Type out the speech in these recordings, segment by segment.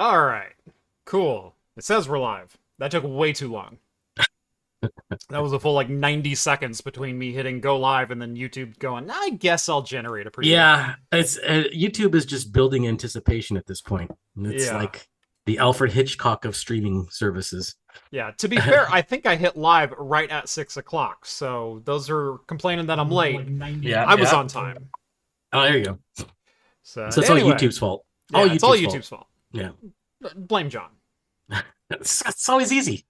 All right. Cool. It says we're live. That took way too long. That was a full 90 seconds between me hitting go live and then YouTube going, I guess I'll generate a preview. Yeah, it's YouTube is just building anticipation at this point. It's Yeah. like the Alfred Hitchcock of streaming services. Yeah. To be fair, I think I hit live right at 6 o'clock. So those are complaining that I'm late. Yeah, I was on time. Oh, there you go. So So it's anyway, all YouTube's fault. yeah, it's all YouTube's fault. Yeah, Blame John. it's always easy.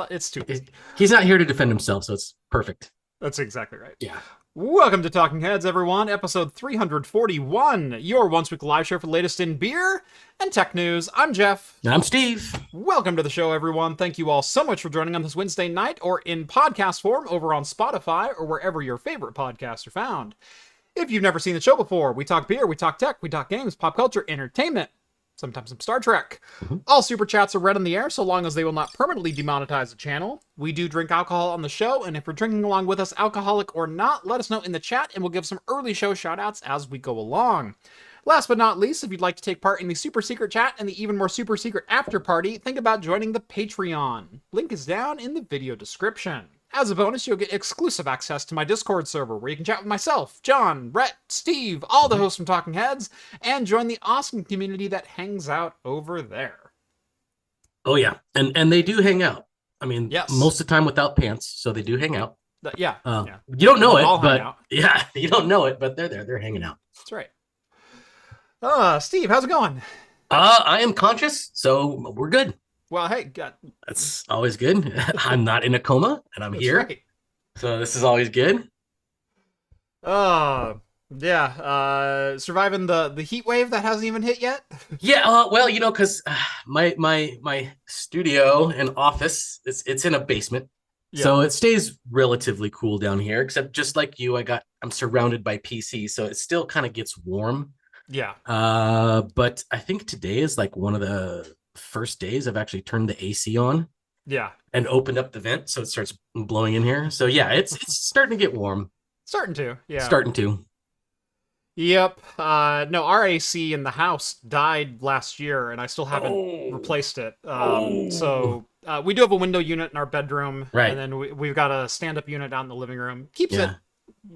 It's too easy. He's not here to defend himself, so it's perfect. That's exactly right. Yeah. Welcome to Talking Heads, everyone. Episode 341, your once-week live show for the latest in beer and tech news. I'm Jeff. And I'm Steve. Welcome to the show, everyone. Thank you all so much for joining on this Wednesday night or in podcast form over on Spotify or wherever your favorite podcasts are found. If you've never seen the show before, we talk beer, we talk tech, we talk games, pop culture, entertainment, sometimes some Star Trek. All super chats are read on the air so long as they will not permanently demonetize the channel. We do drink alcohol on the show, and if you're drinking along with us, alcoholic or not, let us know in the chat and we'll give some early show shoutouts as we go along. Last but not least, if you'd like to take part in the super secret chat and the even more super secret after party, think about joining the Patreon. Link is down in the video description. As a bonus, you'll get exclusive access to my Discord server where you can chat with myself, John, Brett, Steve, all the hosts from Talking Heads, and join the awesome community that hangs out over there. Oh yeah, and they do hang out. I mean, yes, most of the time without pants, so they do hang out. Yeah. You don't know We'll it, but yeah, you don't know it, but they're there. They're hanging out. That's right. Steve, how's it going? I am conscious, so we're good. Well, hey, that's always good. I'm not in a coma, and I'm here, right. So this is always good. Yeah. Surviving the heat wave that hasn't even hit yet. Yeah. Well, because my studio and office it's in a basement, so it stays relatively cool down here. Except just like you, I'm surrounded by PCs, so it still kind of gets warm. Yeah. But I think today is like one of the first days I've actually turned the AC on. Yeah. And opened up the vent so it starts blowing in here. So yeah, it's starting to get warm. Starting to. Yep. No, our AC in the house died last year and I still haven't replaced it. So we do have a window unit in our bedroom, right? And then we've got a stand-up unit out in the living room. Keeps it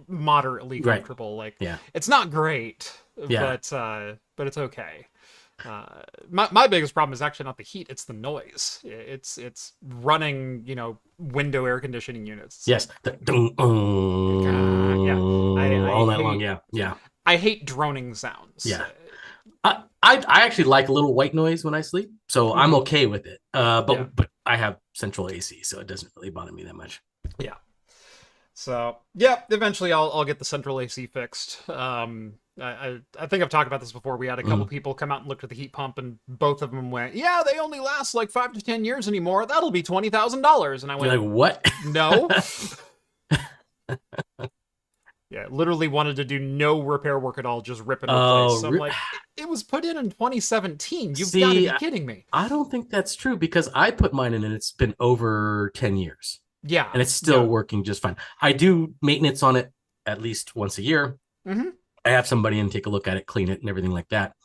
moderately comfortable. Right. It's not great, but it's okay. My biggest problem is actually not the heat, it's the noise. It's running, window air conditioning units. Yes. All night long. Yeah. I hate droning sounds. Yeah. I actually like a little white noise when I sleep, so I'm okay with it. But I have central AC, so it doesn't really bother me that much. Yeah. So eventually I'll get the central AC fixed. I think I've talked about this before. We had a couple people come out and looked at the heat pump, and both of them went, "Yeah, they only last like 5 to 10 years anymore. That'll be $20,000." And I went, "You're like, what? No." Yeah, literally wanted to do no repair work at all, just rip and replace. So I'm like, it was put in 2017. You've got to be kidding me. I don't think that's true because I put mine in and it's been over 10 years. Yeah. And it's still working just fine. I do maintenance on it at least once a year. Mm-hmm. I have somebody in take a look at it, clean it, and everything like that.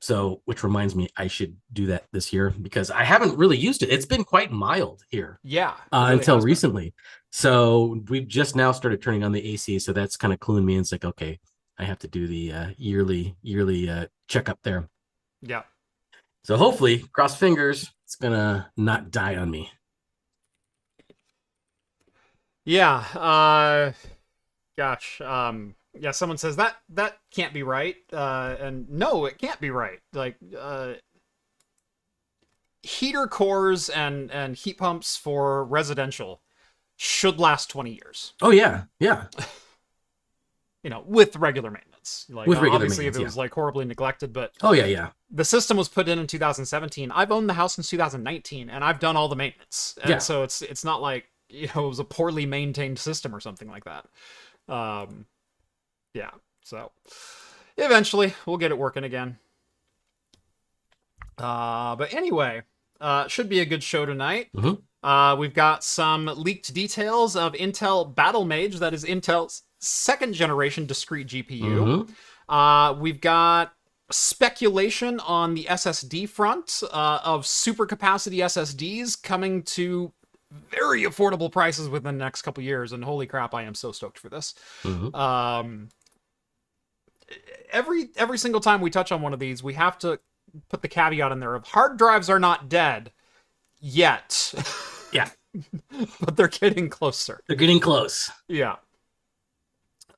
So, which reminds me, I should do that this year because I haven't really used it. It's been quite mild here. Yeah. Really until recently. So we've just now started turning on the AC. So that's kind of cluing me. And it's like, okay, I have to do the yearly checkup there. Yeah. So hopefully, cross fingers, it's gonna not die on me. Yeah. Gosh. Yeah, someone says that can't be right. And no, it can't be right. Like, heater cores and heat pumps for residential should last 20 years. Oh, yeah. Yeah. With regular maintenance. Like, with regular obviously, maintenance, if it was, like, horribly neglected, but... Oh, yeah. The system was put in 2017. I've owned the house since 2019, and I've done all the maintenance. And so it's not like, it was a poorly maintained system or something like that. Yeah, so eventually we'll get it working again. But anyway, should be a good show tonight. We've got some leaked details of Intel Battlemage, that is Intel's second generation discrete GPU. We've got speculation on the SSD front of super capacity SSDs coming to very affordable prices within the next couple years, and holy crap, I am so stoked for this. Every single time we touch on one of these, we have to put the caveat in there of hard drives are not dead yet. Yeah. But they're getting closer. They're getting close. Yeah.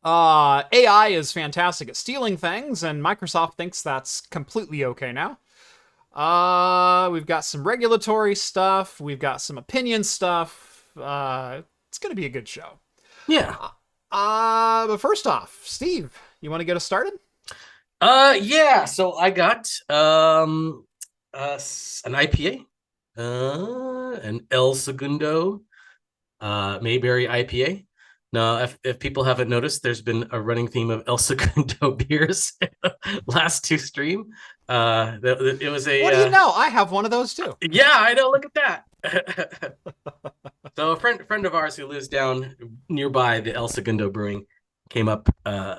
AI is fantastic at stealing things, and Microsoft thinks that's completely okay now. We've got some regulatory stuff. We've got some opinion stuff. It's going to be a good show. Yeah. But first off, Steve, you want to get us started? Yeah. So I got an IPA, an El Segundo, Mayberry IPA. Now, if people haven't noticed, there's been a running theme of El Segundo beers last two stream. It was a. What do you know? I have one of those too. Yeah, I know. Look at that. So a friend of ours who lives down nearby the El Segundo Brewing came up a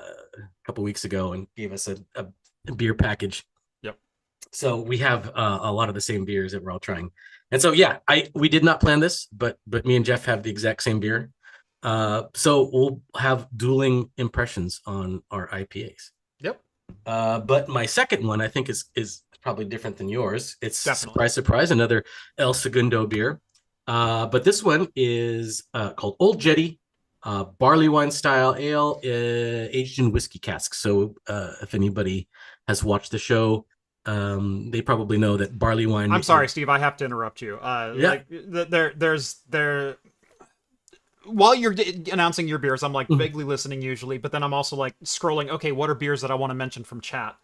couple weeks ago and gave us a beer package. Yep. So we have a lot of the same beers that we're all trying. And so yeah, we did not plan this, but me and Jeff have the exact same beer. So we'll have dueling impressions on our IPAs. Yep. But my second one I think is probably different than yours. It's Definitely. Surprise, surprise, another El Segundo beer. But this one is called Old Jetty, barley wine style ale, aged in whiskey casks. So if anybody has watched the show, they probably know that barley wine. I'm sorry, Steve, I have to interrupt you. Yeah. There. While you're announcing your beers, I'm like vaguely listening usually, but then I'm also like scrolling. Okay, what are beers that I want to mention from chat?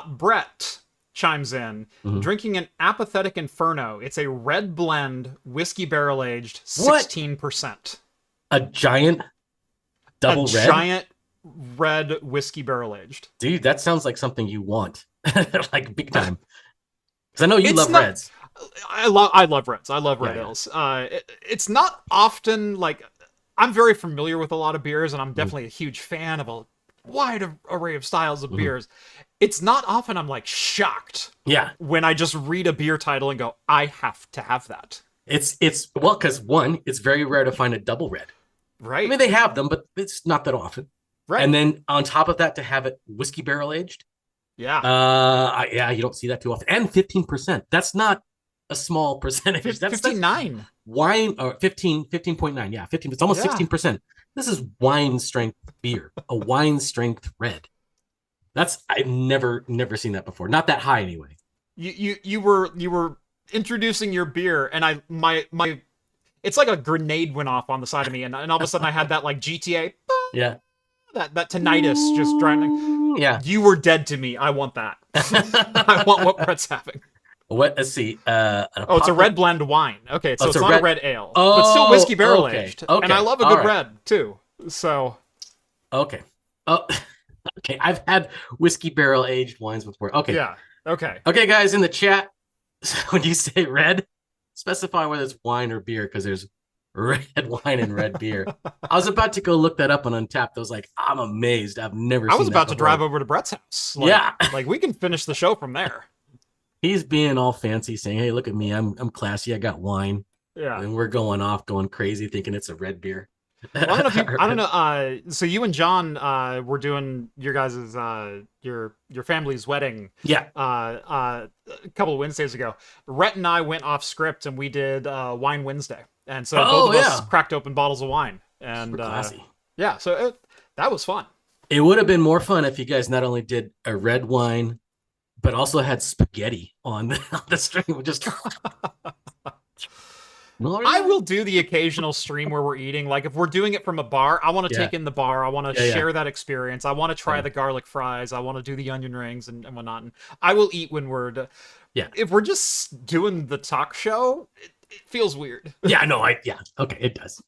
Brett chimes in, drinking an Apathetic Inferno. It's a red blend, whiskey barrel aged, 16%. A giant double red? Giant red whiskey barrel aged. Dude, that sounds like something you want, like big time. Because I know you love reds. I love reds. I love red Yeah. ales. It's not often like I'm very familiar with a lot of beers, and I'm definitely a huge fan of a wide array of styles of beers. It's not often I'm like shocked. Yeah. When I just read a beer title and go, I have to have that. It's well, because one, it's very rare to find a double red. Right. I mean, they have them, but it's not that often. Right. And then on top of that, to have it whiskey barrel aged. Yeah. Yeah, you don't see that too often. And 15%. That's not a small percentage. That's 59. Wine, or 15.9. Yeah, 15. It's almost 16%. This is wine strength beer, a wine strength red. I've never seen that before. Not that high anyway. You were introducing your beer, and my it's like a grenade went off on the side of me, and all of a sudden I had that like GTA. Yeah. That tinnitus just driving. Yeah. You were dead to me. I want that. I want what Brett's having. What? Let's see. It's a red blend wine. Okay, so it's not a red ale, Oh, but still whiskey barrel aged. Okay. And I love a good red too. So. Okay. Oh, okay. I've had whiskey barrel aged wines before. Okay. Yeah. Okay. Okay, guys, in the chat, when you say red, specify whether it's wine or beer, because there's red wine and red beer. I was about to go look that up on Untapped. I was like, I'm amazed. I've never seen that. I was about to before. drive over to Brett's house. Like we can finish the show from there. He's being all fancy, saying, "Hey, look at me. I'm classy. I got wine." Yeah. And we're going crazy, thinking it's a red beer. Well, I don't know. So you and John were doing your guys's your family's wedding. Yeah. A couple of Wednesdays ago. Rhett and I went off script and we did Wine Wednesday, and so both of us cracked open bottles of wine. And classy. Yeah, so that was fun. It would have been more fun if you guys not only did a red wine, but also had spaghetti on the stream. Just. I will do the occasional stream where we're eating. Like if we're doing it from a bar, I want to take in the bar. I want to share that experience. I want to try the garlic fries. I want to do the onion rings and whatnot. And I will eat when we're. If we're just doing the talk show, it feels weird. Yeah, no, okay, it does.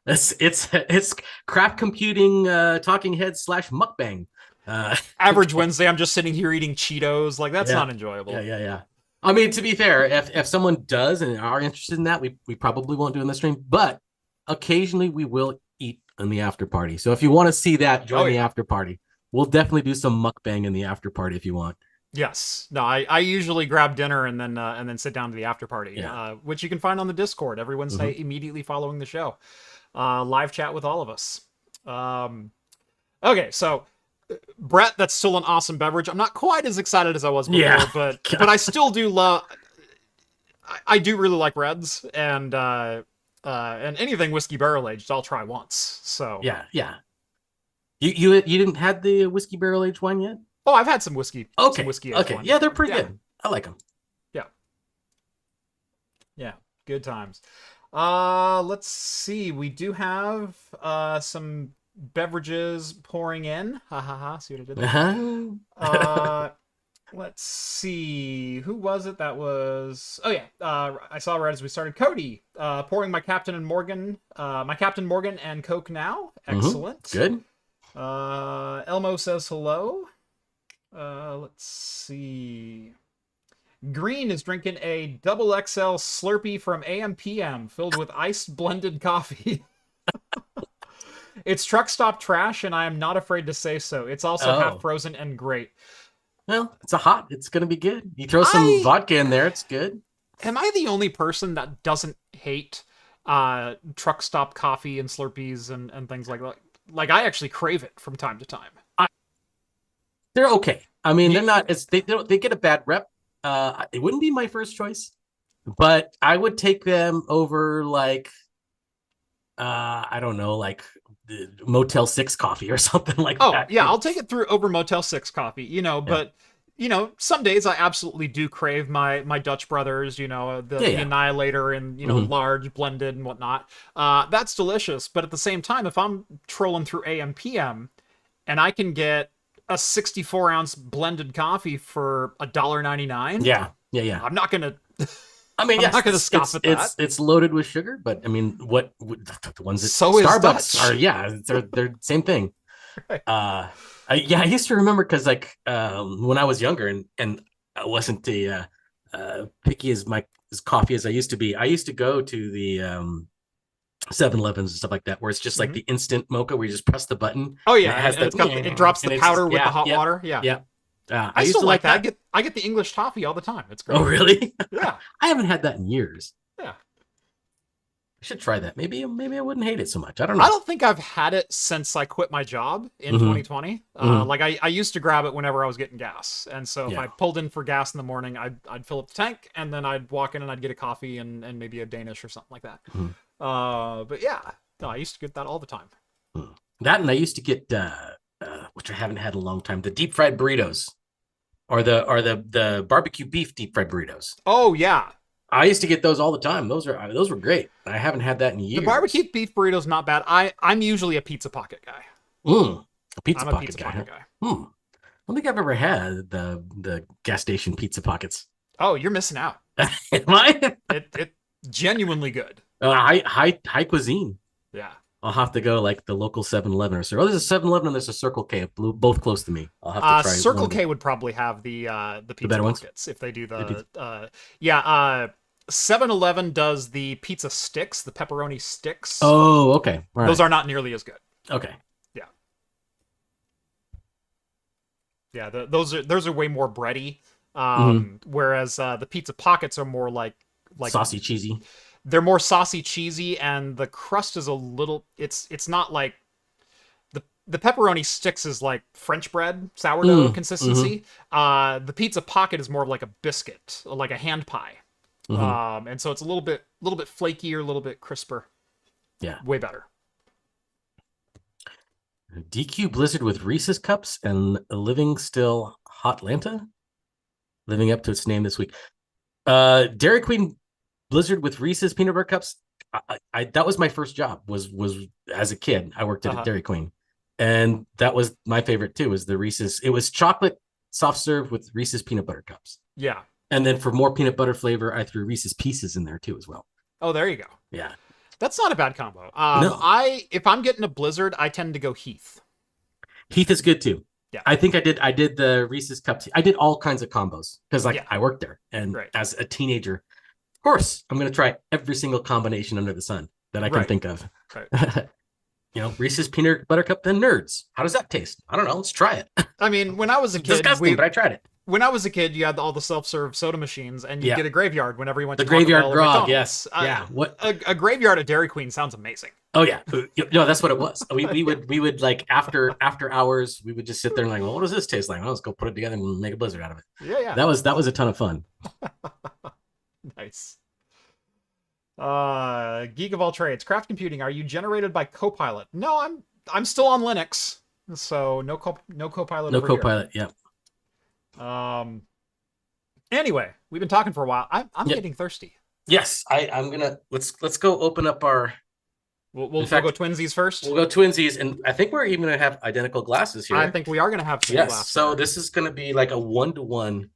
It's crap computing, talking heads / mukbang. Average Wednesday, I'm just sitting here eating Cheetos. Like that's not enjoyable. Yeah. I mean, to be fair, if someone does and are interested in that, we probably won't do it in the stream, but occasionally we will eat in the after party. So if you want to see that, join the after party. we'll definitely do some mukbang in the after party if you want. Yes. No, I usually grab dinner and then sit down to the after party, Yeah. which you can find on the Discord every Wednesday immediately following the show. Live chat with all of us. Okay, so Brett, that's still an awesome beverage. I'm not quite as excited as I was before, but I still do love. I do really like reds and anything whiskey barrel aged. I'll try once. So yeah. You didn't had the whiskey barrel aged wine yet? Oh, I've had some whiskey. Okay. Some whiskey okay. wine. Yeah, they're pretty good. I like them. Yeah. Good times. Let's see. We do have some beverages pouring in. Ha ha ha. See what I did there? Let's see. Who was it that was? Oh yeah. I saw right as we started. Cody, pouring my Captain Morgan and Coke now. Excellent. Good. Elmo says hello. Let's see. Green is drinking a double XL Slurpee from AM/PM filled with iced blended coffee. It's truck stop trash, and I am not afraid to say so. It's also half frozen and great. Well, it's going to be good. You throw some vodka in there, it's good. Am I the only person that doesn't hate truck stop coffee and Slurpees and things like that? Like, I actually crave it from time to time. They're okay. I mean, they're not. They get a bad rep. It wouldn't be my first choice, but I would take them over like, I don't know, like the Motel 6 coffee or something like that. Oh yeah, I'll take it through over Motel 6 coffee. But some days I absolutely do crave my Dutch Brothers. The Annihilator and large blended and whatnot. That's delicious. But at the same time, if I'm trolling through AM/PM and I can get a 64-ounce blended coffee for $1.99. Yeah. I'm not gonna. I'm not gonna scoff at that. It's loaded with sugar, but I mean, what the ones at Starbucks are? They're same thing. Right. I used to remember because when I was younger and I wasn't the picky as coffee as I used to be. I used to go to the 7-Elevens and stuff like that, where it's just like the instant mocha where you just press the button. Oh yeah, it drops the powder with the hot water. Yeah. I still like that. I get the English toffee all the time. It's great. Oh really? Yeah. I haven't had that in years. Yeah. I should try that. Maybe I wouldn't hate it so much. I don't know. I don't think I've had it since I quit my job in 2020. Like I used to grab it whenever I was getting gas, and so if I pulled in for gas in the morning, I'd fill up the tank, and then I'd walk in and I'd get a coffee and maybe a Danish or something like that. But yeah, no, I used to get that all the time. That, and I used to get which I haven't had in a long time, the deep fried burritos, or the barbecue beef deep fried burritos. Oh yeah, I used to get those all the time. Those were great. I haven't had that in years. The barbecue beef burrito's not bad. I'm usually a pizza pocket guy. A pizza pocket guy. I don't think I've ever had the gas station pizza pockets. Oh, you're missing out. Am I? It genuinely good. High cuisine. Yeah. I'll have to go like the local 7-Eleven or so. Oh, there's a 7-Eleven and there's a Circle K, both close to me. I'll have to try. Circle K would probably have the pizza pockets if they do the 7-Eleven does the pizza sticks, the pepperoni sticks. Oh, okay. Right. Those are not nearly as good. Okay. Yeah, those are way more bready. Whereas the pizza pockets are more like saucy, cheesy. They're more saucy, cheesy, and the crust is a little. It's not like the pepperoni sticks is like French bread sourdough consistency. The pizza pocket is more of like a biscuit, like a hand pie, and so it's a little bit flakier, a little bit crisper. Yeah, way better. DQ Blizzard with Reese's Cups and Living Still Hotlanta, living up to its name this week. Dairy Queen Blizzard with Reese's peanut butter cups. I that was my first job. Was as a kid. I worked at a Dairy Queen, and that was my favorite too. Was the Reese's? It was chocolate soft serve with Reese's peanut butter cups. Yeah, and then for more peanut butter flavor, I threw Reese's Pieces in there too as well. Oh, there you go. Yeah. That's not a bad combo. No. If I'm getting a Blizzard, I tend to go Heath. Heath is good too. Yeah. I think I did the Reese's Cups. I did all kinds of combos because I worked there. And as a teenager, of course, I'm going to try every single combination under the sun that I can think of. Right. Reese's peanut butter cup and Nerds. How does that taste? I don't know. Let's try it. I mean, when I was a kid, Disgusting, but I tried it. When I was a kid, you had all the self-serve soda machines, and you get a graveyard whenever you went to the graveyard grog. Yes, What a graveyard at Dairy Queen sounds amazing. Oh yeah, no, that's what it was. We would like after hours, we would just sit there and like, well, what does this taste like? Well, let's go put it together and make a blizzard out of it. Yeah. That was a ton of fun. Nice. Geek of all trades, craft computing. Are you generated by Copilot? No, I'm still on Linux, so no Copilot. No Copilot. Here. Yeah. Anyway, we've been talking for a while. I'm getting thirsty. Yes, I'm gonna let's go open up our. We'll go twinsies first. We'll go twinsies, and I think we're even gonna have identical glasses here. I think we are gonna have glasses. So this is gonna be like a 1-to-1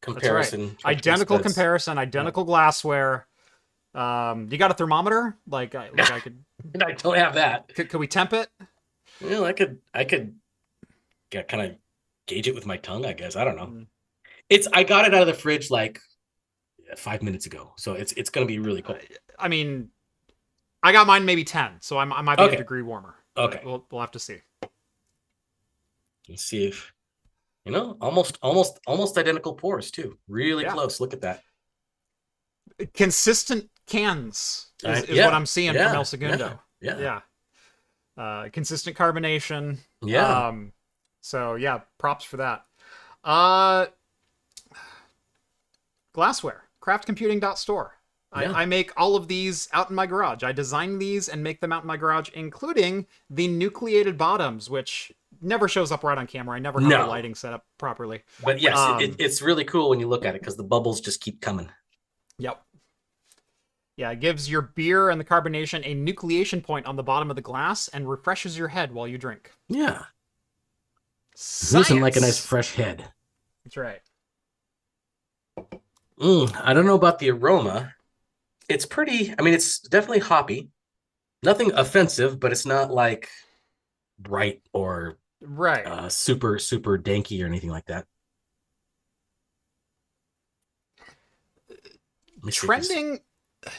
comparison. That's right. Identical comparison, identical glassware. You got a thermometer? Like I could. I don't have that. Could we temp it? Well, I could kind of gauge it with my tongue, I guess. I don't know. I got it out of the fridge like 5 minutes ago, so it's gonna be really cold. I mean, I got mine maybe 10, so I might be a degree warmer. Okay, we'll have to see. Let's see if almost identical pores too. Really close. Look at that. Consistent cans is what I'm seeing from El Segundo. Yeah. Consistent carbonation. Yeah. So yeah, props for that. Glassware. Craftcomputing.store. Yeah. I make all of these out in my garage. I design these and make them out in my garage, including the nucleated bottoms, which never shows up right on camera. I never have the lighting set up properly. But yes, it's really cool when you look at it because the bubbles just keep coming. Yep. Yeah, it gives your beer and the carbonation a nucleation point on the bottom of the glass and refreshes your head while you drink. Yeah. Science. Like a nice fresh head. That's right. I don't know about the aroma. It's pretty, it's definitely hoppy. Nothing offensive, but it's not like bright or super, super danky or anything like that. Trending,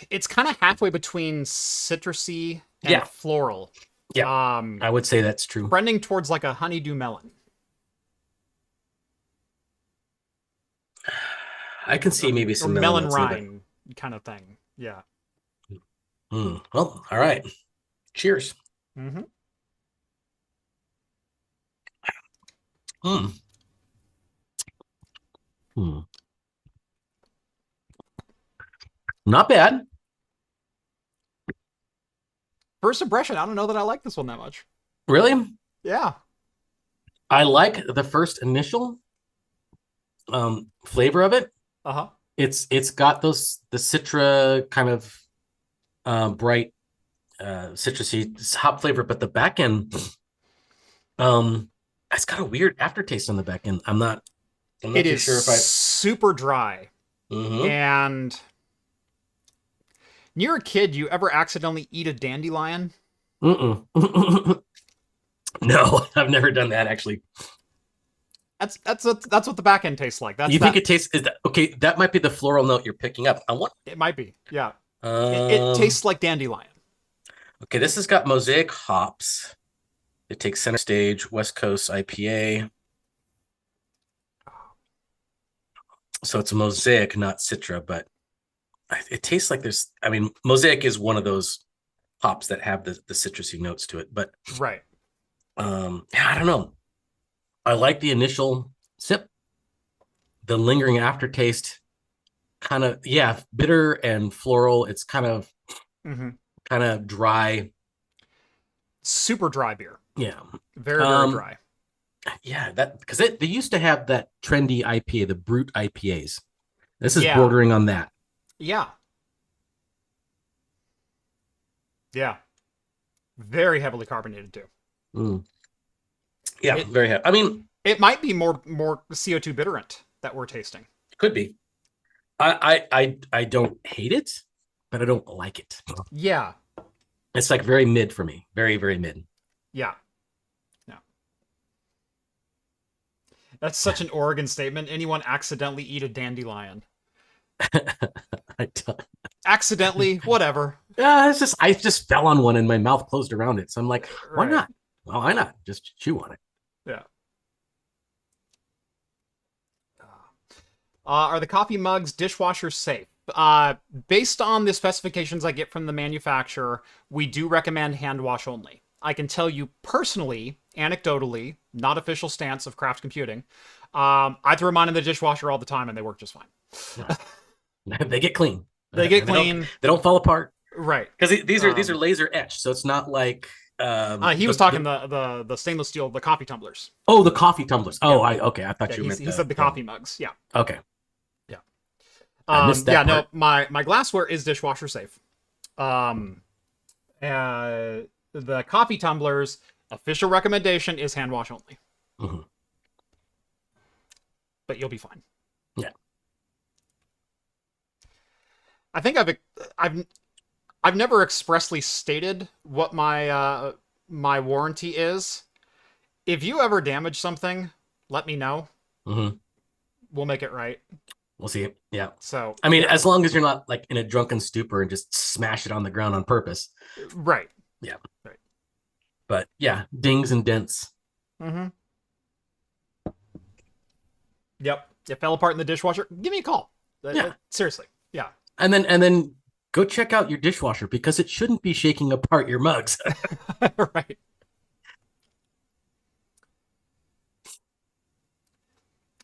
it's kind of halfway between citrusy and floral. Yeah, I would say that's true. Trending towards like a honeydew melon. I can see maybe some melon rind kind of thing. Yeah. Well, all right. Cheers. Mm-hmm. Not bad. First impression, I don't know that I like this one that much. Really? Yeah. I like the first initial flavor of it. Uh-huh. It's got the citra kind of bright citrusy hop flavor, but the back end it's got a weird aftertaste on the back end. I'm not too sure if super dry. Mm-hmm. And when you're a kid, you ever accidentally eat a dandelion? No, I've never done that actually. That's what the back end tastes like. Think it tastes okay? That might be the floral note you're picking up. It might be. Yeah. It tastes like dandelion. Okay, this has got mosaic hops. It takes center stage, West Coast IPA. So it's a mosaic, not citra, but it tastes like there's. Mosaic is one of those hops that have the citrusy notes to it, but right. I don't know. I like the initial sip. The lingering aftertaste, kind of bitter and floral. It's kind of dry. Super dry beer. Yeah. Very, very dry. Yeah, that because they used to have that trendy IPA, the Brute IPAs. This is bordering on that. Yeah. Yeah. Very heavily carbonated too. Yeah, very heavy. It might be more CO2 bitterant that we're tasting. Could be. I don't hate it, but I don't like it. Yeah. It's like very mid for me. Very, very mid. Yeah. Yeah. That's such an Oregon statement. Anyone accidentally eat a dandelion? I don't. Accidentally, whatever. Yeah, it's just I just fell on one and my mouth closed around it. So I'm like, why Right. not? Well, why not? Just chew on it. Yeah. Are the coffee mugs dishwasher safe? Based on the specifications I get from the manufacturer, we do recommend hand wash only. I can tell you personally, anecdotally, not official stance of craft computing, I throw mine in the dishwasher all the time and they work just fine. They get clean. They get clean. They don't fall apart. Right. Because these are laser etched, so it's not like he was talking the stainless steel, the coffee tumblers. Oh, the coffee tumblers. Oh, Yeah. I thought you meant he said the coffee mugs. Yeah. Okay. Yeah. I missed that no, part. my glassware is dishwasher safe. The coffee tumblers, official recommendation is hand wash only. Mm-hmm. But you'll be fine. Yeah. I think I've never expressly stated what my my warranty is. If you ever damage something, let me know. Mm-hmm. We'll make it right. We'll see. Yeah. So I mean, as long as you're not like in a drunken stupor and just smash it on the ground on purpose. Right. Yeah. Right. But yeah, dings and dents. Mm-hmm. Yep. It fell apart in the dishwasher. Give me a call. Yeah. Seriously. Yeah. And then go check out your dishwasher because it shouldn't be shaking apart your mugs. Right.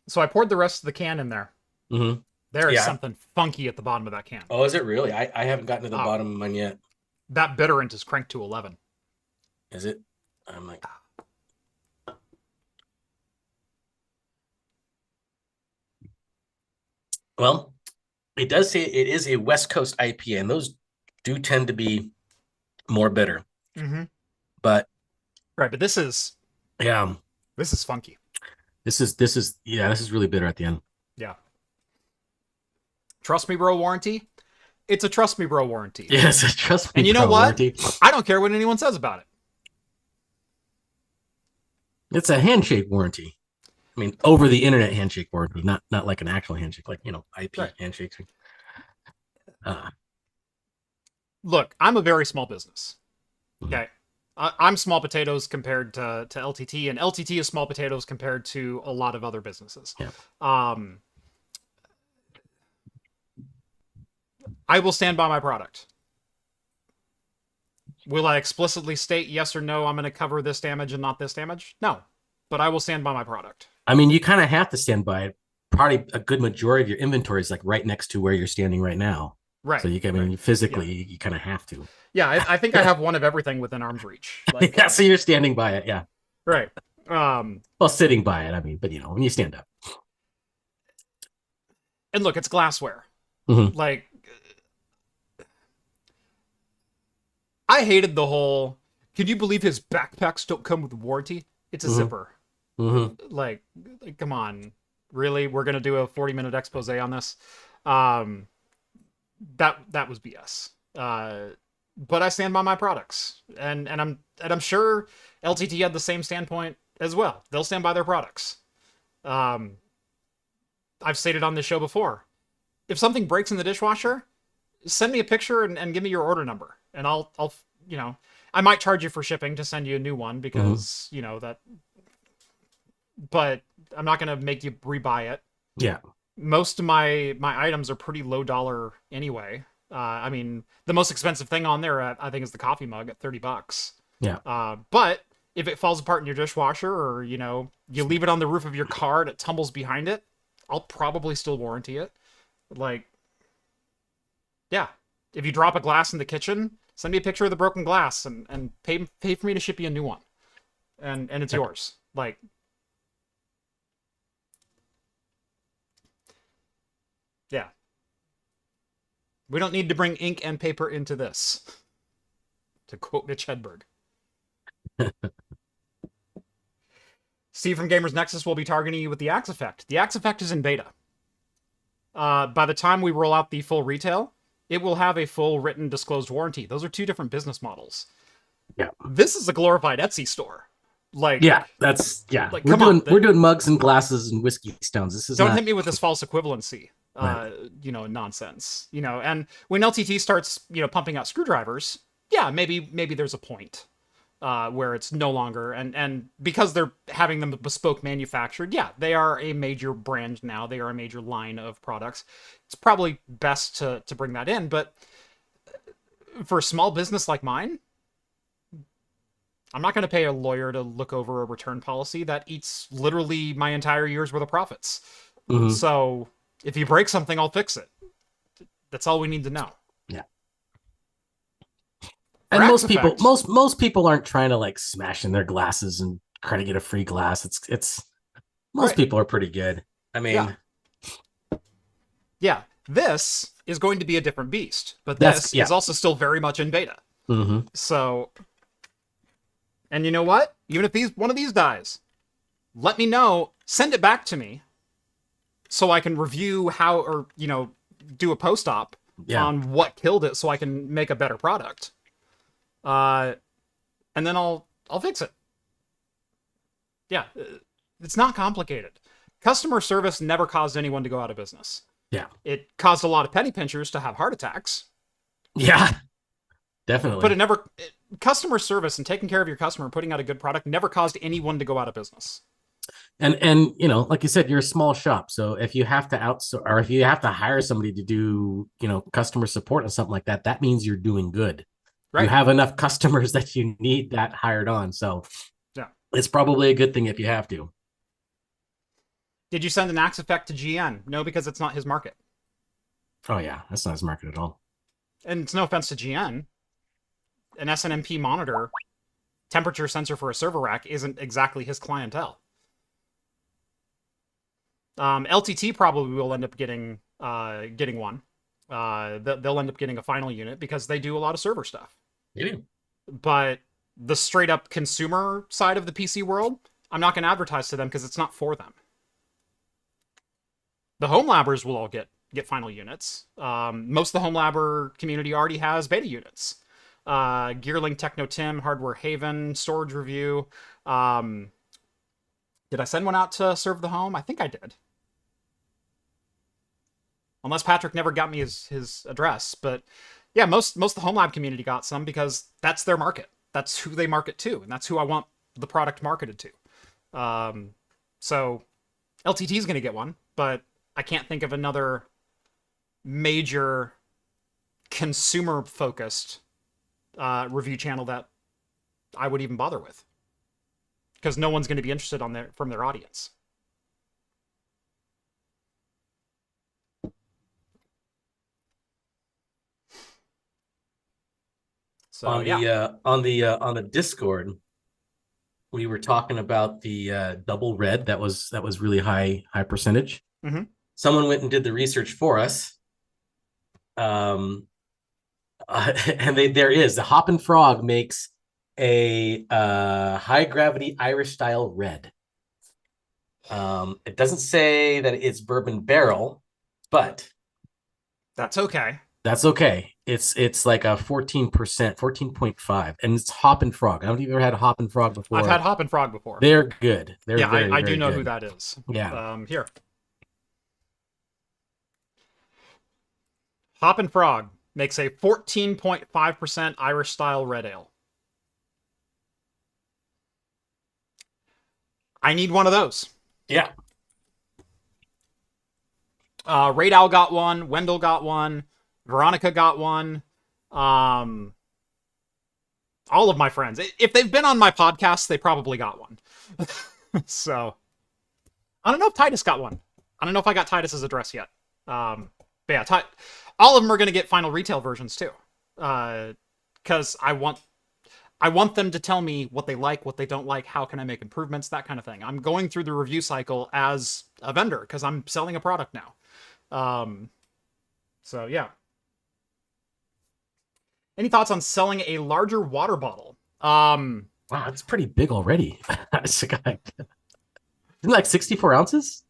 So I poured the rest of the can in there. Mm-hmm. There is something funky at the bottom of that can. Oh, is it really? I haven't gotten to the bottom of mine yet. That bitterant is cranked to 11. Is it? I'm like... Well, it does say it is a West Coast IPA, and those do tend to be more bitter. Mm-hmm. But this is funky. This is really bitter at the end. Yeah. Trust me, bro warranty. It's a trust me, bro warranty. Yes, trust me. And you know what? Warranty. I don't care what anyone says about it. It's a handshake warranty. I mean, over the internet handshake warranty, not like an actual handshake, like IP handshakes. Look, I'm a very small business. Okay. I'm small potatoes compared to LTT, and LTT is small potatoes compared to a lot of other businesses. Yeah. I will stand by my product. Will I explicitly state yes or no, I'm going to cover this damage and not this damage? No. But I will stand by my product. I mean, you kind of have to stand by it. Probably a good majority of your inventory is like right next to where you're standing right now. Right. So physically, you kind of have to. Yeah, I think I have one of everything within arm's reach. Like, yeah, so you're standing by it, yeah. Right. Well, sitting by it, I mean, but when you stand up. And look, it's glassware. Mm-hmm. Like, I hated the whole, can you believe his backpacks don't come with warranty? It's a zipper. Mm-hmm. Like, come on. Really? We're going to do a 40-minute expose on this? That was BS. But I stand by my products. And I'm sure LTT had the same standpoint as well. They'll stand by their products. I've stated on this show before. If something breaks in the dishwasher, send me a picture and give me your order number. And I'll I might charge you for shipping to send you a new one because, that, but I'm not going to make you rebuy it. Yeah. Most of my items are pretty low dollar anyway. I mean, the most expensive thing on there, I think, is the coffee mug at $30. Yeah. But if it falls apart in your dishwasher or, you leave it on the roof of your car and it tumbles behind it, I'll probably still warranty it. Like, yeah. If you drop a glass in the kitchen, send me a picture of the broken glass and pay for me to ship you a new one. And it's yours. Like, yeah. We don't need to bring ink and paper into this. To quote Mitch Hedberg. Steve from Gamers Nexus will be targeting you with the Axe Effect. The Axe Effect is in beta. By the time we roll out the full retail, it will have a full written disclosed warranty. Those are two different business models. Yeah. This is a glorified Etsy store. Like, yeah, like, we're doing mugs and glasses and whiskey stones. This is don't hit me with this false equivalency. nonsense. And when LTT starts, pumping out screwdrivers, yeah, maybe there's a point where it's no longer, and because they're having them bespoke manufactured, yeah, they are a major brand now. They are a major line of products. It's probably best to bring that in, but for a small business like mine, I'm not going to pay a lawyer to look over a return policy that eats literally my entire year's worth of profits. Mm-hmm. So if you break something, I'll fix it. That's all we need to know. Yeah. And most people aren't trying to like smash in their glasses and try to get a free glass. It's most people are pretty good. I mean, yeah, this is going to be a different beast, but this is also still very much in beta. Mm-hmm. So, and you know what? Even if one of these dies, let me know. Send it back to me so I can review how, or do a post-op on what killed it, so I can make a better product. And then I'll fix it. Yeah, it's not complicated. Customer service never caused anyone to go out of business. Yeah. It caused a lot of penny pinchers to have heart attacks. Yeah, definitely. But customer service and taking care of your customer and putting out a good product never caused anyone to go out of business. And like you said, you're a small shop. So if you have to outsource, or if you have to hire somebody to do, customer support or something like that, that means you're doing good. Right. You have enough customers that you need that hired on. So yeah, it's probably a good thing if you have to. Did you send an Axe Effect to GN? No, because it's not his market. Oh yeah, that's not his market at all. And it's no offense to GN. An SNMP monitor, temperature sensor for a server rack isn't exactly his clientele. LTT probably will end up getting one. They'll end up getting a final unit because they do a lot of server stuff. They do. But the straight up consumer side of the PC world, I'm not going to advertise to them because it's not for them. The home labbers will all get final units. Most of the home labber community already has beta units. Gearlink, Techno Tim, Hardware Haven, Storage Review. Did I send one out to serve the home? I think I did. Unless Patrick never got me his address. But yeah, most of the home lab community got some because that's their market. That's who they market to, and that's who I want the product marketed to. So LTT is going to get one, but I can't think of another major consumer-focused review channel that I would even bother with, because no one's going to be interested from their audience. So on the Discord, we were talking about the double red that was really high percentage. Mm-hmm. Someone went and did the research for us. And there is the Hop and Frog makes a high gravity Irish style red. It doesn't say that it's bourbon barrel, but that's okay. That's okay. It's like a 14%, 14.5, and it's Hop and Frog. I don't know if you've ever had a Hop and Frog before. I've had Hop and Frog before. They're good. They're I do know good. who that is. Yeah. Here. Hop and Frog makes a 14.5% Irish style red ale. I need one of those. Yeah. Radal got one. Wendell got one. Veronica got one. All of my friends. If they've been on my podcast, they probably got one. So, I don't know if Titus got one. I don't know if I got Titus's address yet. But yeah, all of them are going to get final retail versions too. Because I want them to tell me what they like, what they don't like, how can I make improvements, that kind of thing. I'm going through the review cycle as a vendor because I'm selling a product now. So yeah. Any thoughts on selling a larger water bottle? Wow, it's pretty big already. Isn't like 64 ounces?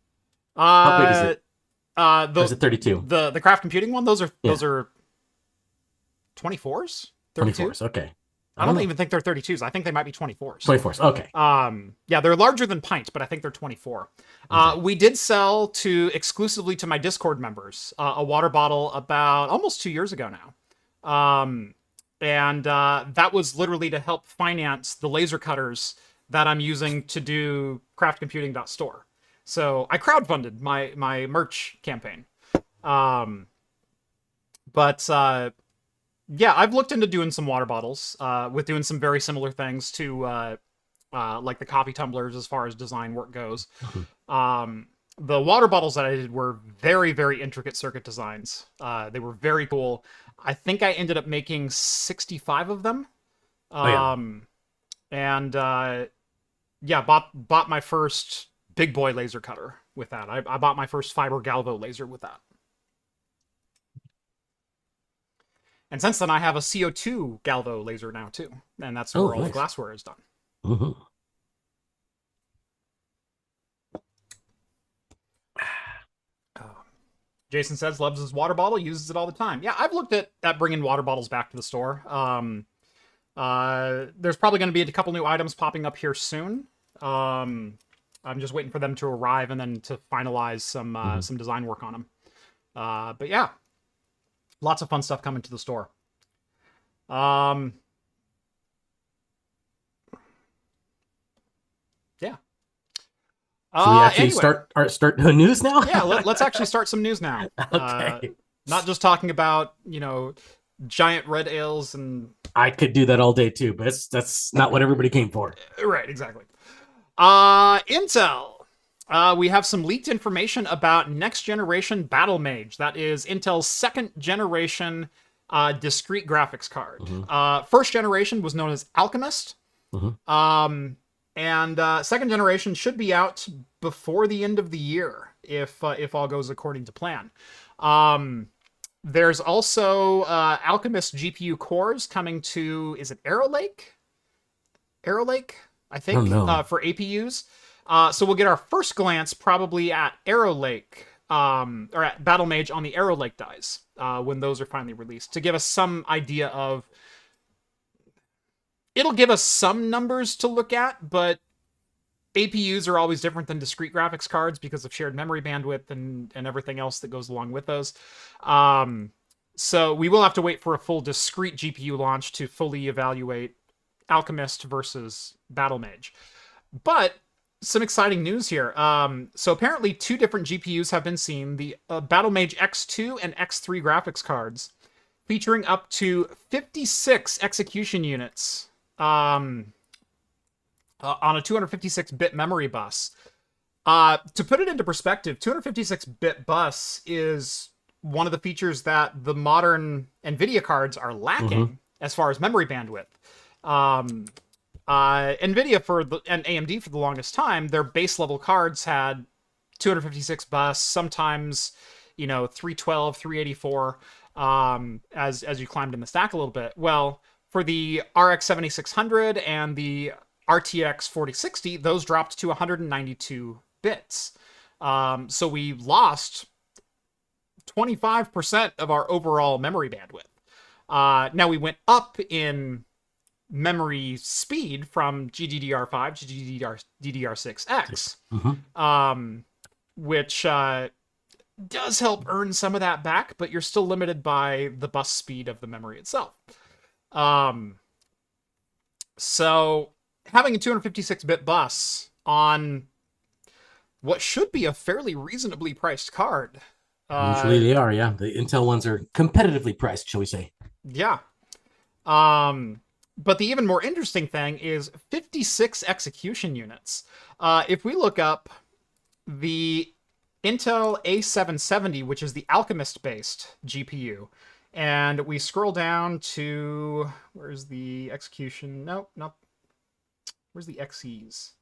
How big is it? Or is it 32? The craft computing one, those are 24s? 24s, okay. I don't even think they're 32s. I think they might be 24s. 24s. Okay. Yeah, they're larger than pints, but I think they're 24. Okay. We did sell exclusively to my Discord members a water bottle about almost 2 years ago now. And that was literally to help finance the laser cutters that I'm using to do craftcomputing.store. So I crowdfunded my merch campaign. Yeah, I've looked into doing some water bottles, with doing some very similar things to like the coffee tumblers as far as design work goes. The water bottles that I did were very, very intricate circuit designs. They were very cool. I think I ended up making 65 of them. And yeah, bought my first big boy laser cutter with that. I bought my first fiber galvo laser with that. And since then, I have a CO2 galvo laser now, too. And that's where all the glassware is done. Jason says, loves his water bottle, uses it all the time. Yeah, I've looked at bringing water bottles back to the store. There's probably going to be a couple new items popping up here soon. I'm just waiting for them to arrive and then to finalize some design work on them. But yeah. Lots of fun stuff coming to the store. Yeah. So we actually start news now? Yeah, let's actually start some news now. Okay. Not just talking about, giant red ales and... I could do that all day too, but that's not what everybody came for. Right, exactly. Intel. We have some leaked information about next generation Battlemage. That is Intel's second generation discrete graphics card. First generation was known as Alchemist. And second generation should be out before the end of the year, if all goes according to plan. There's also Alchemist GPU cores coming to, is it Arrow Lake? I think, for APUs. So we'll get our first glance probably at Arrow Lake, or at Battlemage on the Arrow Lake dies, when those are finally released, to give us some idea of... It'll give us some numbers to look at, but APUs are always different than discrete graphics cards because of shared memory bandwidth and everything else that goes along with those. So we will have to wait for a full discrete GPU launch to fully evaluate Alchemist versus Battlemage. But... some exciting news here. So apparently 2 different GPUs have been seen, the Battlemage X2 and X3 graphics cards, featuring up to 56 execution units on a 256-bit memory bus. To put it into perspective, 256-bit bus is one of the features that the modern NVIDIA cards are lacking as far as memory bandwidth. NVIDIA and AMD for the longest time, their base level cards had 256 bus, sometimes, 312, 384, as you climbed in the stack a little bit. Well, for the RX 7600 and the RTX 4060, those dropped to 192 bits. So we lost 25% of our overall memory bandwidth. Now we went up in memory speed from GDDR5 to GDDR6X, which does help earn some of that back, but you're still limited by the bus speed of the memory itself. So having a 256-bit bus on what should be a fairly reasonably priced card. Usually they are, yeah. The Intel ones are competitively priced, shall we say. Yeah. But the even more interesting thing is 56 execution units. If we look up the Intel A770, which is the Alchemist-based GPU, and we scroll down to... where's the execution? Nope. Where's the XEs?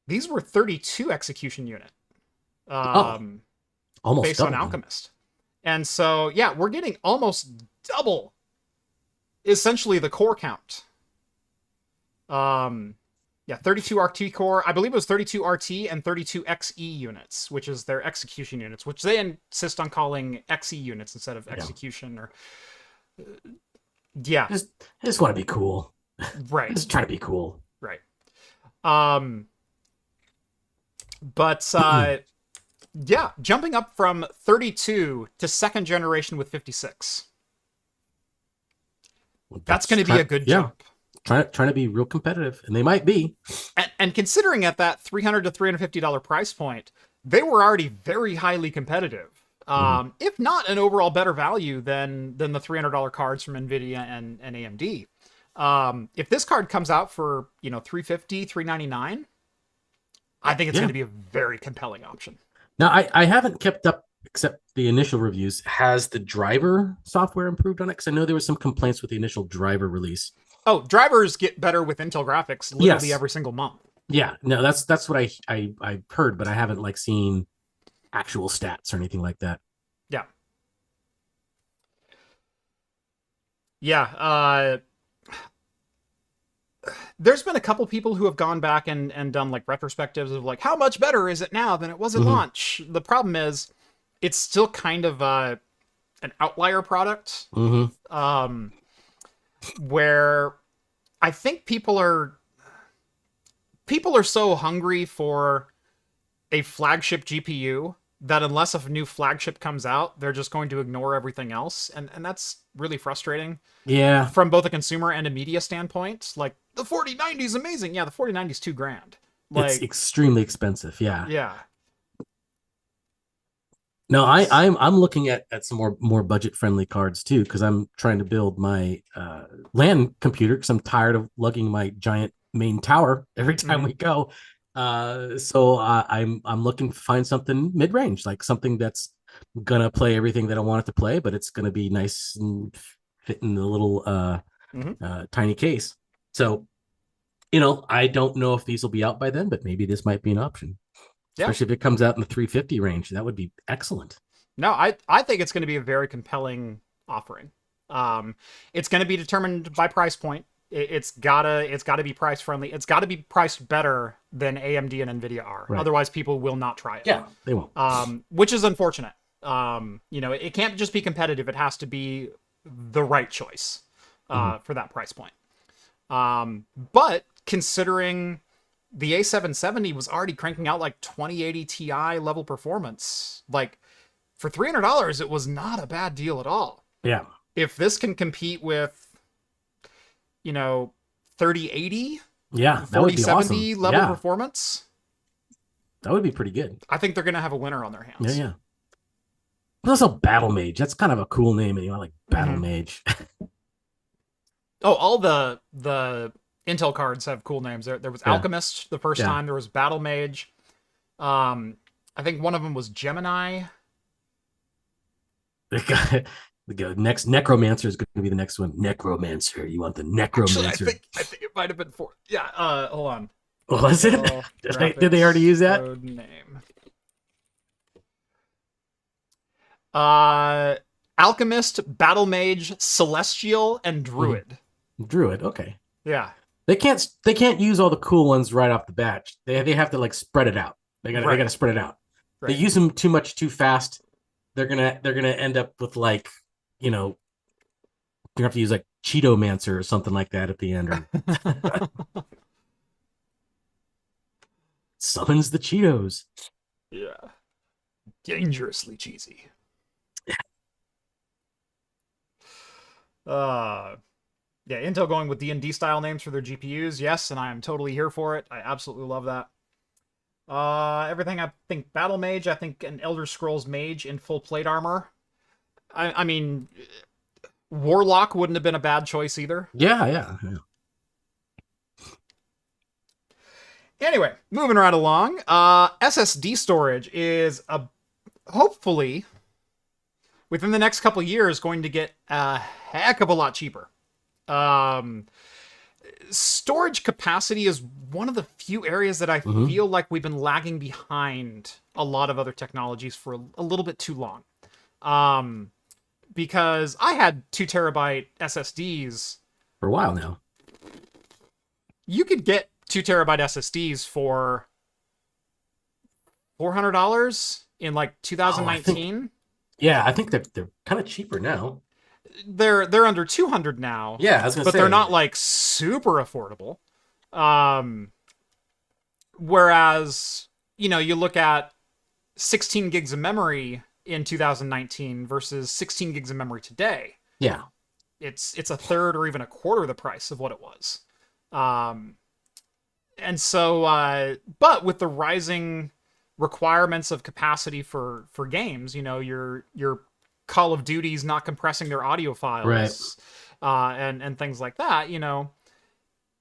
These were 32 execution unit. Almost based on Alchemist. And so, yeah, we're getting almost double essentially the core count. Yeah, 32 RT core. I believe it was 32 RT and 32 XE units, which is their execution units, which they insist on calling XE units instead of execution. Or Yeah. I just want to be cool. Right. Just try to be cool. Right. But yeah, jumping up from 32 to second generation with 56. That's going to be a good jump. Trying to be real competitive, and they might be. And considering at that $300 to $350 price point, they were already very highly competitive. If not an overall better value than the $300 cards from NVIDIA and AMD. If this card comes out for, $350, $399, I think it's going to be a very compelling option. Now, I haven't kept up, except the initial reviews. Has the driver software improved on it? Because I know there was some complaints with the initial driver release. Oh, drivers get better with Intel graphics literally every single month. Yeah, no, that's what I heard, but I haven't seen actual stats or anything like that. Yeah. Yeah, there's been a couple people who have gone back and done retrospectives of how much better is it now than it was at launch. The problem is it's still kind of an outlier product. Where I think people are so hungry for a flagship GPU that unless a new flagship comes out, they're just going to ignore everything else. And that's really frustrating. Yeah. From both a consumer and a media standpoint. The 4090 is amazing. Yeah, the 4090 is $2,000. It's extremely expensive. Yeah. Yeah. No, I'm looking at some more budget friendly cards too, because I'm trying to build my LAN computer because I'm tired of lugging my giant main tower every time we go. So I'm looking to find something mid range, something that's gonna play everything that I want it to play, but it's gonna be nice and fit in the little tiny case. So, I don't know if these will be out by then, but maybe this might be an option. Especially if it comes out in the 350 range, that would be excellent. No, I think it's going to be a very compelling offering. It's going to be determined by price point. It's gotta be price friendly. It's got to be priced better than AMD and NVIDIA are. Right. Otherwise, people will not try it. Yeah, they won't. Which is unfortunate. It can't just be competitive. It has to be the right choice for that price point. But considering the A770 was already cranking out 2080 Ti level performance. For $300, it was not a bad deal at all. Yeah. If this can compete with, 3080, 4070 awesome. Level performance, that would be pretty good. I think they're going to have a winner on their hands. Yeah. There's also Battlemage. That's kind of a cool name, anyway. Battlemage. Oh, all the Intel cards have cool names. There was Alchemist the first time. There was Battlemage. I think one of them was Gemini. The next Necromancer is going to be the next one. Necromancer. You want the Necromancer? Actually, I think it might have been 4. Yeah. Hold on. Was it? Did they already use that? Code name. Alchemist, Battlemage, Celestial, and Druid. Druid. Okay. Yeah. They can't use all the cool ones right off the bat. They have to spread it out. They gotta spread it out. Right. They use them too much too fast. They're gonna end up with you're gonna have to use Cheeto-mancer or something like that at the end. Or summons the Cheetos. Yeah. Dangerously cheesy. Yeah, Intel going with D&D style names for their GPUs. Yes, and I am totally here for it. I absolutely love that. Everything, I think Battlemage, I think an Elder Scrolls Mage in full plate armor. I mean, Warlock wouldn't have been a bad choice either. Yeah. Anyway, moving right along. SSD storage is hopefully within the next couple years going to get a heck of a lot cheaper. Storage capacity is one of the few areas that I feel like we've been lagging behind a lot of other technologies for a little bit too long. Because I had 2 terabyte SSDs for a while now. You could get 2 terabyte SSDs for $400 in 2019. I think they're kind of cheaper now. they're under 200 now. Yeah, I was gonna but say. they're not like super affordable. Whereas, you look at 16 gigs of memory in 2019 versus 16 gigs of memory today. Yeah. It's a third or even a quarter of the price of what it was. And so, but with the rising requirements of capacity for games, your Call of Duty's not compressing their audio files, right. And things like that,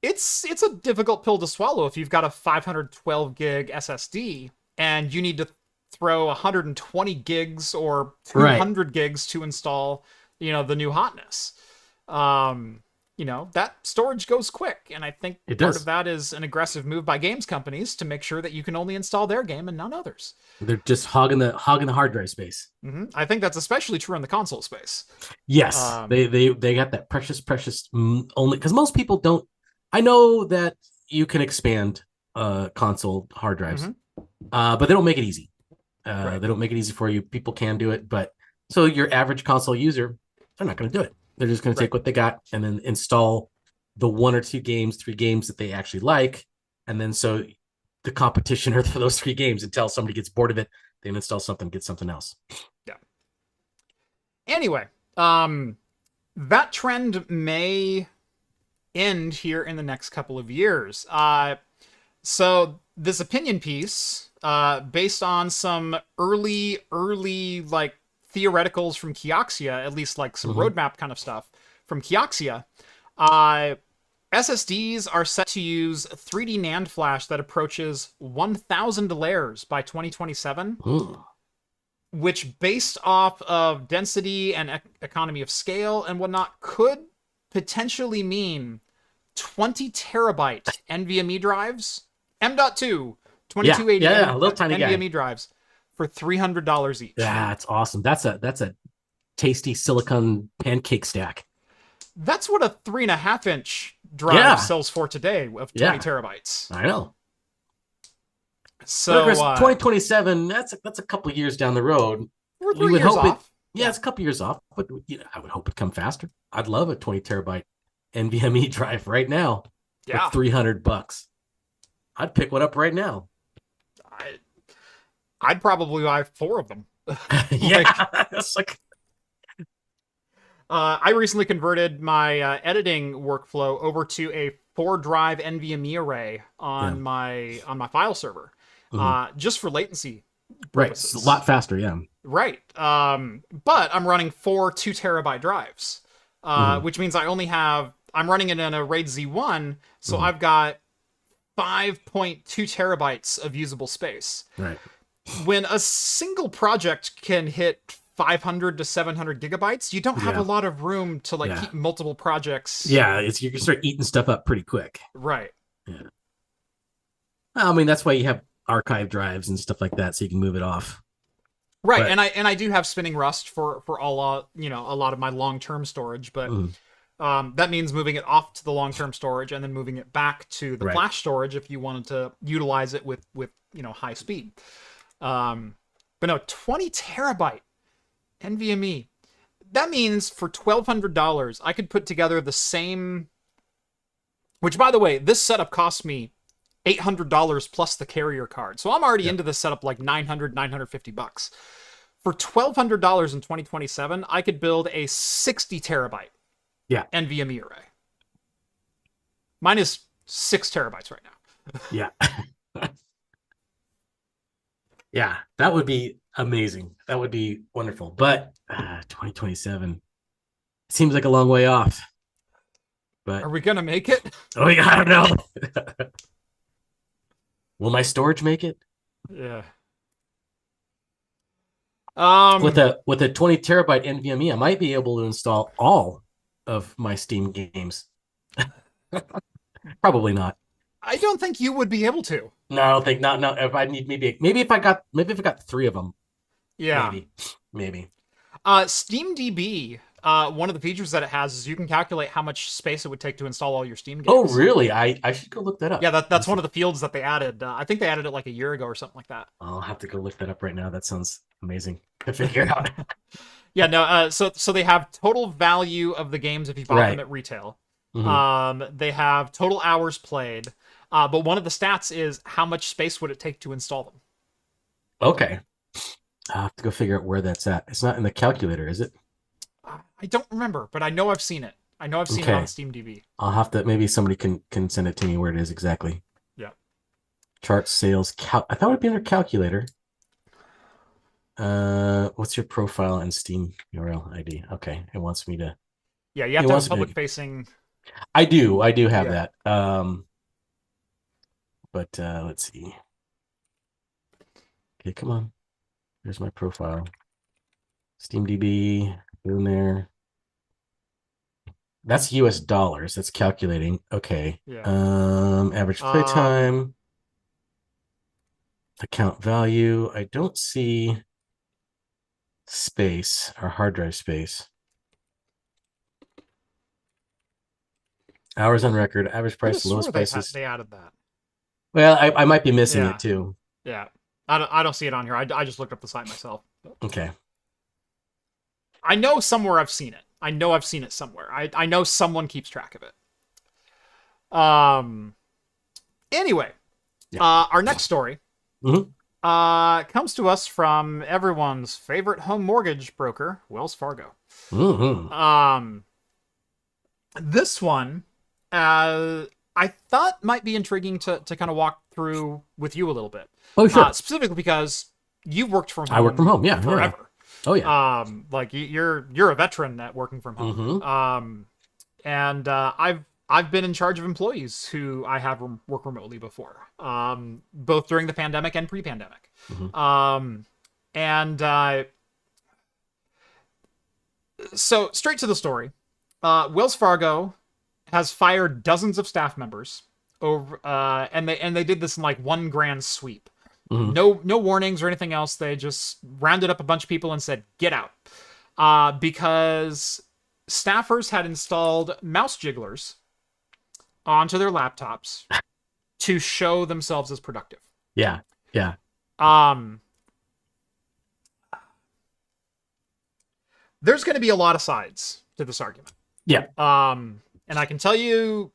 it's a difficult pill to swallow if you've got a 512 gig SSD and you need to throw 120 gigs or 200 gigs to install, the new hotness. That storage goes quick, and I think part of that is an aggressive move by games companies to make sure that you can only install their game and none others. They're just hogging the hard drive space. Mm-hmm. I think that's especially true in the console space. Yes, they got that precious only because most people don't. I know that you can expand console hard drives, but they don't make it easy. They don't make it easy for you. People can do it, but so your average console user, they're not going to do it. They're just going to take what they got and then install the 1 or 2 games, 3 games that they actually like. And then so the competition are for those 3 games until somebody gets bored of it, they install something, get something else. Yeah. Anyway, that trend may end here in the next couple of years. So this opinion piece, based on some early like theoreticals from Kioxia, at least like some roadmap kind of stuff from Kioxia, SSDs are set to use 3D NAND Flash that approaches 1,000 layers by 2027, which based off of density and economy of scale and whatnot could potentially mean 20 terabyte NVMe drives, M.2, 2280 a little tiny NVMe drives for $300 each. That's awesome. That's a tasty silicon pancake stack. That's what a 3.5-inch drive sells for today of 20 terabytes. I know. So 2027, that's a couple years down the road. We're 3 years off. It's a couple years off, but I would hope it come faster. I'd love a 20 terabyte NVMe drive right now for $300. I'd pick one up right now. I'd probably buy 4 of them. I recently converted my editing workflow over to a 4-drive NVMe array on my file server, just for latency purposes. Right, it's a lot faster, Right, but I'm running 4 2-terabyte drives, which means I'm running it in a RAID Z1, so I've got 5.2 terabytes of usable space. Right. When a single project can hit 500 to 700 gigabytes, you don't have a lot of room to keep multiple projects. Yeah, you can start eating stuff up pretty quick. Right. Yeah. I mean, that's why you have archive drives and stuff like that, so you can move it off. Right, but, and I do have spinning Rust for a lot of my long-term storage, but that means moving it off to the long-term storage and then moving it back to the flash storage if you wanted to utilize it with high speed. But no, 20 terabyte NVMe. That means for $1,200, I could put together the same. Which, by the way, this setup cost me $800 plus the carrier card, so I'm already into this setup like $950. For $1,200 in 2027, I could build a 60 terabyte NVMe array. Mine is 6 terabytes right now. Yeah, that would be amazing. That would be wonderful. But 2027 seems like a long way off. But are we gonna make it? Oh yeah, I don't know. Will my storage make it? Yeah. With a 20 terabyte NVMe, I might be able to install all of my Steam games. Probably not. I don't think you would be able to. No, I don't think not. No, if I need maybe if I got 3 of them. Yeah, maybe. SteamDB. One of the features that it has is you can calculate how much space it would take to install all your Steam games. Oh, really? I should go look that up. Yeah, that's one of the fields that they added. I think they added it like a year ago or something like that. I'll have to go look that up right now. That sounds amazing to figure out. Yeah, no. So they have total value of the games if you bought them Right. at retail. Hmm. They have total hours played. But one of the stats is how much space would it take to install them? Okay. I'll have to go figure out where that's at. It's not in the calculator, is it? I don't remember, but I know I've seen it. I know I've seen it on Okay. SteamDB. I'll have to, maybe somebody can send it to me where it is exactly. Yeah. Chart sales I thought it would be under calculator. What's your profile and Steam URL ID? Okay. It wants me to Yeah, you have it to have a wants me public to facing. I do have Yeah. that. But let's see. Okay, come on. Here's my profile. SteamDB, in there. That's US dollars. That's calculating. Okay. Yeah. Average Um, playtime, account value. I don't see space or hard drive space. Hours on record, average could have price, swore lowest prices. they added that. Well, I might be missing it Yeah. too. Yeah. I don't see it on here. I just looked up the site myself. Okay. I know somewhere I've seen it. I know I've seen it somewhere. I know someone keeps track of it. Anyway, Yeah. our next story Mhm. comes to us from everyone's favorite home mortgage broker, Wells Fargo. Mhm. This one, I thought might be intriguing to kind of walk through with you a little bit. Oh, sure. Specifically because you've worked from home. I work from home. Yeah. Forever. Oh, yeah. Like you're a veteran at working from home. Mhm. And I've been in charge of employees who I have worked remotely before, both during the pandemic and pre-pandemic. Mhm. And so straight to the story, Wells Fargo has fired dozens of staff members over, and they did this in like one grand sweep. Mhm. No warnings or anything else. They just rounded up a bunch of people and said, "Get out," because staffers had installed mouse jigglers onto their laptops to show themselves as productive. Yeah. Yeah. Um, there's going to be a lot of sides to this argument. Yeah. And I can tell you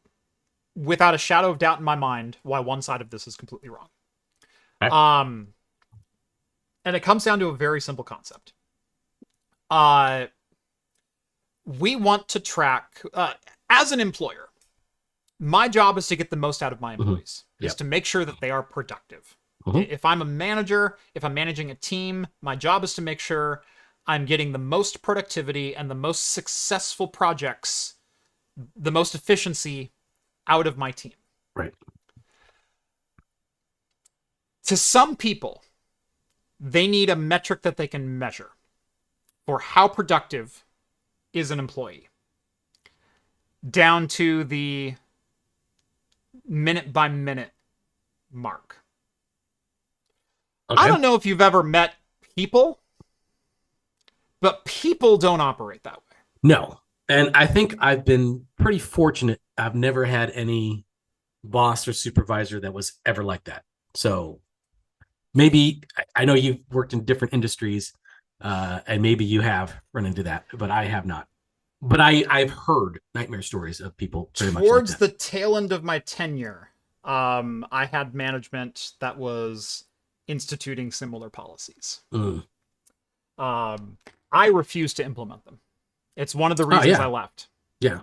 without a shadow of doubt in my mind why one side of this is completely wrong. Okay. And it comes down to a very simple concept. We want to track, as an employer, my job is to get the most out of my employees, Yep. is to make sure that they are productive. Mhm. If I'm a manager, if I'm managing a team, my job is to make sure I'm getting the most productivity and the most successful projects, the most efficiency out of my team. Right. To some people, they need a metric that they can measure for how productive is an employee, down to the minute by minute mark. Okay. I don't know if you've ever met people, but people don't operate that way. No. And I think I've been pretty fortunate. I've never had any boss or supervisor that was ever like that. So maybe I know you've worked in different industries, and maybe you have run into that, but I have not. But I've heard nightmare stories of people very much like Towards that. the tail end of my tenure, I had management that was instituting similar policies. Mm. I refused to implement them. It's one of the reasons I left. Yeah.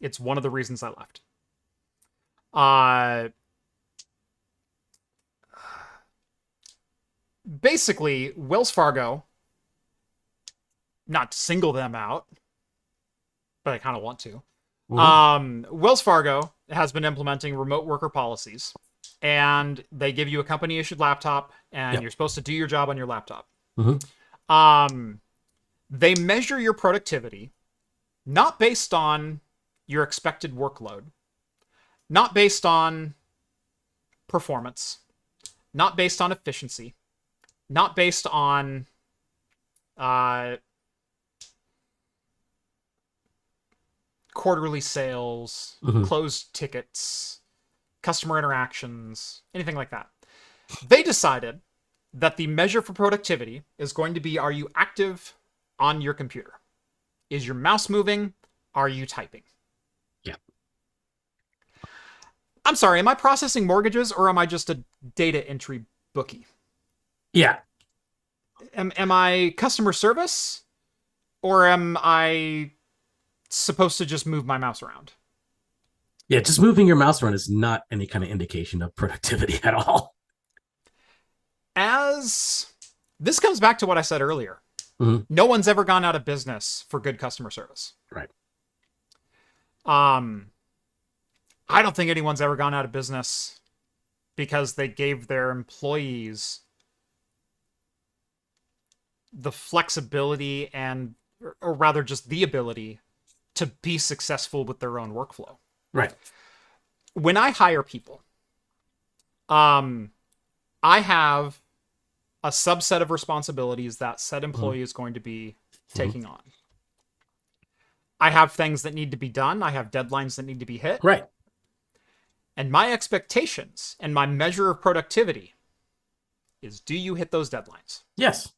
It's one of the reasons I left. Basically, Wells Fargo, not to single them out, but I kind of want to. Wells Fargo has been implementing remote worker policies, and they give you a company-issued laptop, and you're supposed to do your job on your laptop. They measure your productivity not based on your expected workload, not based on performance, not based on efficiency, not based on quarterly sales, closed tickets, customer interactions, anything like that. They decided that the measure for productivity is going to be, are you active on your computer? Is your mouse moving? Are you typing? Yeah. I'm sorry, am I processing mortgages or am I just a data entry bookie? Yeah. Am I customer service or am I supposed to just move my mouse around? Yeah, just moving your mouse around is not any kind of indication of productivity at all. As this comes back to what I said earlier. Mm-hmm. No one's ever gone out of business for good customer service. Right. I don't think anyone's ever gone out of business because they gave their employees the flexibility and, or rather just the ability to be successful with their own workflow. Right. When I hire people, I have a subset of responsibilities that said employee is going to be taking on. I have things that need to be done. I have deadlines that need to be hit. Right. And my expectations and my measure of productivity is, do you hit those deadlines? Yes.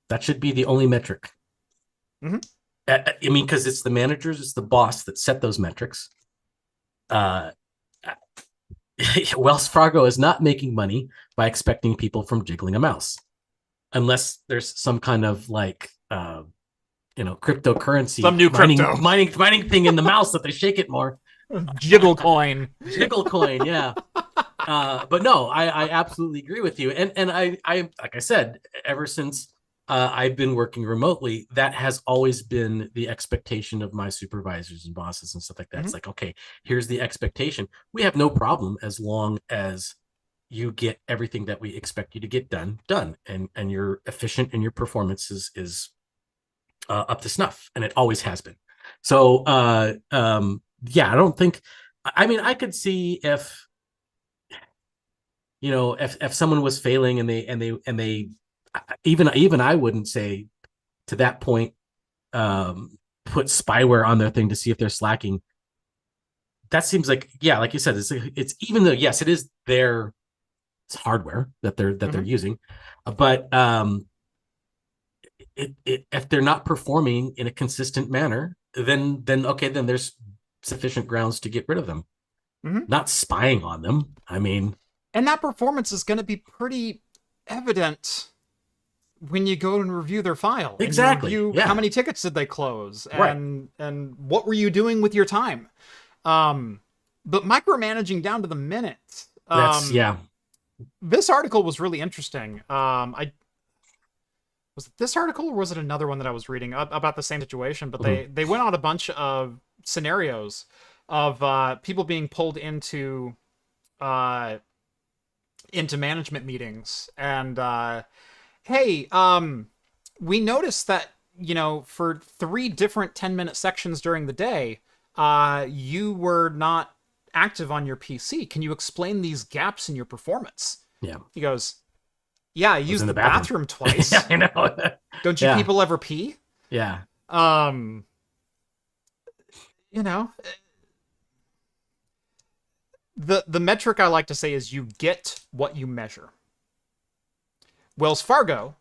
That should be the only metric. Mm-hmm. I mean, because it's the managers, it's the boss that set those metrics. Wells Fargo is not making money by expecting people from jiggling a mouse, unless there's some kind of like, cryptocurrency, some new crypto mining thing in the mouse that they shake it more. Jiggle coin, yeah. But no, I absolutely agree with you, and I like I said, ever since I've been working remotely, that has always been the expectation of my supervisors and bosses and stuff like that. Mm-hmm. It's like, okay, here's the expectation. We have no problem as long as you get everything that we expect you to get done, and you're efficient and your performance is up to snuff, and it always has been. So, yeah, I don't think. I mean, I could see if someone was failing and they. Even I wouldn't say to that point, put spyware on their thing to see if they're slacking. That seems like, yeah, like you said, it's even though, yes, it is their hardware that they're using, but if they're not performing in a consistent manner, then okay, then there's sufficient grounds to get rid of them. Mm-hmm. Not spying on them. I mean, and that performance is going to be pretty evident when you go and review their file. Exactly. And how many tickets did they close? And what were you doing with your time? But micromanaging down to the minute. This article was really interesting. Was it this article or was it another one that I was reading about the same situation? But they went on a bunch of scenarios of people being pulled into management meetings and hey, we noticed that, for 3 different 10-minute sections during the day, you were not active on your PC. Can you explain these gaps in your performance? Yeah. He goes, yeah, I used the bathroom twice. Yeah, I know. Don't you people ever pee? Yeah. The metric I like to say is you get what you measure. Wells Fargo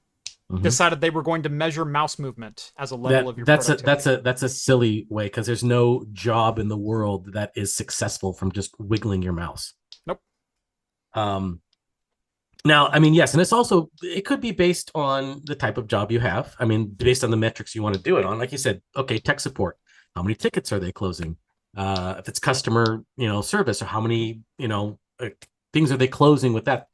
decided they were going to measure mouse movement as a level of your productivity. That's a silly way, because there's no job in the world that is successful from just wiggling your mouse. Nope. Now, I mean, yes, and it could be based on the type of job you have. I mean, based on the metrics you want to do it on. Like you said, okay, tech support. How many tickets are they closing? If it's customer, service, or how many, things are they closing with that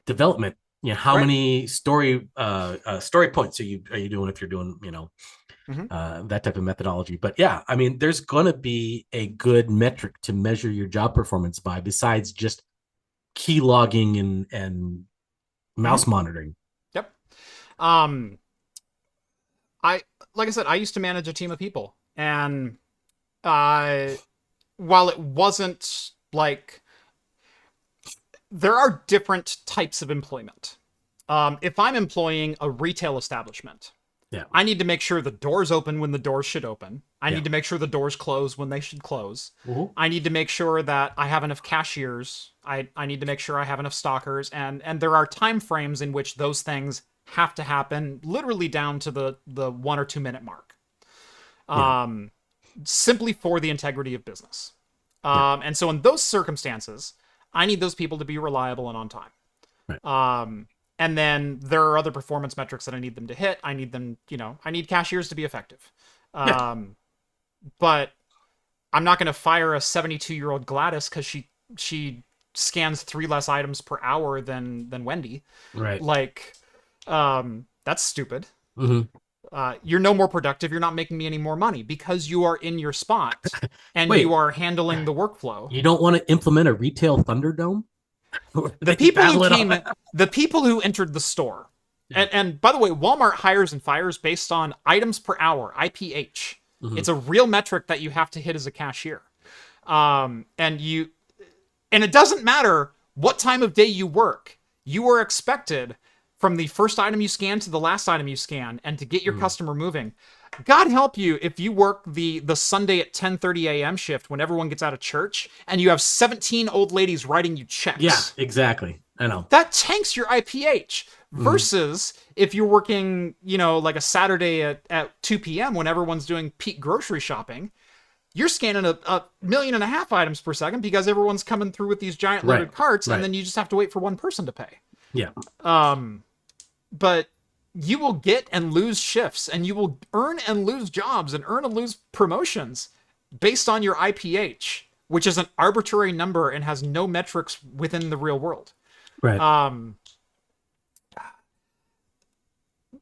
development? How many story points are you doing if you're doing, that type of methodology? But yeah, I mean, there's going to be a good metric to measure your job performance by, besides just key logging and mouse monitoring. Yep. Like I said, I used to manage a team of people, and while it wasn't like, there are different types of employment. If I'm employing a retail establishment, Yeah. I need to make sure the doors open when the doors should open. I Yeah. need to make sure the doors close when they should close. Mhm. I need to make sure that I have enough cashiers. I need to make sure I have enough stockers, and there are time frames in which those things have to happen, literally down to the 1 or 2 minute mark. Simply for the integrity of business. And so in those circumstances, I need those people to be reliable and on time. Right. And then there are other performance metrics that I need them to hit. I need them, I need cashiers to be effective. But I'm not going to fire a 72-year-old Gladys because she scans 3 less items per hour than Wendy. Right. Like, that's stupid. Mm-hmm. You're no more productive. You're not making me any more money because you are in your spot and Wait. you are handling the workflow. You don't want to implement a retail Thunderdome? The people who entered the store, and by the way, Walmart hires and fires based on items per hour, IPH. Mm-hmm. It's a real metric that you have to hit as a cashier. And it doesn't matter what time of day you work. You are expected from the first item you scan to the last item you scan, and to get your customer moving. God help you if you work the Sunday at 10:30 a.m. shift when everyone gets out of church and you have 17 old ladies writing you checks. Yeah, exactly. I know. That tanks your IPH versus if you're working, like a Saturday at 2 p.m. when everyone's doing peak grocery shopping. You're scanning a 1.5 million items per second because everyone's coming through with these giant loaded carts, and then you just have to wait for one person to pay. Yeah. But you will get and lose shifts, and you will earn and lose jobs and earn and lose promotions based on your IPH, which is an arbitrary number and has no metrics within the real world. Right.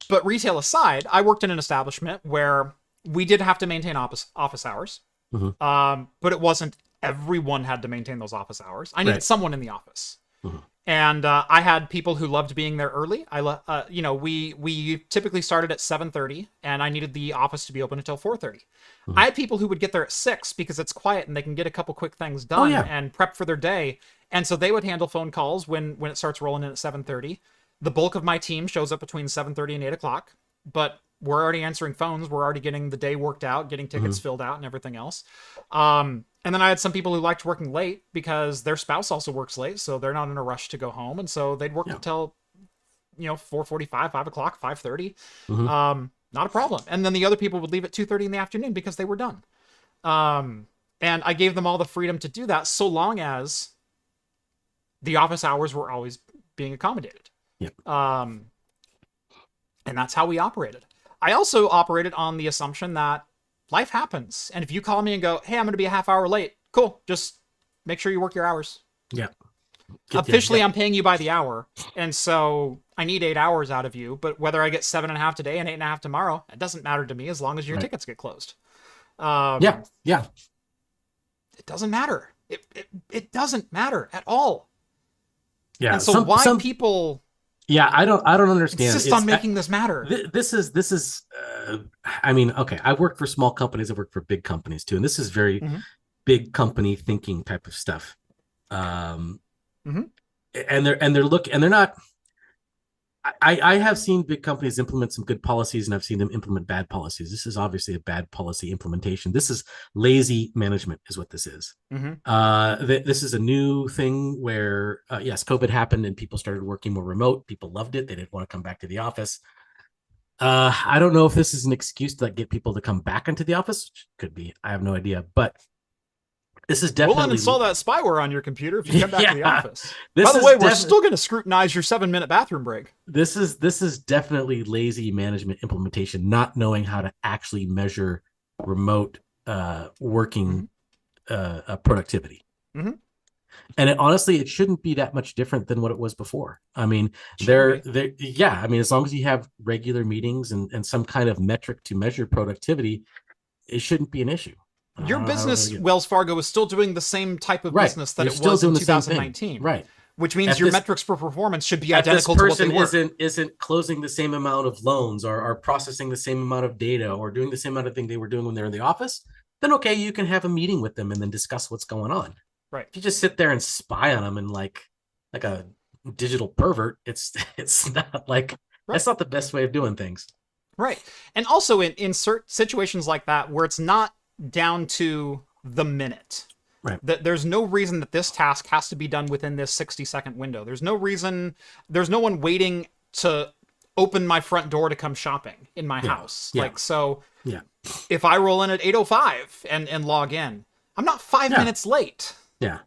But retail aside, I worked in an establishment where we did have to maintain office hours. Mm-hmm. But it wasn't everyone had to maintain those office hours. I needed someone in the office. Mm-hmm. And I had people who loved being there early. We typically started at 7:30, and I needed the office to be open until 4:30. Mm-hmm. I had people who would get there at 6 because it's quiet and they can get a couple quick things done and prep for their day. And so they would handle phone calls when it starts rolling in at 7:30. The bulk of my team shows up between 7:30 and 8 o'clock, but we're already answering phones. We're already getting the day worked out, getting tickets filled out and everything else. And then I had some people who liked working late because their spouse also works late, so they're not in a rush to go home. And so they'd work until, 4:45, 5 o'clock, 5:30. Not a problem. And then the other people would leave at 2:30 in the afternoon because they were done. And I gave them all the freedom to do that so long as the office hours were always being accommodated. Yep. And that's how we operated. I also operated on the assumption that life happens. And if you call me and go, hey, I'm going to be a half hour late, cool. Just make sure you work your hours. Yeah. Officially, I'm paying you by the hour. And so I need 8 hours out of you. But whether I get 7.5 today and 8.5 tomorrow, it doesn't matter to me as long as your tickets get closed. Yeah. It doesn't matter. It doesn't matter at all. Yeah. And so why people... Yeah, I don't understand. Insist on making this matter. This is. I mean, okay. I've worked for small companies. I've worked for big companies too, and this is very big company thinking type of stuff. And they're not. I have seen big companies implement some good policies, and I've seen them implement bad policies. This is obviously a bad policy implementation. This is lazy management, is what this is. This is a new thing where, yes, COVID happened and people started working more remote. People loved it. They didn't want to come back to the office. I don't know if this is an excuse to get people to come back into the office. Could be. I have no idea. But this is definitely... We'll uninstall that spyware on your computer if you come back to the office. By the way, we're still going to scrutinize your 7-minute bathroom break. This is definitely lazy management implementation, not knowing how to actually measure remote working productivity. And it shouldn't be that much different than what it was before. I mean, I mean, as long as you have regular meetings and some kind of metric to measure productivity, it shouldn't be an issue. Your business, Wells Fargo, is still doing the same type of business that it was in 2019. Right. Which means your metrics for performance should be identical to what they were. This person isn't closing the same amount of loans or processing the same amount of data or doing the same amount of thing they were doing when they were in the office, then okay, you can have a meeting with them and then discuss what's going on. Right. If you just sit there and spy on them and like a digital pervert, it's not like that's not the best way of doing things. Right. And also in certain situations like that where it's not down to the minute. Right. There's no reason that this task has to be done within this 60-second window. There's no one waiting to open my front door to come shopping in my house. Yeah. Like, so Yeah. if I roll in at 8:05 and log in, I'm not 5 minutes late. Yeah.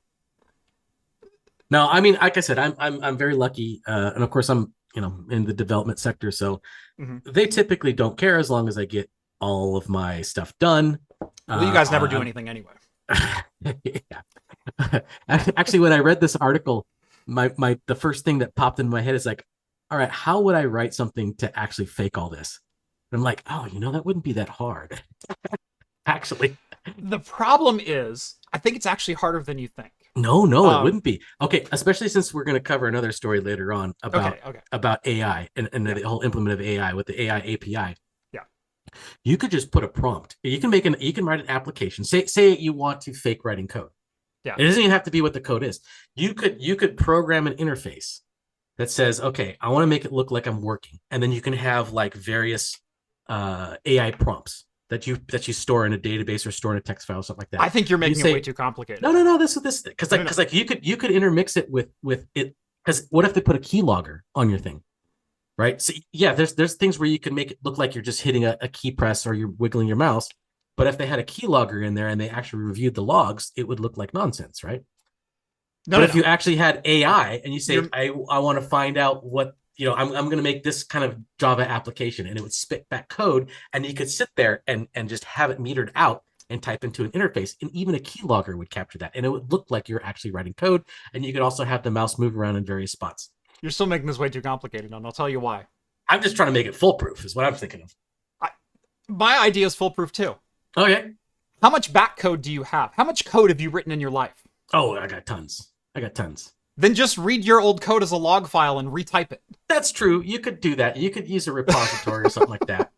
No, I mean, like I said, I'm very lucky. And of course I'm, in the development sector. So they typically don't care as long as I get all of my stuff done. Well, you guys never do anything anyway. Yeah. Actually, when I read this article, the first thing that popped into my head is like, all right, how would I write something to actually fake all this? And I'm like, oh, that wouldn't be that hard. Actually. The problem is, I think it's actually harder than you think. No, it wouldn't be. Okay, especially since we're going to cover another story later on about AI and the whole implement of AI with the AI API. Yeah. You could just put a prompt. You can write an application. Say you want to fake writing code. Yeah. It doesn't even have to be what the code is. You could program an interface that says, okay, I want to make it look like I'm working. And then you can have like various AI prompts that you store in a database or store in a text file or something like that. I think you're making it way too complicated. No. This because you could intermix it with it. Because what if they put a keylogger on your thing, right? So yeah, there's things where you can make it look like you're just hitting a key press or you're wiggling your mouse. But if they had a keylogger in there and they actually reviewed the logs, it would look like nonsense, right? If you actually had AI and you say, I want to find out what, I'm going to make this kind of Java application, and it would spit back code, and you could sit there and just have it metered out and type into an interface, and even a keylogger would capture that, and it would look like you're actually writing code, and you could also have the mouse move around in various spots. You're still making this way too complicated, and I'll tell you why. I'm just trying to make it foolproof is what I'm thinking of. My idea is foolproof too. Okay. How much back code do you have? How much code have you written in your life? Oh, I got tons. Then just read your old code as a log file and retype it. That's true. You could do that. You could use a repository or something like that.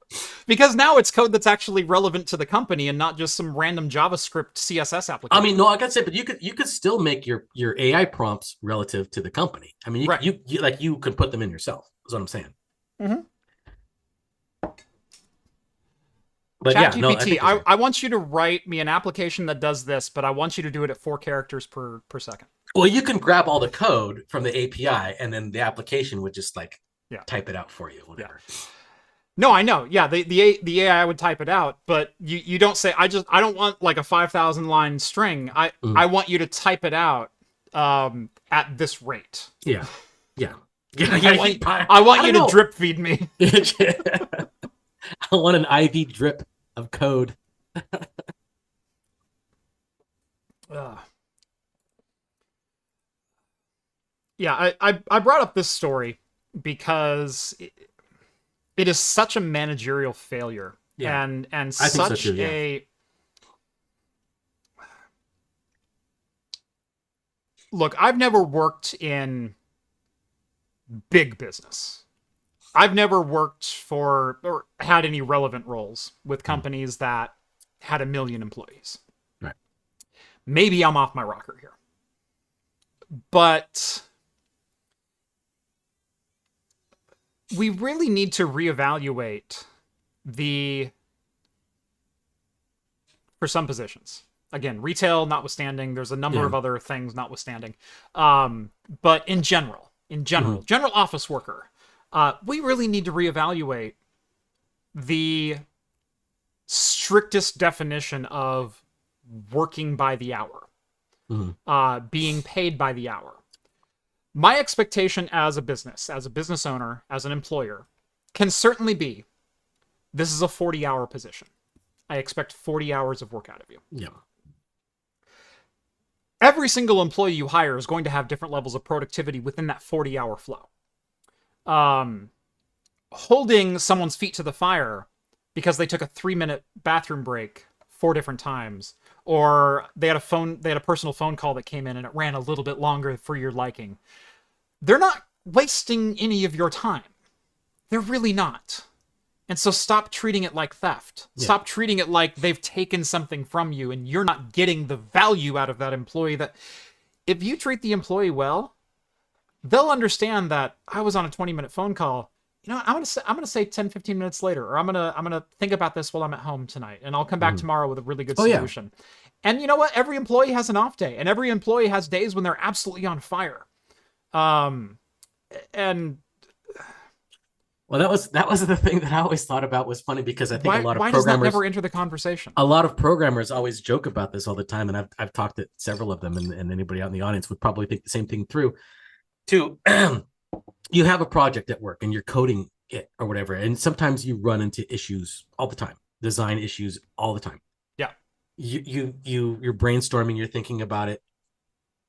Because now it's code that's actually relevant to the company and not just some random JavaScript CSS application. I mean, no, I gotta say, but you could still make your AI prompts relative to the company. I mean, you could put them in yourself. Is what I'm saying. Mm-hmm. But ChatGPT, I want you to write me an application that does this, but I want you to do it at 4 characters per second. Well, you can grab all the code from the API, and then the application would just type it out for you, whatever. Yeah. No, I know. Yeah, the AI would type it out, but you don't say, I don't want like a 5,000 line string. I want you to type it out at this rate. Yeah. I want you to drip feed me. I want an IV drip of code. Yeah, I brought up this story because it is such a managerial failure, and such so too, yeah. Look, I've never worked in big business. I've never worked for or had any relevant roles with companies that had 1 million employees. Right. Maybe I'm off my rocker here. But we really need to reevaluate for some positions. Again, retail notwithstanding, there's a number of other things notwithstanding. But in general, general office worker, we really need to reevaluate the strictest definition of working by the hour, being paid by the hour. My expectation as a business owner, as an employer, can certainly be, this is a 40-hour position. I expect 40 hours of work out of you. Yeah. Every single employee you hire is going to have different levels of productivity within that 40-hour flow. Holding someone's feet to the fire because they took a 3-minute bathroom break 4 different times, or they had a personal phone call that came in and it ran a little bit longer for your liking. They're not wasting any of your time. They're really not. And so stop treating it like theft. Yeah. Stop treating it like they've taken something from you and you're not getting the value out of that employee. That if you treat the employee well, they'll understand that I was on a 20-minute phone call. you know, I'm gonna say 10, 15 minutes later, or I'm gonna think about this while I'm at home tonight, and I'll come back tomorrow with a really good solution. Yeah. And you know what? Every employee has an off day, and every employee has days when they're absolutely on fire. And well, that was the thing that I always thought about was funny, because I think a lot of programmers, does that never enter the conversation? A lot of programmers always joke about this all the time, and I've talked to several of them, and anybody out in the audience would probably think the same thing through. Too, you have a project at work and you're coding it or whatever, and sometimes you run into issues all the time, design issues all the time. Yeah, you're brainstorming, you're thinking about it.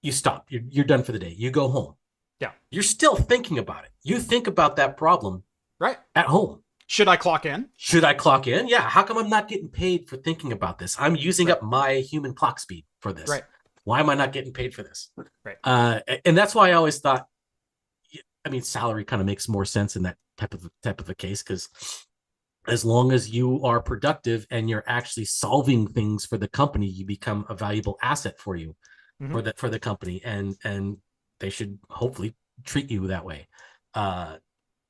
You stop. You're done for the day. You go home. Yeah, you're still thinking about it. You think about that problem. Right. At home. Should I clock in? Should I clock in? Yeah. How come I'm not getting paid for thinking about this? I'm using up my human clock speed for this. Right. Why am I not getting paid for this? Right. And that's why I always thought, I mean, salary kind of makes more sense in that type of a case, because as long as you are productive and you're actually solving things for the company, you become a valuable asset for you, for the company, and they should hopefully treat you that way.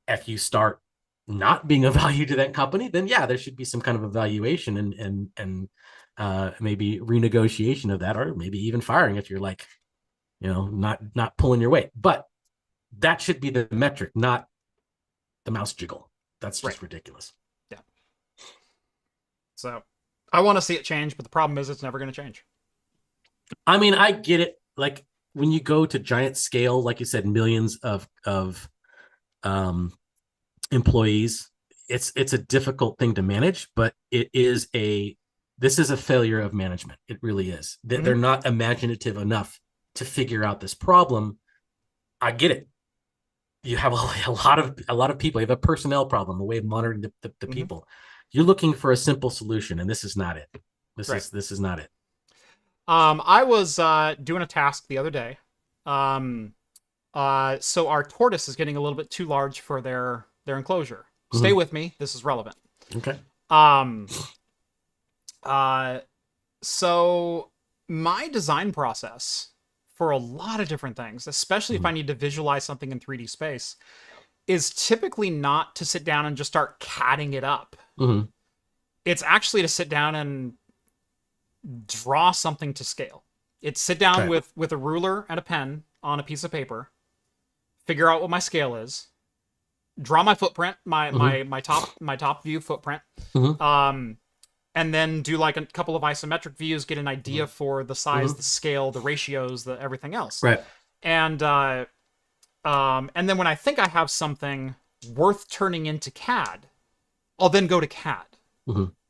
If you start not being of value to that company, then yeah, there should be some kind of evaluation and maybe renegotiation of that, or maybe even firing if you're like, you know, not pulling your weight. But that should be the metric, not the mouse jiggle. That's just ridiculous. Yeah. So I want to see it change, but the problem is it's never going to change. I mean, I get it. Like when you go to giant scale, like you said, millions of employees, it's a difficult thing to manage, but this is a failure of management. It really is. They're not imaginative enough to figure out this problem. I get it. You have a lot of people. You have a personnel problem, a way of monitoring the people. You're looking for a simple solution, and this is not it. This is not it. I was doing a task the other day. So our tortoise is getting a little bit too large for their enclosure. Stay with me. This is relevant. Okay. So my design process for a lot of different things, especially if I need to visualize something in 3D space, is typically not to sit down and just start CADing it up. It's actually to sit down and draw something to scale. It's sit down with a ruler and a pen on a piece of paper, figure out what my scale is, draw my footprint, my top view footprint, and then do like a couple of isometric views, get an idea for the size, the scale, the ratios, the everything else. Right. And then when I think I have something worth turning into CAD, I'll then go to CAD.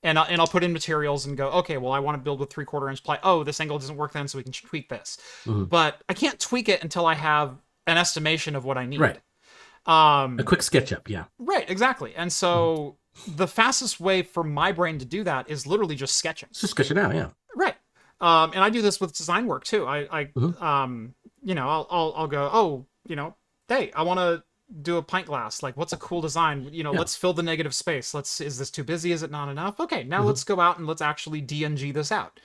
And I'll put in materials and go, okay, well, I want to build with 3/4 inch ply. Oh, this angle doesn't work then, so we can tweak this. But I can't tweak it until I have an estimation of what I need. Right. A quick SketchUp, yeah. Right, exactly. And so the fastest way for my brain to do that is literally just sketching. Just sketch it out, yeah. Right. And I do this with design work too. I you know, I'll go, oh, you know, hey, I want to do a pint glass. Like, what's a cool design? You know, let's fill the negative space. Is this too busy? Is it not enough? Okay, now let's go out and let's actually DNG this out.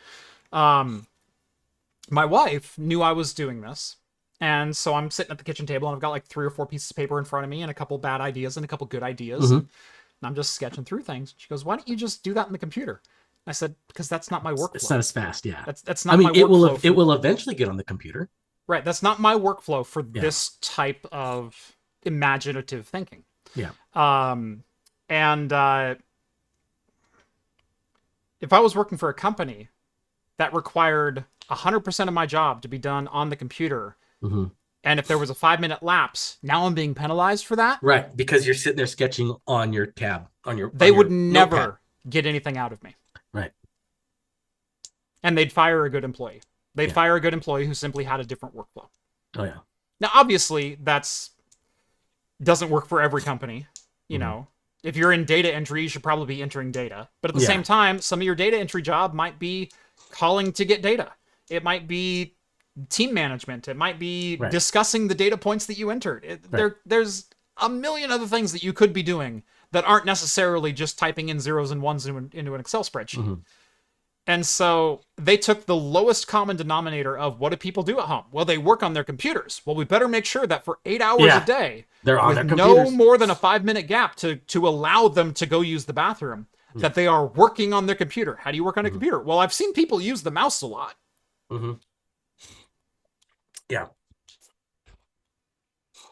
My wife knew I was doing this. And so I'm sitting at the kitchen table and I've got like 3 or 4 pieces of paper in front of me and a couple bad ideas and a couple good ideas. And I'm just sketching through things. She goes, why don't you just do that in the computer? I said, because that's not my workflow. It's not as fast, yeah. That's not my workflow. It will eventually get on the computer. Right, that's not my workflow for this type of imaginative thinking. Yeah. If I was working for a company that required 100% of my job to be done on the computer, and if there was a 5-minute lapse, now I'm being penalized for that. Right, because you're sitting there sketching on your tab, they would never get anything out of me. Right. And they'd fire a good employee. They'd fire a good employee who simply had a different workflow. Oh yeah. Now, obviously, doesn't work for every company. You know, if you're in data entry, you should probably be entering data. But at the same time, some of your data entry job might be calling to get data. It might be team management. It might be discussing the data points that you entered. There's a million other things that you could be doing that aren't necessarily just typing in zeros and ones into an Excel spreadsheet. And so they took the lowest common denominator of what do people do at home? Well, they work on their computers. Well, we better make sure that for 8 hours a Yeah, day, they're on with their no computers. more than a 5 minute gap to allow them to go use the bathroom, Yeah. that they are working on their computer. How do you work on a Hmm. computer? Well, I've seen people use the mouse a lot. Hmm. Yeah.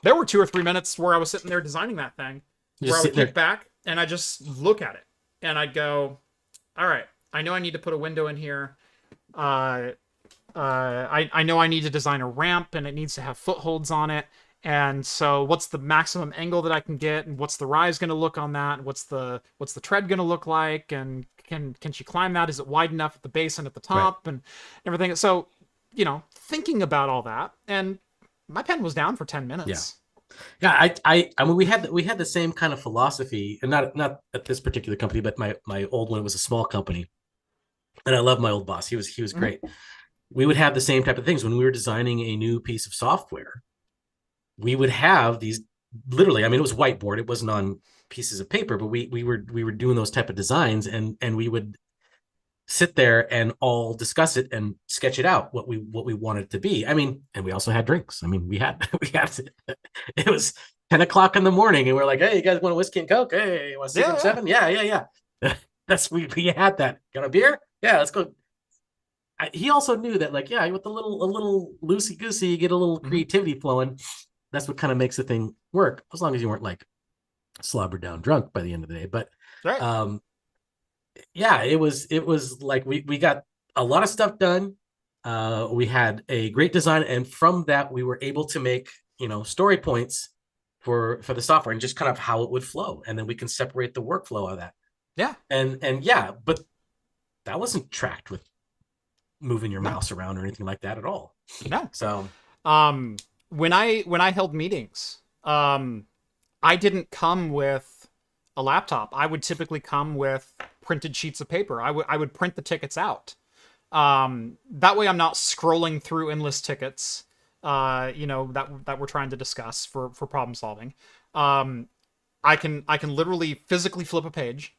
There were 2 or 3 minutes where I was sitting there designing that thing, where Just I would sitting kick there. back and I just look at it and I'd go, all right, I know I need to put a window in here. Uh, I know I need to design a ramp and it needs to have footholds on it. And so what's the maximum angle that I can get, and what's the rise going to look on that? What's the tread going to look like, and can she climb that? Is it wide enough at the base and at the Right. top and everything? So, thinking about all that, and my pen was down for 10 Yeah. minutes. Yeah. I mean, we had the same kind of philosophy, and not at this particular company, but my old one was a small company, and I love my old boss. He was Mhm. great. We would have the same type of things when we were designing a new piece of software. We would have these, literally, I mean, it was whiteboard, it wasn't on pieces of paper, but we were doing those type of designs, and we would sit there and all discuss it and sketch it out, what we wanted it to be. I mean, and we also had drinks. I mean, we had it was 10 o'clock in the morning and we're like, hey, you guys want a whiskey and coke? Hey, you want Yeah, Seagram yeah. 7? Yeah. That's we had that. Got a beer? Yeah, let's go. He also knew that, like, yeah, with a little loosey goosey, you get a little Mhm. creativity flowing. That's what kind of makes the thing work, as long as you weren't like slobbered down drunk by the end of the day. But Right. um, yeah, it was like we got a lot of stuff done. We had a great design, and from that, we were able to make story points for the software and just kind of how it would flow, and then we can separate the workflow of that. Yeah. And yeah, but that wasn't tracked with moving your No. mouse around or anything like that at all. No. So Um, when I held meetings, I didn't come with a laptop. I would typically come with printed sheets of paper. I would print the tickets out. That way I'm not scrolling through endless tickets. That we're trying to discuss for problem solving. Um, I can literally physically flip a page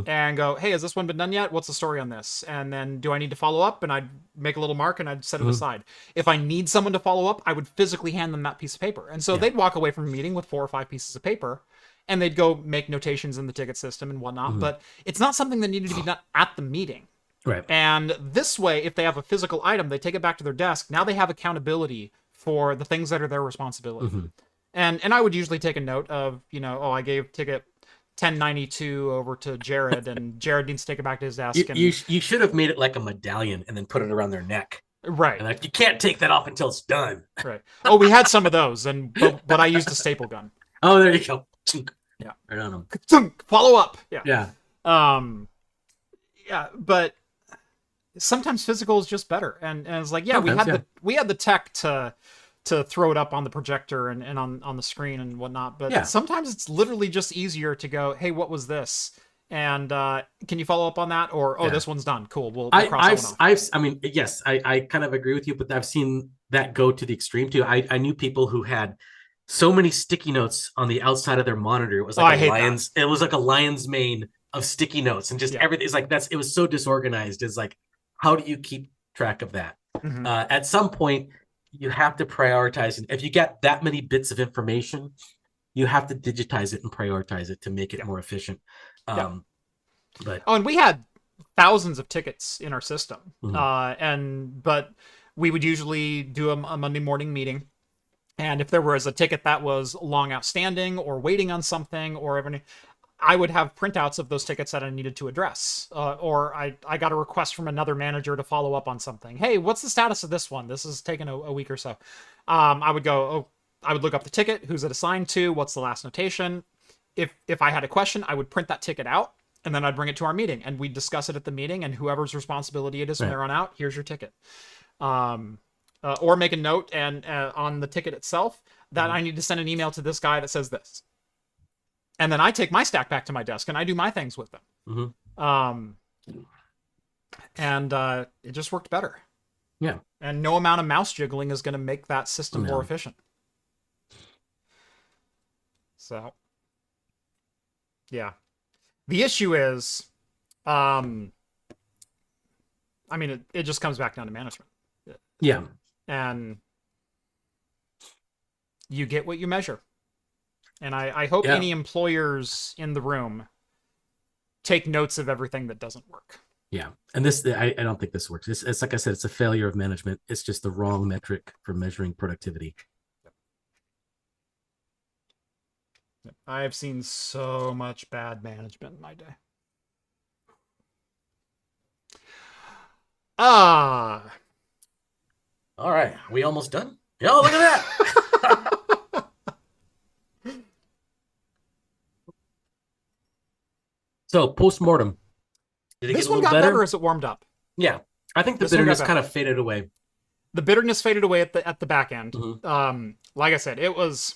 and go, hey, has this one been done yet? What's the story on this? And then do I need to follow up? And I'd make a little mark and I'd set it aside. If I need someone to follow up, I would physically hand them that piece of paper. And so yeah. they'd walk away from a meeting with 4 or 5 pieces of paper and they'd go make notations in the ticket system and whatnot. But it's not something that needed to be done at the meeting. Right. And this way, if they have a physical item, they take it back to their desk. Now they have accountability for the things that are their responsibility. And I would usually take a note of, oh, I gave ticket 1092 over to Jared, and Jared needs to take it back to his You, desk. you And you should have made it like a medallion and then put it around their neck. right, And like, you can't take that off until it's done. right. Oh, we had some of those, and but I used a staple gun. Oh, there you go. Yeah, Right on them. follow up. Yeah, Yeah. um, yeah. But sometimes physical is just better, and it's like, yeah, we Sometimes, had yeah. the tech to throw it up on the projector and on the screen and whatnot. But Yeah. sometimes it's literally just easier to go, hey, what was this? And can you follow up on that? Or, oh, Yeah. this one's done. Cool. We'll I, cross that I've, one off. I mean, yes, I kind of agree with you, but I've seen that go to the extreme too. I knew people who had so many sticky notes on the outside of their monitor. It was Oh, like I hate that. it was like a lion's mane of sticky notes, and just Yeah. everything is like, it was so disorganized. It's like, how do you keep track of that? Mm-hmm. At some point, you have to prioritize. And if you get that many bits of information, you have to digitize it and prioritize it to make it Yeah. more efficient. Yeah. But Oh, and we had thousands of tickets in our system. But we would usually do a Monday morning meeting. And if there was a ticket that was long outstanding or waiting on something or everything, I would have printouts of those tickets that I needed to address. Or I got a request from another manager to follow up on something. Hey, what's the status of this one? This has taken a week or so. I would go, oh, I would look up the ticket. Who's it assigned to? What's the last notation? If I had a question, I would print that ticket out and then I'd bring it to our meeting and we'd discuss it at the meeting, and whoever's responsibility it is from there on out, here's your ticket. Or make a note and on the ticket itself that I need to send an email to this guy that says this. And then I take my stack back to my desk and I do my things with them. And it just worked better. Yeah. And no amount of mouse jiggling is going to make that system more efficient. So, yeah. The issue is, I mean, it just comes back down to management. Yeah. And you get what you measure. And I hope Yeah. any employers in the room take notes of everything that doesn't work. Yeah. And this, I don't think this works. It's like I said, it's a failure of management. It's just the wrong metric for measuring productivity. I've seen so much bad management in my day. All right. Are we almost done? Yo, look at that. So, post-mortem. Did it This get a one little got better? better as it warmed up. Yeah. I think the This one got bitterness better. kind of faded away. The bitterness faded away at the back end. Mhm. Like I said, it's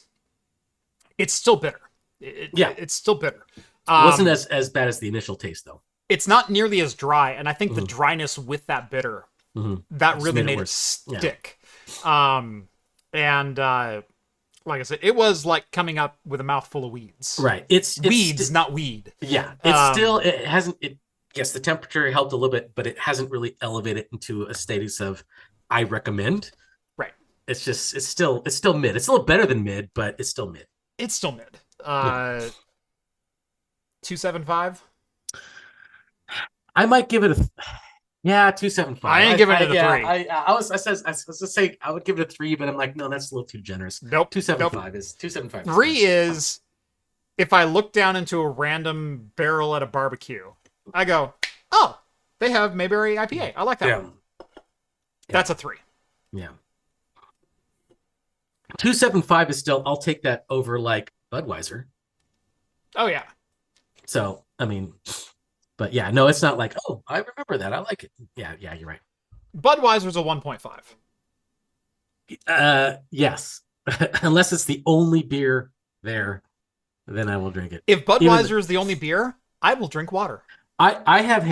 still bitter. It's still bitter. It wasn't as bad as the initial taste, though. It's not nearly as dry, and I think the dryness with that bitter that Just really made it made it worse. stick. Like I said, it was like coming up with a mouthful of weeds. Right. It's Weeds, not weed. Yeah. It's still, it hasn't, yes, the temperature helped a little bit, but it hasn't really elevated into a status of I recommend. Right. It's just, it's still mid. It's a little better than mid, but it's still mid. It's still mid. 275. I might give it a 275. I ain't giving it a 3. I was to say I would give it a 3, but I'm like, no, that's a little too generous. Nope. 275 is 275. 3 is if I look down into a random barrel at a barbecue, I go, oh, they have Mayberry IPA. I like that one. That's a 3. Yeah. 275 is still, I'll take that over like Budweiser. Oh yeah. So, I mean, but yeah, no, it's not like, oh, I remember that. I like it. Yeah, you're right. Budweiser's a 1.5. Yes. Unless it's the only beer there, then I will drink it. If Budweiser is the only beer, I will drink water. I have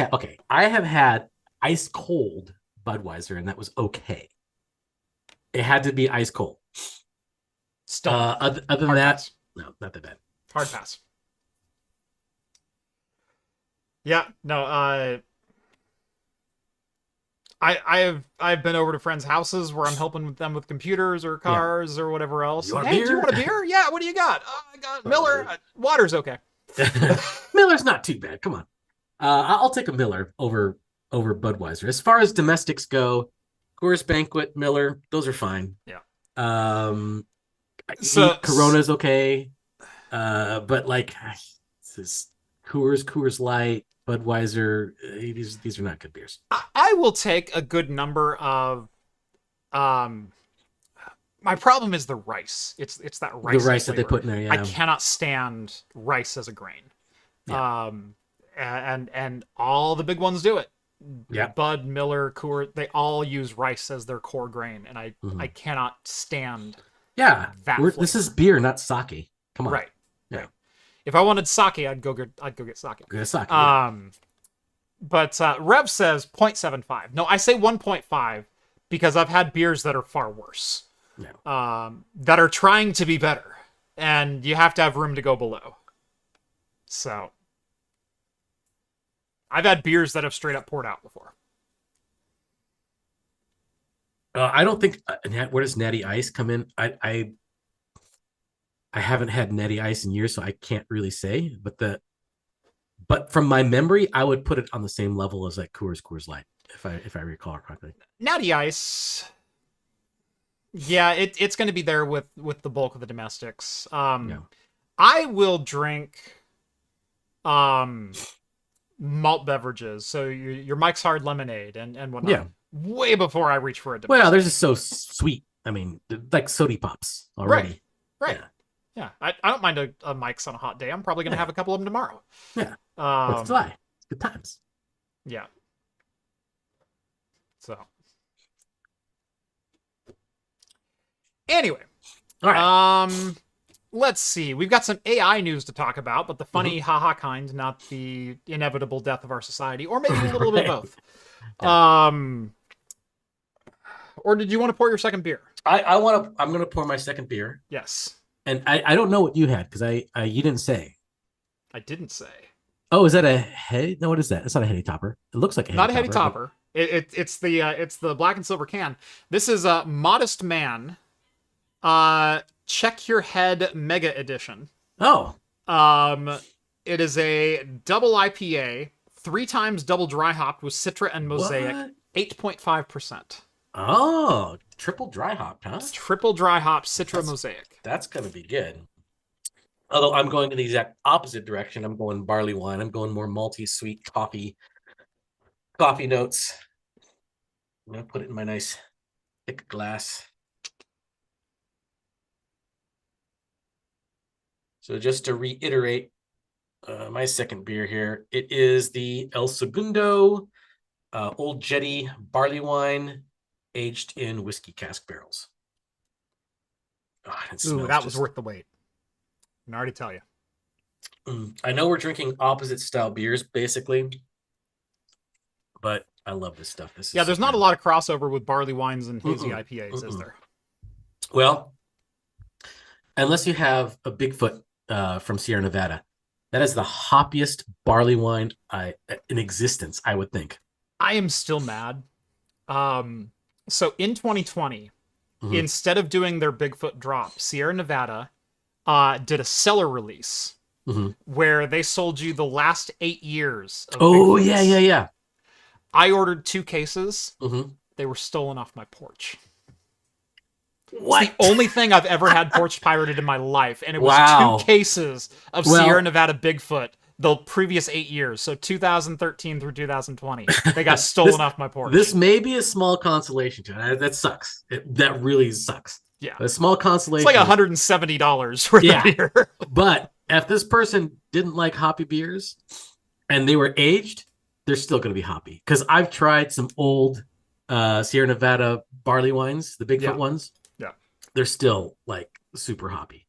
had ice cold Budweiser, and that was okay. It had to be ice cold. Still, other than that, no, not that bad. Hard pass. Yeah, no, I've been over to friends' houses where I'm helping them with computers or cars or whatever else. You want hey, beer? do you want a beer? Yeah, what do you got? Oh, I got Miller. Water's okay. Miller's not too bad. Come on. I'll take a Miller over Budweiser. As far as domestics go, Coors Banquet, Miller, those are fine. Yeah. So Corona's okay. But like Coors Light, Budweiser, these are not good beers. I will take a good number of my problem is the rice. It's that rice. The rice that they put in there, yeah. I cannot stand rice as a grain. Yeah. And all the big ones do it. Yeah. Bud, Miller, Coors, they all use rice as their core grain, and I cannot stand that. This is beer, not sake. Come on. Right. Yeah. Right. If I wanted sake, I'd go get sake. Get sake. But Rev says 0.75. No, I say 1.5 because I've had beers that are far worse. Yeah. That are trying to be better, and you have to have room to go below. So I've had beers that have straight up poured out before. I don't think where does Natty Ice come in? I haven't had Natty Ice in years, so I can't really say. But from my memory, I would put it on the same level as like Coors Light, if I recall correctly. Natty Ice, yeah, it's going to be there with the bulk of the domestics. I will drink malt beverages, so your Mike's Hard Lemonade and whatnot. Yeah. Way before I reach for a domestic. Well, they're just so sweet. I mean, like soda pops already. Right. Yeah. I don't mind a Mike's on a hot day. I'm probably going to have a couple of them tomorrow. Yeah. 4th of July. Good times. Yeah. So. Anyway. All right. Let's see. We've got some AI news to talk about, but the funny haha kind, not the inevitable death of our society, or maybe a little bit of both. Yeah. Or did you want to pour your second beer? I'm going to pour my second beer. Yes. And I don't know what you had because you didn't say. I didn't say. Oh, is that a head? No, what is that? It's not a heady topper. It looks like a heady topper. Not a heady topper. It's the black and silver can. This is a Modest Man. Check Your Head Mega Edition. Oh. It is a double IPA, 3 times double dry hopped with Citra and Mosaic, 8.5%. Oh, triple dry hop, huh? Triple dry hop, Citra Mosaic. That's gonna be good. Although I'm going in the exact opposite direction. I'm going barley wine. I'm going more malty, sweet coffee notes. I'm gonna put it in my nice thick glass. So just to reiterate, my second beer here, it is the El Segundo Old Jetty barley wine aged in whiskey cask barrels. Ooh, that was worth the wait. I can already tell you. I know we're drinking opposite style beers, basically, but I love this stuff. There's not a lot of crossover with barley wines and hazy IPAs, is there? Well, unless you have a Bigfoot from Sierra Nevada, that is the hoppiest barley wine in existence, I would think. I am still mad. So in 2020, instead of doing their Bigfoot drop, Sierra Nevada did a cellar release where they sold you the last 8 years of Bigfoots. Yeah. I ordered 2 cases. They were stolen off my porch. What? It's the only thing I've ever had porch pirated in my life, and it was 2 cases of Sierra Nevada Bigfoot the previous 8 years, so 2013 through 2020. They got stolen off my porch. This may be a small consolation to it. That sucks. That really sucks. Yeah. A small consolation. It's like $170 for the beer. But if this person didn't like hoppy beers and they were aged, they're still going to be hoppy. Because I've tried some old Sierra Nevada barley wines, the Bigfoot ones. Yeah. They're still like super hoppy.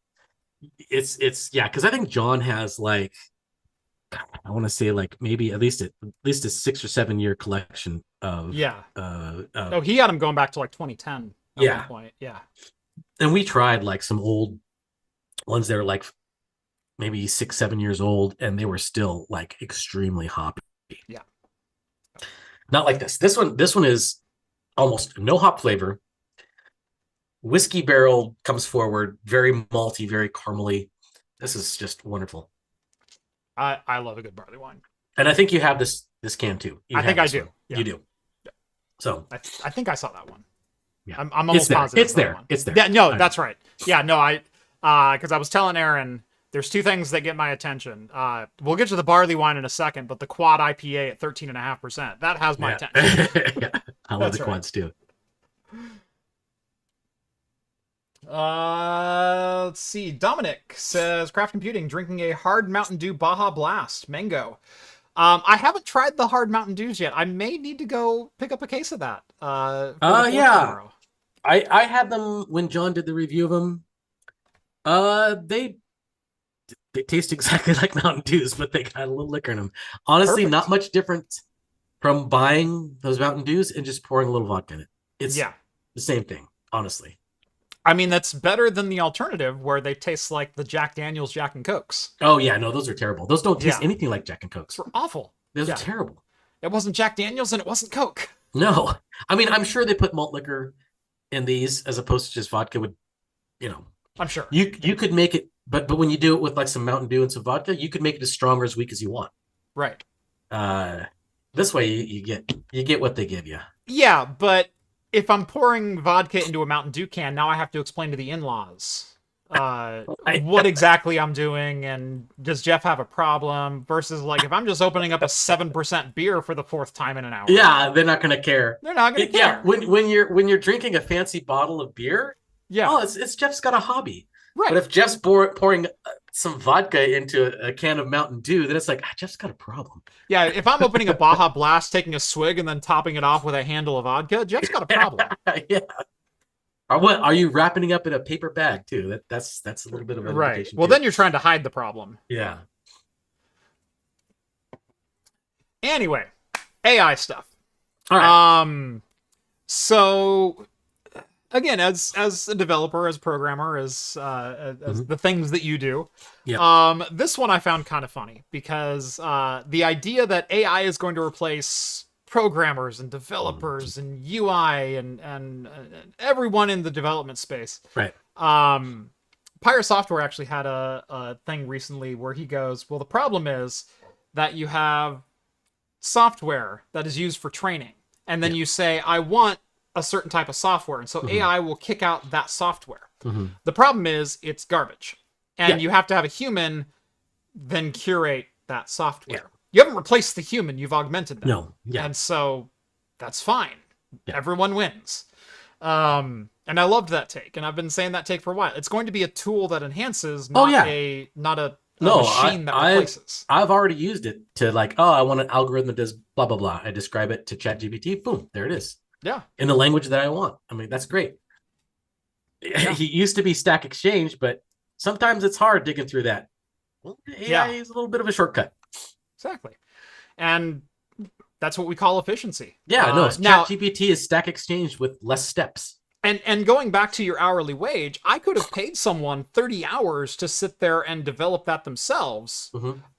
It's because I think John has like, I want to say like maybe at least a 6 or 7 year collection of he had them going back to like 2010 at one point. Yeah. And we tried like some old ones that were like maybe 6-7 years old, and they were still like extremely hoppy. Yeah. Not like this. This one is almost no hop flavor. Whiskey barrel comes forward, very malty, very caramely. This is just wonderful. I love a good barley wine. And I think you have this can too. I think I do. Yeah. You do. Yeah. So I think I saw that one. Yeah. I'm almost positive. It's there. It's there. Yeah, no, that's right. Yeah, no, because I was telling Aaron, there's 2 things that get my attention. We'll get to the barley wine in a second, but the quad IPA at 13.5%, that has my attention. I love the quads too. Let's see. Dominic says, Craft Computing drinking a hard Mountain Dew Baja Blast mango. I haven't tried the hard Mountain Dews yet. I may need to go pick up a case of that. Tomorrow. I had them when John did the review of them. They taste exactly like Mountain Dews, but they got a little liquor in them. Honestly, not much different from buying those Mountain Dews and just pouring a little vodka in it. It's the same thing, honestly. I mean, that's better than the alternative where they taste like the Jack Daniels Jack and Cokes. Oh, yeah. No, those are terrible. Those don't taste anything like Jack and Cokes. Those were awful. Those are terrible. It wasn't Jack Daniels and it wasn't Coke. No. I mean, I'm sure they put malt liquor in these as opposed to just vodka with, I'm sure. You could make it, but when you do it with like some Mountain Dew and some vodka, you could make it as strong or as weak as you want. Right. This way you get what they give you. Yeah, but if I'm pouring vodka into a Mountain Dew can, now I have to explain to the in-laws what exactly I'm doing, and does Jeff have a problem? Versus like if I'm just opening up a 7% beer for the 4th time in an hour. Yeah, they're not going to care. They're not going to care. Yeah, when you're drinking a fancy bottle of beer, it's Jeff's got a hobby. Right. But if Jeff's pouring some vodka into a can of Mountain Dew, then it's like, Jeff's got a problem. Yeah, if I'm opening a Baja Blast, taking a swig, and then topping it off with a handle of vodka, Jeff's got a problem. Yeah. Or what? Are you wrapping it up in a paper bag too? That's a little bit of an indication. Well, then you're trying to hide the problem. Yeah. Anyway, AI stuff. All right. So again, as a developer, as a programmer, as the things that you do, this one I found kind of funny because the idea that AI is going to replace programmers and developers and UI and everyone in the development space. Right. Pyre Software actually had a thing recently where he goes, well, the problem is that you have software that is used for training, and then you say, I want a certain type of software, and so AI will kick out that software. The problem is it's garbage, and you have to have a human then curate that software. You haven't replaced the human, you've augmented them. No. Yeah. And so that's fine. Everyone wins. And I loved that take, and I've been saying that take for a while. It's going to be a tool that enhances, not a machine that replaces. I've already used it to like, I want an algorithm that does blah, blah, blah. I describe it to ChatGPT. Boom, there it is. Yeah. In the language that I want. I mean, that's great. Yeah. He used to be Stack Exchange, but sometimes it's hard digging through that. Well, AI is a little bit of a shortcut. Exactly. And that's what we call efficiency. Yeah, no, ChatGPT is Stack Exchange with less steps. And going back to your hourly wage, I could have paid someone 30 hours to sit there and develop that themselves.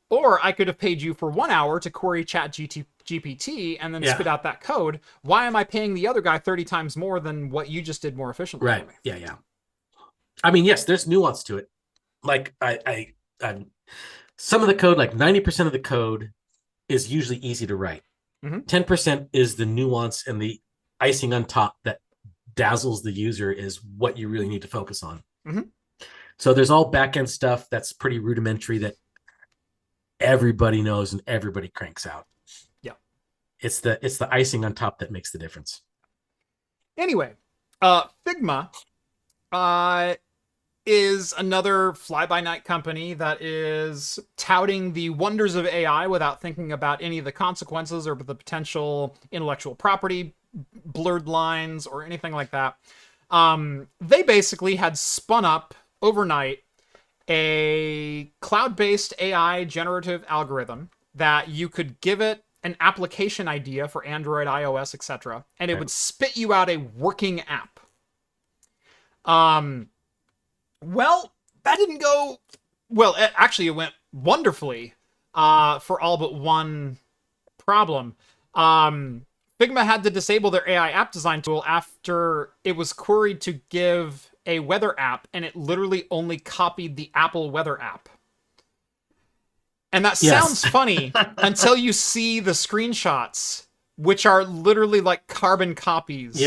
Or I could have paid you for 1 hour to query ChatGPT and then spit out that code. Why am I paying the other guy 30 times more than what you just did more efficiently? Right. Yeah. I mean, yes, there's nuance to it. Like I some of the code, like 90% of the code is usually easy to write. 10% is the nuance, and the icing on top that dazzles the user is what you really need to focus on. So there's all back-end stuff that's pretty rudimentary that everybody knows and everybody cranks out. Yeah. It's the icing on top that makes the difference. Anyway, Figma is another fly-by-night company that is touting the wonders of AI without thinking about any of the consequences or the potential intellectual property blurred lines or anything like that. They basically had spun up overnight a cloud-based AI generative algorithm that you could give it an application idea for Android, iOS, etc., and it would spit you out a working app. Well, that didn't go well. Actually, it went wonderfully for all but one problem. Figma had to disable their AI app design tool after it was queried to give a weather app, and it literally only copied the Apple weather app. And that sounds funny until you see the screenshots, which are literally like carbon copies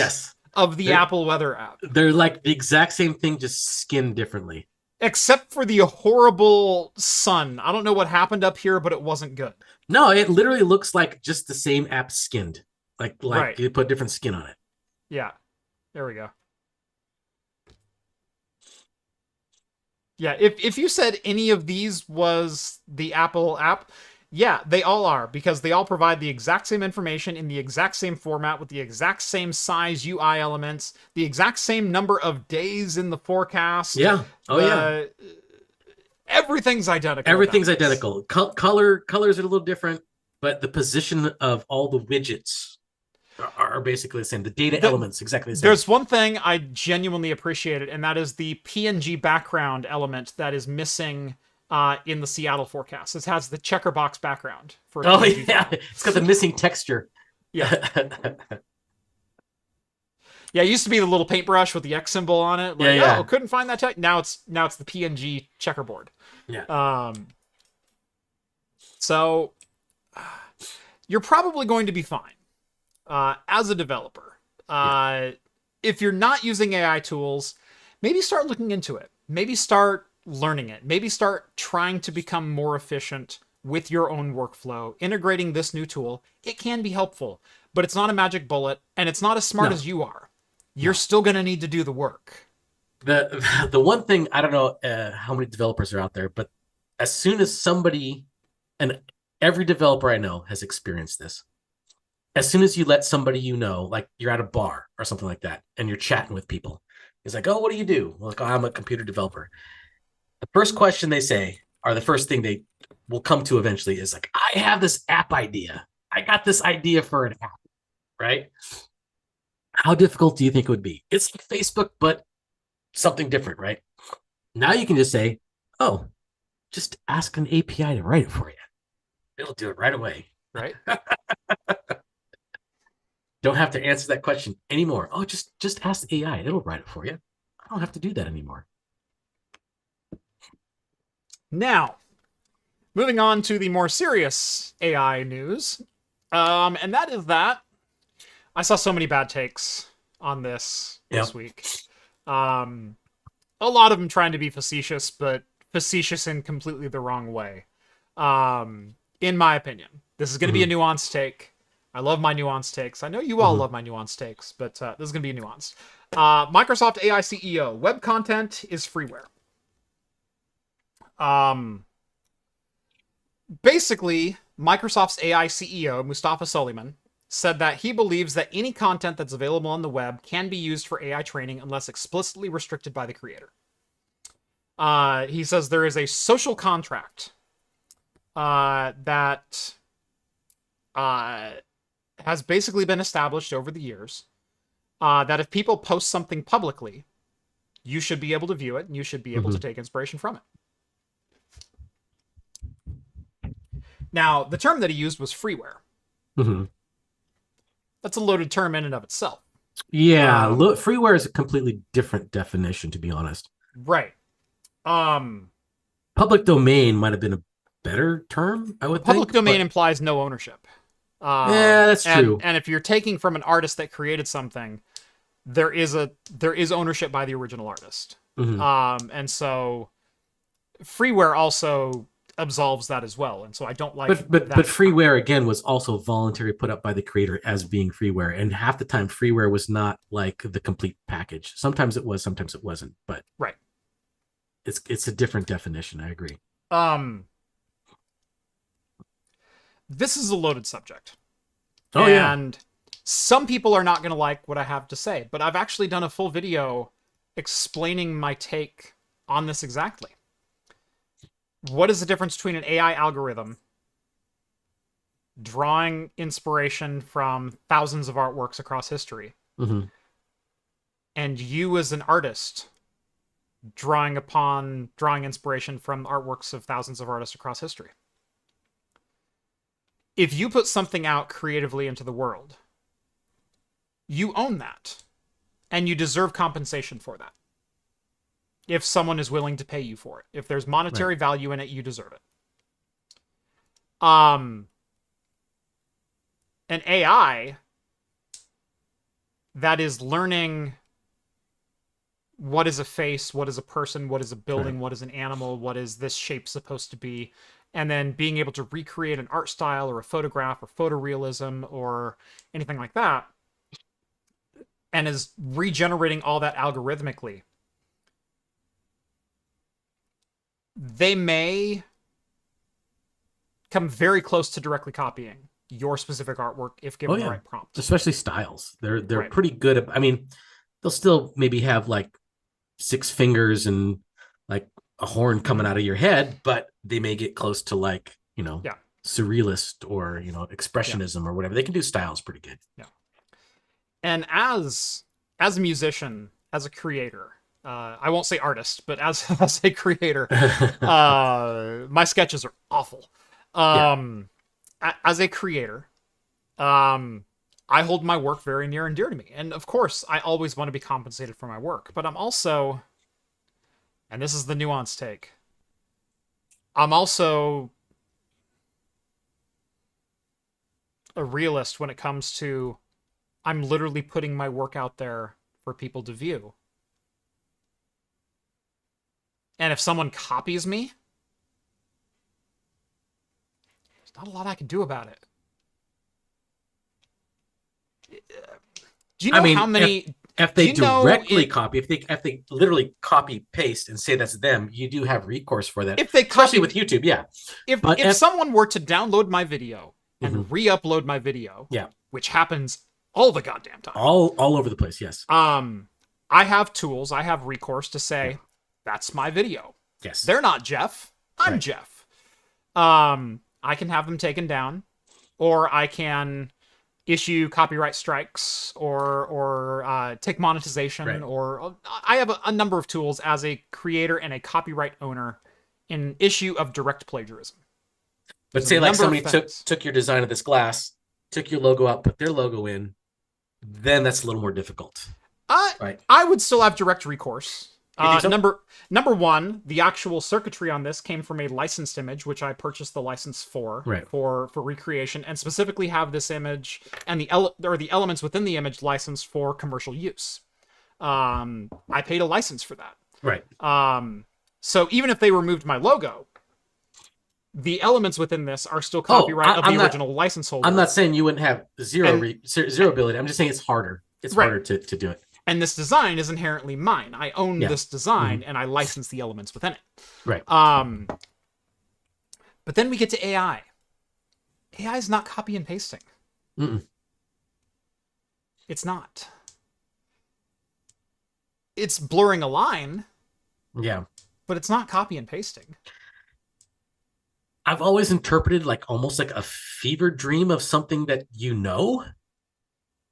of the Apple weather app. They're like the exact same thing, just skinned differently. Except for the horrible sun. I don't know what happened up here, but it wasn't good. No, it literally looks like just the same app skinned. Like you put different skin on it. Yeah. There we go. Yeah, if you said any of these was the Apple app, yeah, they all are, because they all provide the exact same information in the exact same format with the exact same size UI elements, the exact same number of days in the forecast. Yeah. Everything's identical. Everything's identical. Colors are a little different, but the position of all the widgets are basically the same. The data elements exactly the same. There's one thing I genuinely appreciated, and that is the PNG background element that is missing in the Seattle forecast. It has the checker box background for a PNG file. It's got the missing texture. Yeah. Yeah, it used to be the little paintbrush with the X symbol on it. Like, couldn't find that text. Now it's the PNG checkerboard. Yeah. So you're probably going to be fine. As a developer, if you're not using AI tools, maybe start looking into it. Maybe start learning it. Maybe start trying to become more efficient with your own workflow, integrating this new tool. It can be helpful, but it's not a magic bullet, and it's not as smart as you are. You're still going to need to do the work. The one thing, I don't know how many developers are out there, but as soon as somebody, and every developer I know has experienced this, as soon as you let somebody like you're at a bar or something like that, and you're chatting with people, it's like, oh, what do you do? Like, oh, I'm a computer developer. The first question they say, or the first thing they will come to eventually, is like, I have this app idea. I got this idea for an app, right? How difficult do you think it would be? It's like Facebook, but something different, right? Now you can just say, oh, just ask an API to write it for you. It'll do it right away. Right? Don't have to answer that question anymore. Oh, just ask the AI. It'll write it for you. I don't have to do that anymore. Now, moving on to the more serious AI news, and that is that I saw so many bad takes on this week. A lot of them trying to be facetious, but facetious in completely the wrong way. In my opinion, this is going to be a nuanced take. I love my nuanced takes. I know you all love my nuanced takes, but this is going to be nuanced. Microsoft AI CEO, web content is freeware. Basically, Microsoft's AI CEO, Mustafa Suleyman, said that he believes that any content that's available on the web can be used for AI training unless explicitly restricted by the creator. He says there is a social contract that has basically been established over the years, that if people post something publicly, you should be able to view it and you should be able to take inspiration from it. Now, the term that he used was freeware. That's a loaded term in and of itself. Yeah, freeware is a completely different definition, to be honest. Right. Public domain might have been a better term, I would think. Public domain implies no ownership. Yeah, that's true. And if you're taking from an artist that created something, there is ownership by the original artist. And so freeware also absolves that as well. And so I don't like but freeware again was also voluntary, put up by the creator as being freeware. And half the time freeware was not like the complete package. Sometimes it was, sometimes it wasn't. But right. It's a different definition. I agree. This is a loaded subject. Oh, and some people are not going to like what I have to say, but I've actually done a full video explaining my take on this exactly. What is the difference between an AI algorithm drawing inspiration from thousands of artworks across history and you as an artist drawing inspiration from artworks of thousands of artists across history? If you put something out creatively into the world, you own that, and you deserve compensation for that. If someone is willing to pay you for it. If there's monetary value in it, you deserve it. An AI that is learning what is a face, what is a person, what is a building, what is an animal, what is this shape supposed to be, and then being able to recreate an art style or a photograph or photorealism or anything like that, and is regenerating all that algorithmically, they may come very close to directly copying your specific artwork if given the right prompt. Especially styles. They're pretty good at, I mean, they'll still maybe have like 6 fingers and like a horn coming out of your head, but they may get close to like, surrealist or, expressionism or whatever. They can do styles pretty good. Yeah. And as a musician, as a creator, I won't say artist, but as a creator, my sketches are awful. As a creator, I hold my work very near and dear to me. And of course, I always want to be compensated for my work, but I'm also, and this is the nuanced take, I'm also a realist when it comes to, I'm literally putting my work out there for people to view. And if someone copies me, there's not a lot I can do about it. Do you know how many? If they directly copy, if they literally copy paste and say that's them, you do have recourse for that. If they especially with YouTube, If someone were to download my video and re-upload my video, which happens all the goddamn time, all over the place, yes. I have tools, I have recourse to say that's my video. Yes, they're not Jeff. I'm Jeff. I can have them taken down, or I can issue copyright strikes or take monetization, or I have a number of tools as a creator and a copyright owner in issue of direct plagiarism. But say like somebody took your design of this glass, took your logo out, put their logo in, then that's a little more difficult. Right. I would still have direct recourse. You think so? Number one, the actual circuitry on this came from a licensed image, which I purchased the license for recreation, and specifically have this image and the elements within the image licensed for commercial use. I paid a license for that. Right. So even if they removed my logo, the elements within this are still copyright of the original license holder. I'm not saying you wouldn't have zero ability. I'm just saying it's harder. It's harder to do it. And this design is inherently mine. I own this design, and I license the elements within it. Right. But then we get to AI. AI is not copy and pasting. It's not. It's blurring a line. Yeah. But it's not copy and pasting. I've always interpreted like almost like a fever dream of something that you know.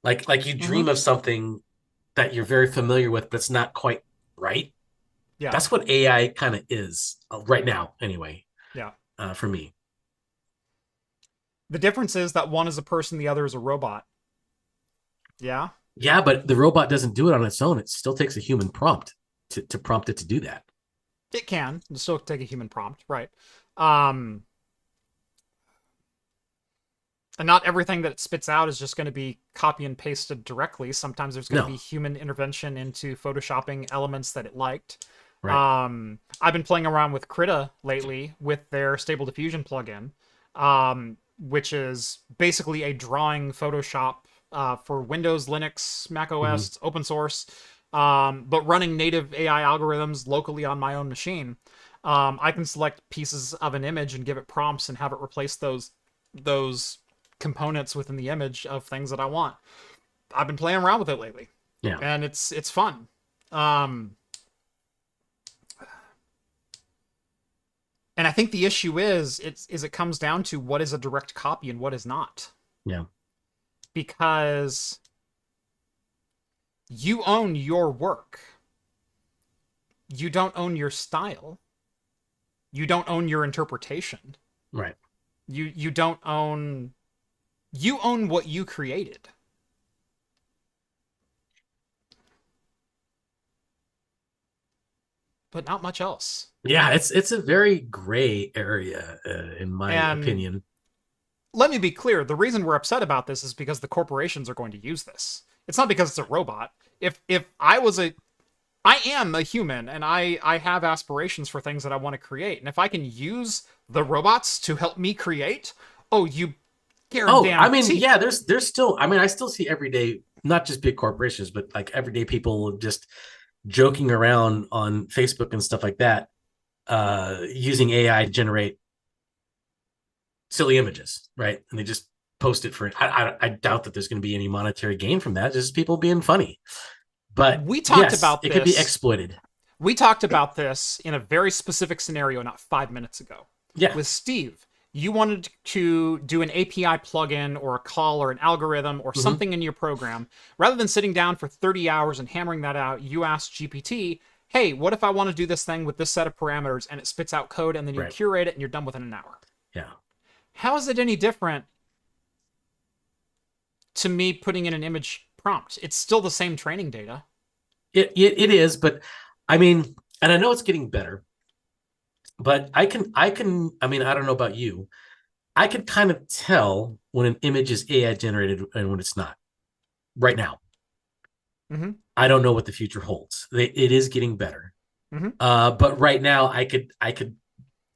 Like you dream of something that you're very familiar with, but it's not quite right. Yeah. That's what AI kind of is right now, anyway. Yeah. For me. The difference is that one is a person, the other is a robot. Yeah? Yeah, but the robot doesn't do it on its own. It still takes a human prompt to prompt it to do that. It can. It'll still take a human prompt, right? And not everything that it spits out is just going to be copy and pasted directly. Sometimes there's going to be human intervention into photoshopping elements that it liked. Right. I've been playing around with Krita lately with their Stable Diffusion plugin, which is basically a drawing Photoshop for Windows, Linux, Mac OS, open source, but running native AI algorithms locally on my own machine. I can select pieces of an image and give it prompts and have it replace those components within the image of things that I want. I've been playing around with it lately. Yeah. And it's fun. And I think the issue is it comes down to what is a direct copy and what is not. Yeah. Because you own your work. You don't own your style. You don't own your interpretation. Right. You don't own... You own what you created. But not much else. Yeah, it's a very gray area, in my opinion. Let me be clear. The reason we're upset about this is because the corporations are going to use this. It's not because it's a robot. If I am a human, and I have aspirations for things that I want to create. And if I can use the robots to help me create, I mean, yeah, there's still, I mean, I still see everyday, not just big corporations, but like everyday people just joking around on Facebook and stuff like that, using AI to generate silly images, right? And they just post it for it. I doubt that there's going to be any monetary gain from that. Just people being funny. But we talked about this. It could be exploited. We talked about this in a very specific scenario not 5 minutes ago. Yeah. With Steve. You wanted to do an API plugin or a call or an algorithm or something in your program. Rather than sitting down for 30 hours and hammering that out, you asked GPT, hey, what if I want to do this thing with this set of parameters, and it spits out code, and then you curate it and you're done within an hour. Yeah. How is it any different to me putting in an image prompt? It's still the same training data. It is, but I mean, and I know it's getting better. But I mean, I don't know about you. I can kind of tell when an image is AI generated and when it's not right now. I don't know what the future holds. It is getting better. But right now I could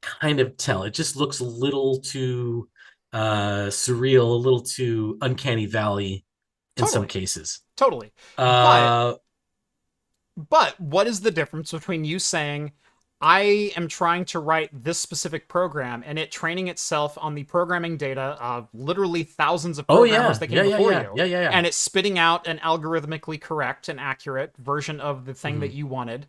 kind of tell. It just looks a little too surreal, a little too uncanny valley in some cases. Totally. But what is the difference between you saying, I am trying to write this specific program, and it training itself on the programming data of literally thousands of programmers that came before you. And it's spitting out an algorithmically correct and accurate version of the thing that you wanted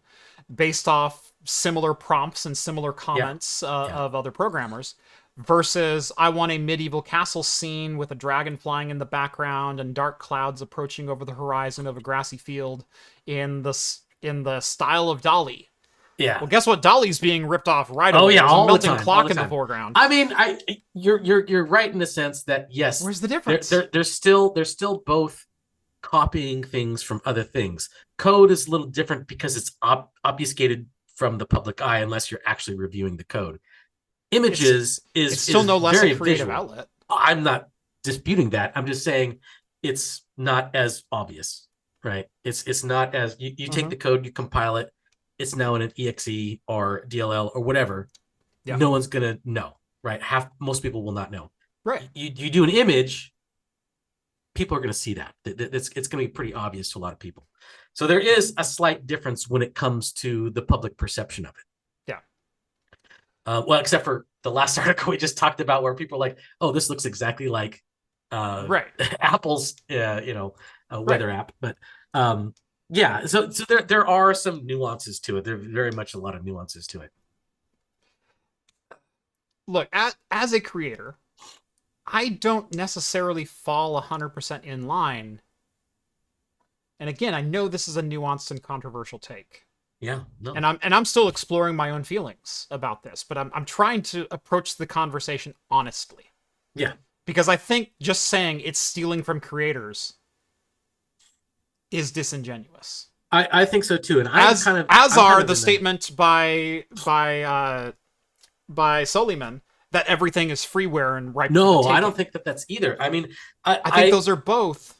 based off similar prompts and similar comments of other programmers, versus I want a medieval castle scene with a dragon flying in the background and dark clouds approaching over the horizon of a grassy field in the style of DALL-E. Yeah. Well, guess what? DALL-E's being ripped off right away. There's a melting clock in the foreground. I mean, you're right in the sense that yes. Where's the difference? They're still both copying things from other things. Code is a little different because it's obfuscated from the public eye unless you're actually reviewing the code. Images it's still no less very a creative visual. outlet. I'm not disputing that. I'm just saying it's not as obvious, right? It's not as you take the code, you compile it, it's now in an exe or DLL or whatever. Yeah. No one's gonna know, right? Most people will not know. Right. You do an image, people are gonna see that. It's gonna be pretty obvious to a lot of people. So there is a slight difference when it comes to the public perception of it. Well, except for the last article we just talked about, where people are like, "Oh, this looks exactly like Apple's, weather app." But yeah, so there are some nuances to it. There are very much a lot of nuances to it. Look, as a creator, I don't necessarily fall 100% in line. And again, I know this is a nuanced and controversial take. Yeah, no. And I'm still exploring my own feelings about this, but I'm trying to approach the conversation honestly. Yeah. Because I think just saying it's stealing from creators is disingenuous. I think so too. And as are the statement by Salem that everything is freeware and right. No, I don't think that's either. I mean, I think those are both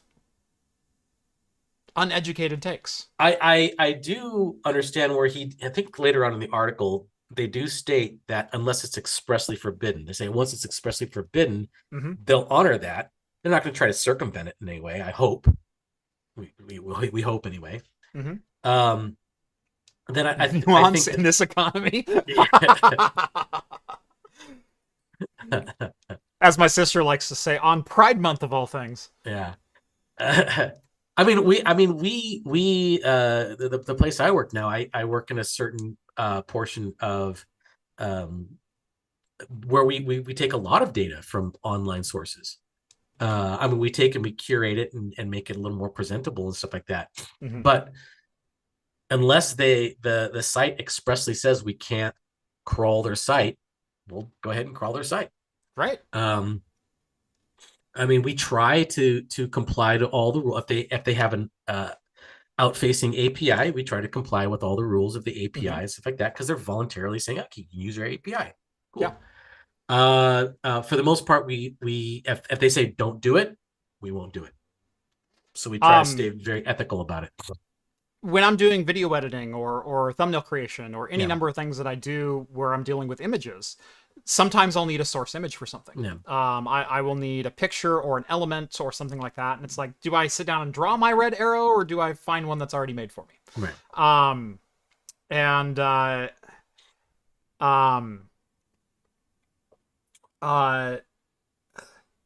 uneducated takes. I do understand where I think later on in the article, they do state that unless it's expressly forbidden, they say once it's expressly forbidden, they'll honor that. They're not going to try to circumvent it in any way. I hope. We hope anyway. Then I nuance think in this economy. As my sister likes to say, on Pride Month of all things. Yeah. The place I work now, I work in a certain portion of where we take a lot of data from online sources. We take and we curate it and make it a little more presentable and stuff like that. But unless the site expressly says we can't crawl their site, we'll go ahead and crawl their site. Right. We try to comply to all the rules. If they have an out-facing API, we try to comply with all the rules of the API and stuff like that, because they're voluntarily saying, okay, you can use your API. Cool. Yeah. For the most part, we if they say don't do it, we won't do it. So we try to stay very ethical about it. When I'm doing video editing or thumbnail creation or any number of things that I do where I'm dealing with images, sometimes I'll need a source image for something. Yeah. I will need a picture or an element or something like that. And it's like, do I sit down and draw my red arrow or do I find one that's already made for me? Right.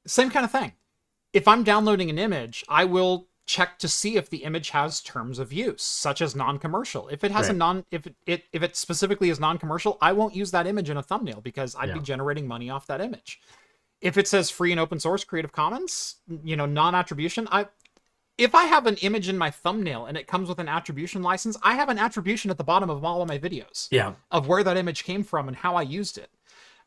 Same kind of thing. If I'm downloading an image, I will check to see if the image has terms of use, such as non-commercial. If it has if it specifically is non-commercial, I won't use that image in a thumbnail because I'd be generating money off that image. If it says free and open source Creative Commons, non-attribution, if I have an image in my thumbnail and it comes with an attribution license, I have an attribution at the bottom of all of my videos of where that image came from and how I used it.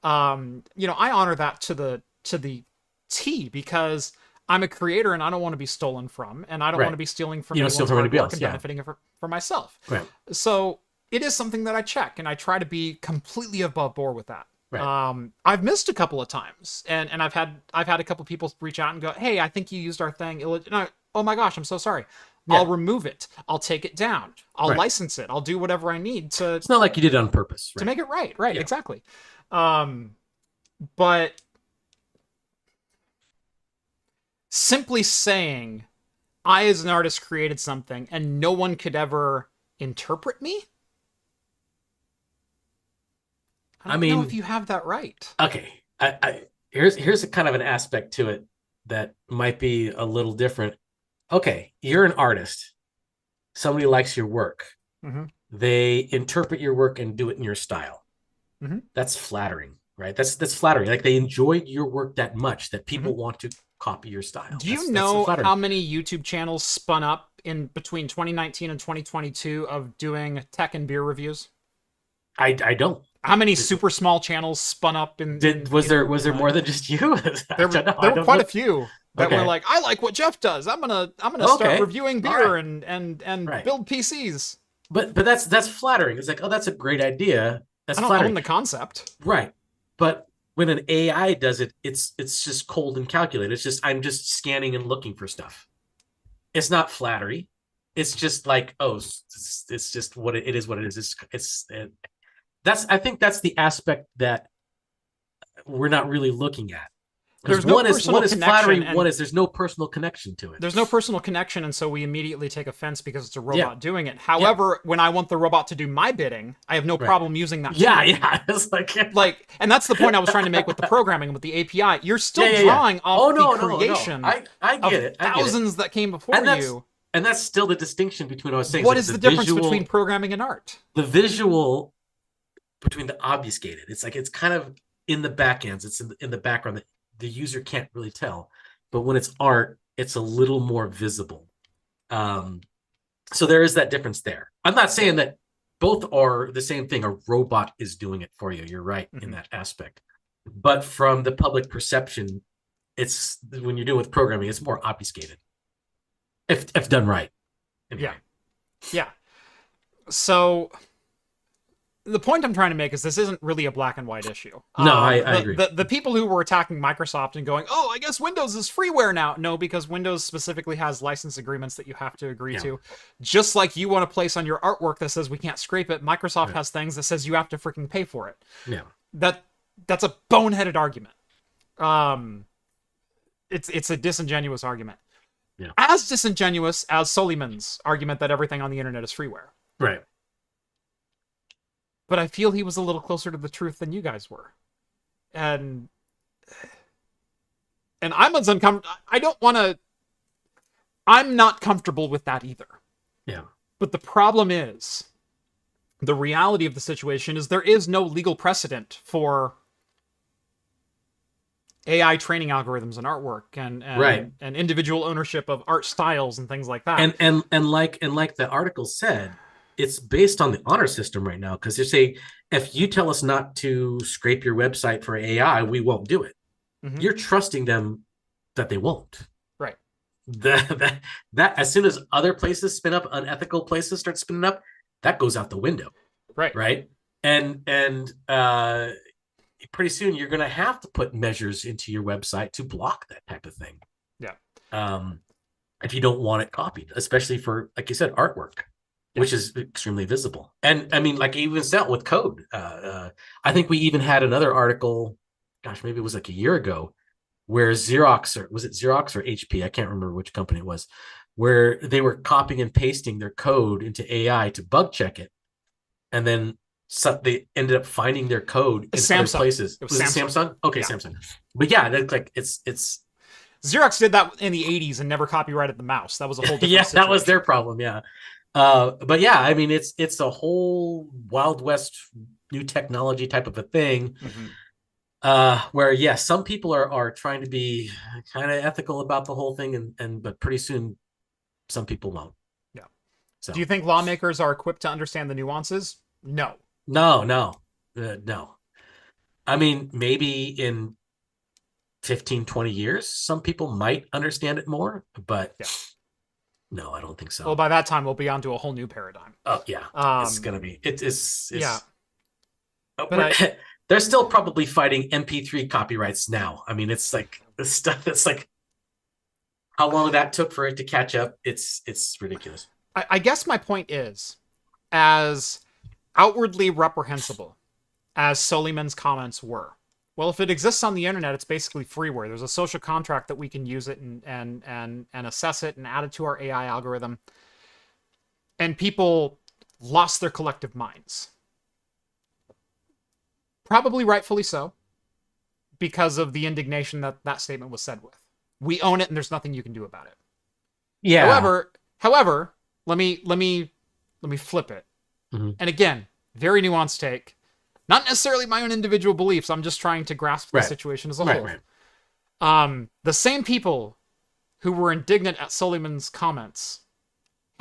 I honor that to the T because I'm a creator and I don't want to be stolen from, and I don't want to be stealing from anyone's hard work and benefiting for myself. Right. So it is something that I check, and I try to be completely above board with that. Right. I've missed a couple of times, and I've had a couple of people reach out and go, "Hey, I think you used our thing." Oh my gosh, I'm so sorry. Yeah. I'll remove it. I'll take it down. I'll license it. I'll do whatever I need to. It's not like you did it on purpose, to make it right. Right. Yeah. Exactly. But simply saying I as an artist created something and no one could ever interpret me, I don't know if you have that right. Okay, here's a kind of an aspect to it that might be a little different. Okay, you're an artist. Somebody likes your work. They interpret your work and do it in your style. That's flattering, right? That's flattering. Like they enjoyed your work that much that people want to copy your style. Do you know how many YouTube channels spun up in between 2019 and 2022 of doing tech and beer reviews? I don't. How many super small channels spun up in? Was there more than just you? There were quite a few. that were like, I like what Jeff does. I'm gonna start reviewing beer and build PCs. But that's flattering. It's like, oh, that's a great idea. That's flattering. I don't own the concept. Right. But when an AI does it, it's just cold and calculated. It's just, I'm just scanning and looking for stuff. It's not flattery. It's just like, oh, it's just what it is. What it is. I think that's the aspect that we're not really looking at. Because one is flattering, one is there's no personal connection to it. There's no personal connection, and so we immediately take offense because it's a robot doing it. However, when I want the robot to do my bidding, I have no problem using that. Yeah. It's like, and that's the point I was trying to make with the programming and with the API. You're still drawing off the creation I get it. Thousands that came before you. And that's still the distinction between what I was saying. What is the difference between programming and art? The visual between the obfuscated. It's like, it's kind of in the back ends. It's in the background that the user can't really tell. But when it's art, it's a little more visible. So there is that difference there. I'm not saying that both are the same thing. A robot is doing it for you. You're right in that aspect. But from the public perception, it's when you're doing with programming, it's more obfuscated. If done right. Anyway. Yeah. So the point I'm trying to make is this isn't really a black and white issue. No, I agree. The people who were attacking Microsoft and going, oh, I guess Windows is freeware now. No, because Windows specifically has license agreements that you have to agree to. Just like you want a place on your artwork that says we can't scrape it, Microsoft has things that says you have to freaking pay for it. Yeah. That's a boneheaded argument. It's a disingenuous argument. Yeah. As disingenuous as Suleiman's argument that everything on the internet is freeware. Right. But I feel he was a little closer to the truth than you guys were. And I'm as uncomfortable. I'm not comfortable with that either. Yeah. But the problem is, the reality of the situation is there is no legal precedent for AI training algorithms and artwork and individual ownership of art styles and things like that. And like the article said, it's based on the honor system right now, because they say, if you tell us not to scrape your website for AI, we won't do it. Mm-hmm. You're trusting them that they won't. Right. That as soon as other places spin up, unethical places start spinning up, that goes out the window. Right. Right. And pretty soon you're going to have to put measures into your website to block that type of thing. Yeah. If you don't want it copied, especially for, like you said, artwork. Which is extremely visible. And I mean, like even dealt with code. I think we even had another article, gosh, maybe it was like a year ago, where Xerox, or was it Xerox or HP? I can't remember which company it was, where they were copying and pasting their code into AI to bug check it. And then they ended up finding their code in other places. Was it Samsung? Okay, yeah. Samsung. But yeah, it's Xerox did that in the 80s and never copyrighted the mouse. That was a whole different situation. That was their problem, yeah. But yeah, I mean, it's a whole Wild West new technology type of a thing, where some people are trying to be kind of ethical about the whole thing, but pretty soon, some people won't. Yeah. So, do you think lawmakers are equipped to understand the nuances? No. No. I mean, maybe in 15, 20 years, some people might understand it more, but. Yeah. No, I don't think so. Well, by that time, we'll be onto a whole new paradigm. Oh, yeah. It's going to be. It's yeah. But they're still probably fighting MP3 copyrights now. I mean, it's like the stuff that's like how long that took for it to catch up. It's ridiculous. I guess my point is, as outwardly reprehensible as Suleiman's comments were, well, if it exists on the internet, it's basically freeware. There's a social contract that we can use it and assess it and add it to our AI algorithm. And people lost their collective minds. Probably rightfully so, because of the indignation that statement was said with. We own it and there's nothing you can do about it. Yeah. However, let me flip it. Mm-hmm. And again, very nuanced take. Not necessarily my own individual beliefs. I'm just trying to grasp the situation as a whole. Right. The same people who were indignant at Suleiman's comments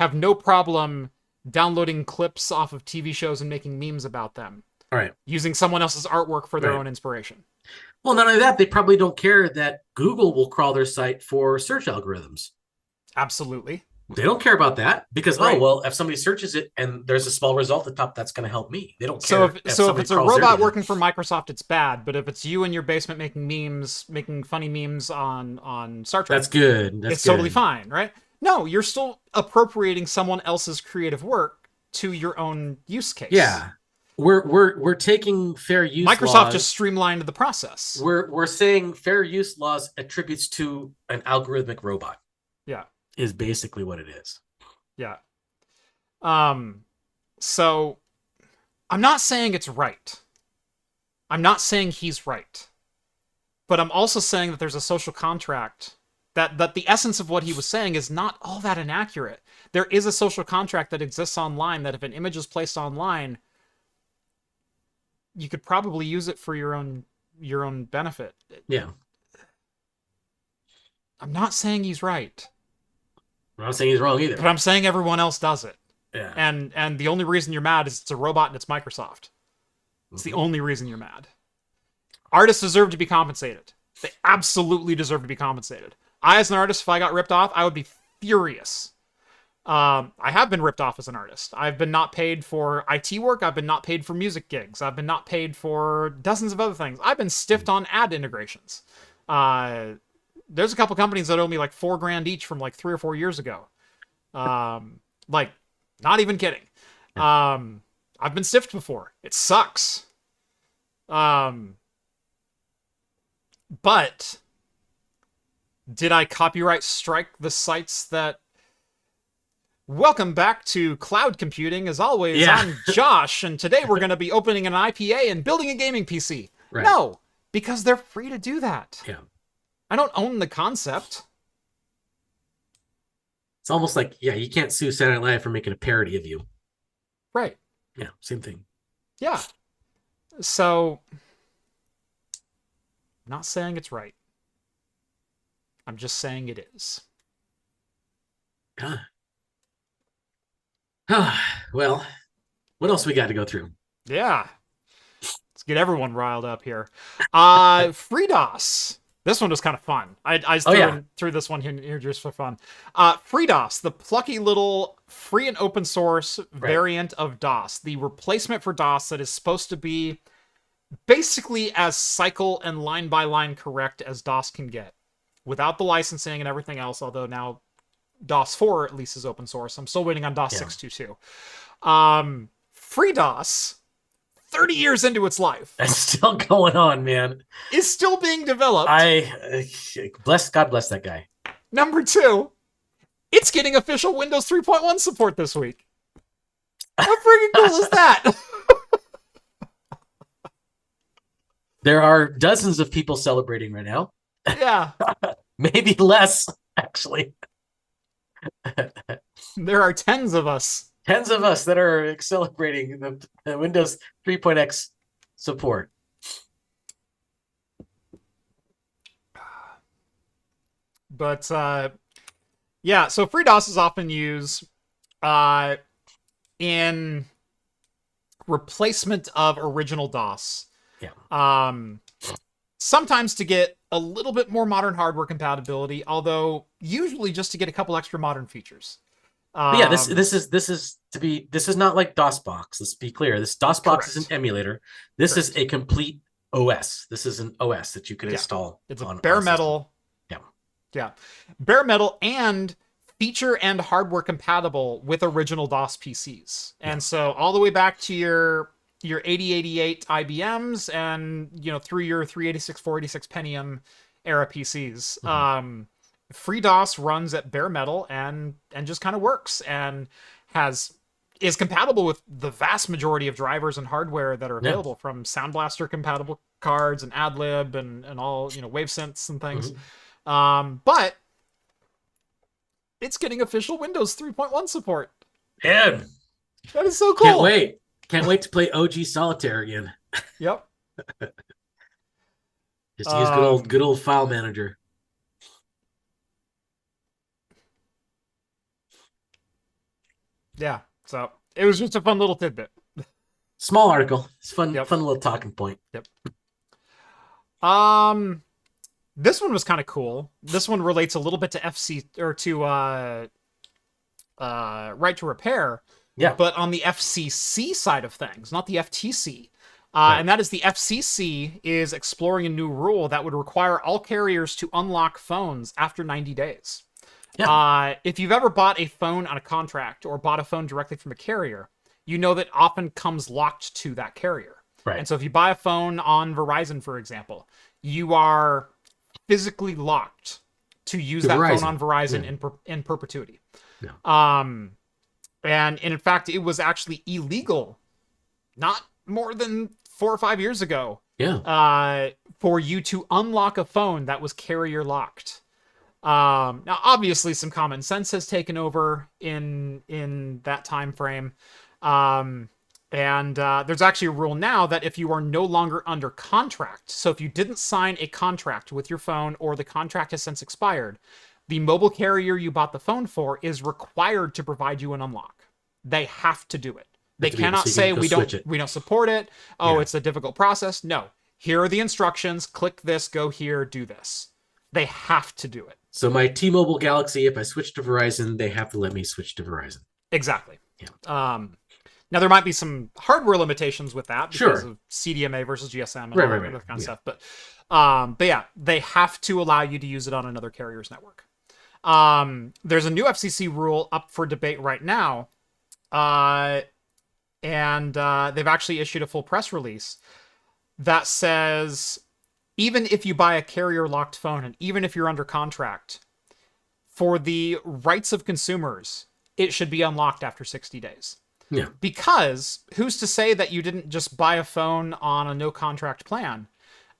have no problem downloading clips off of TV shows and making memes about them. All right. Using someone else's artwork for their own inspiration. Well, not only that, they probably don't care that Google will crawl their site for search algorithms. Absolutely. They don't care about that because, Right. oh, well, if somebody searches it and there's a small result at the top, that's going to help me. They don't So care if somebody it's a crawls their robot data. working for Microsoft, it's bad. But if it's you in your basement making memes, making funny memes on Star Trek, That's good. That's it's good. totally fine, right? No, you're still appropriating someone else's creative work to your own use case. Yeah. We're taking fair use Microsoft laws. just streamlined the process. We're saying fair use laws attributes to an algorithmic robot. Yeah. Is basically what it is. Yeah. So I'm not saying it's right. I'm not saying he's right. But I'm also saying that there's a social contract that the essence of what he was saying is not all that inaccurate. There is a social contract that exists online that if an image is placed online, you could probably use it for your own benefit. Yeah. I'm not saying he's right. I'm not saying he's wrong either. But I'm saying everyone else does it. Yeah. And the only reason you're mad is it's a robot and it's Microsoft. It's the only reason you're mad. Artists deserve to be compensated. They absolutely deserve to be compensated. I, as an artist, if I got ripped off, I would be furious. I have been ripped off as an artist. I've been not paid for IT work. I've been not paid for music gigs. I've been not paid for dozens of other things. I've been stiffed on ad integrations. There's a couple companies that owe me like $4,000 each from like 3 or 4 years ago. Like, not even kidding. I've been stiffed before. It sucks. But did I copyright strike the sites that... Welcome back to cloud computing. As always, Yeah. I'm Josh, and today we're going to be opening an IPA and building a gaming PC. Right. No, because they're free to do that. Yeah. I don't own the concept. It's almost like, yeah, you can't sue Saturday Night Live for making a parody of you. Right. Yeah, same thing. Yeah. So, I'm not saying it's right. I'm just saying it is. Well, what else we got to go through? Yeah. Let's get everyone riled up here. FreeDOS. This one was kind of fun. I threw this one here just for fun. FreeDOS, the plucky little free and open source variant of DOS. The replacement for DOS that is supposed to be basically as cycle and line by line correct as DOS can get. Without the licensing and everything else, although now DOS 4 at least is open source. I'm still waiting on DOS 6.2.2. FreeDOS, 30 years into its life, That's still going on, man. is still being developed. God bless that guy. Number 2, it's getting official Windows 3.1 support this week. How freaking cool is that? There are dozens of people celebrating right now. Yeah. Maybe less, actually. There are tens of us. Tens of us that are celebrating the Windows 3.x support. But, yeah, so FreeDOS is often used in replacement of original DOS. Yeah. Sometimes to get a little bit more modern hardware compatibility, although usually just to get a couple extra modern features. Yeah, this is not like DOSBox. Let's be clear. This DOSBox is an emulator. This is a complete OS. This is an OS that you can install. It's a bare metal. Yeah, bare metal and feature and hardware compatible with original DOS PCs. And so all the way back to your 8088 IBMs and through your 386 486 Pentium era PCs. FreeDOS runs at bare metal and just kind of works and is compatible with the vast majority of drivers and hardware that are available, from Sound Blaster compatible cards and AdLib and all WaveSynths and things. But it's getting official Windows 3.1 support. Yeah, that is so cool. Can't wait to play OG Solitaire again. Yep. Just to use good old file manager. Yeah, so it was just a fun little tidbit. Small article. It's fun. Fun little talking point. Yep. This one was kind of cool. This one relates a little bit to right to repair. Yeah. But on the FCC side of things, not the FTC. Right. And that is the FCC is exploring a new rule that would require all carriers to unlock phones after 90 days. Yeah. If you've ever bought a phone on a contract or bought a phone directly from a carrier, you know that often comes locked to that carrier. Right. And so if you buy a phone on Verizon, for example, you are physically locked to use that phone on Verizon in perpetuity. Yeah. And in fact, it was actually illegal not more than 4 or 5 years ago. Yeah. For you to unlock a phone that was carrier locked. Now, obviously, some common sense has taken over in that time frame. And there's actually a rule now that if you are no longer under contract, so if you didn't sign a contract with your phone or the contract has since expired, the mobile carrier you bought the phone for is required to provide you an unlock. They have to do it. They cannot say we don't support it. Oh, it's a difficult process. No. Here are the instructions. Click this, go here, do this. They have to do it. So my T-Mobile Galaxy, if I switch to Verizon, they have to let me switch to Verizon. Exactly. Yeah. Now there might be some hardware limitations with that because of CDMA versus GSM and all that kind of stuff. But yeah, they have to allow you to use it on another carrier's network. There's a new FCC rule up for debate right now. And they've actually issued a full press release that says even if you buy a carrier-locked phone and even if you're under contract, for the rights of consumers, it should be unlocked after 60 days. Yeah. Because who's to say that you didn't just buy a phone on a no-contract plan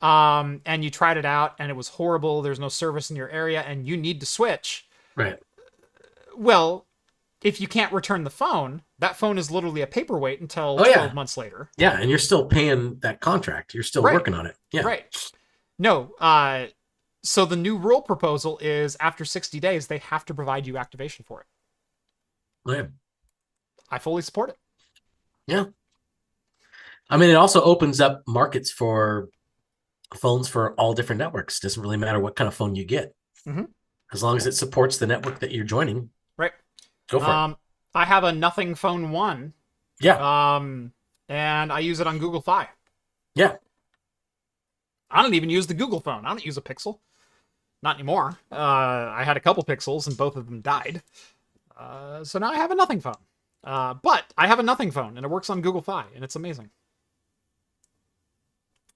and you tried it out and it was horrible, there's no service in your area, and you need to switch. Right. Well, if you can't return the phone, that phone is literally a paperweight until 12 months later. Yeah, and you're still paying that contract. You're still working on it. Yeah. Right. No, so the new rule proposal is after 60 days, they have to provide you activation for it. Yeah. I fully support it. Yeah. I mean, it also opens up markets for phones for all different networks. Doesn't really matter what kind of phone you get. Mm-hmm. As long as it supports the network that you're joining. Right. Go for it. I have a Nothing Phone 1. Yeah. And I use it on Google Fi. Yeah. I don't even use the Google phone. I don't use a Pixel. Not anymore. I had a couple Pixels and both of them died. So now I have a Nothing Phone. But I have a Nothing Phone and it works on Google Fi and it's amazing.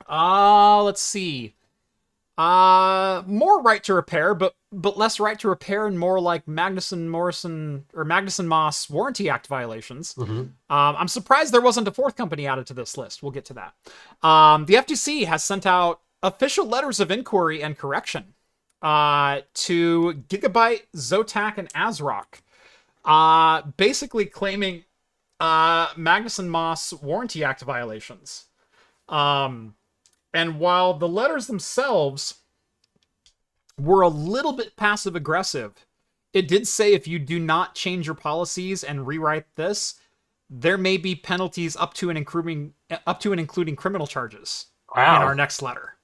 Let's see. More right to repair, but less right to repair and more like Magnuson-Moss Warranty Act violations. Mm-hmm. I'm surprised there wasn't a fourth company added to this list. We'll get to that. The FTC has sent out official letters of inquiry and correction to Gigabyte, Zotac, and ASRock, basically claiming Magnuson-Moss Warranty Act violations. And while the letters themselves were a little bit passive-aggressive, it did say if you do not change your policies and rewrite this, there may be penalties up to and including criminal charges in our next letter.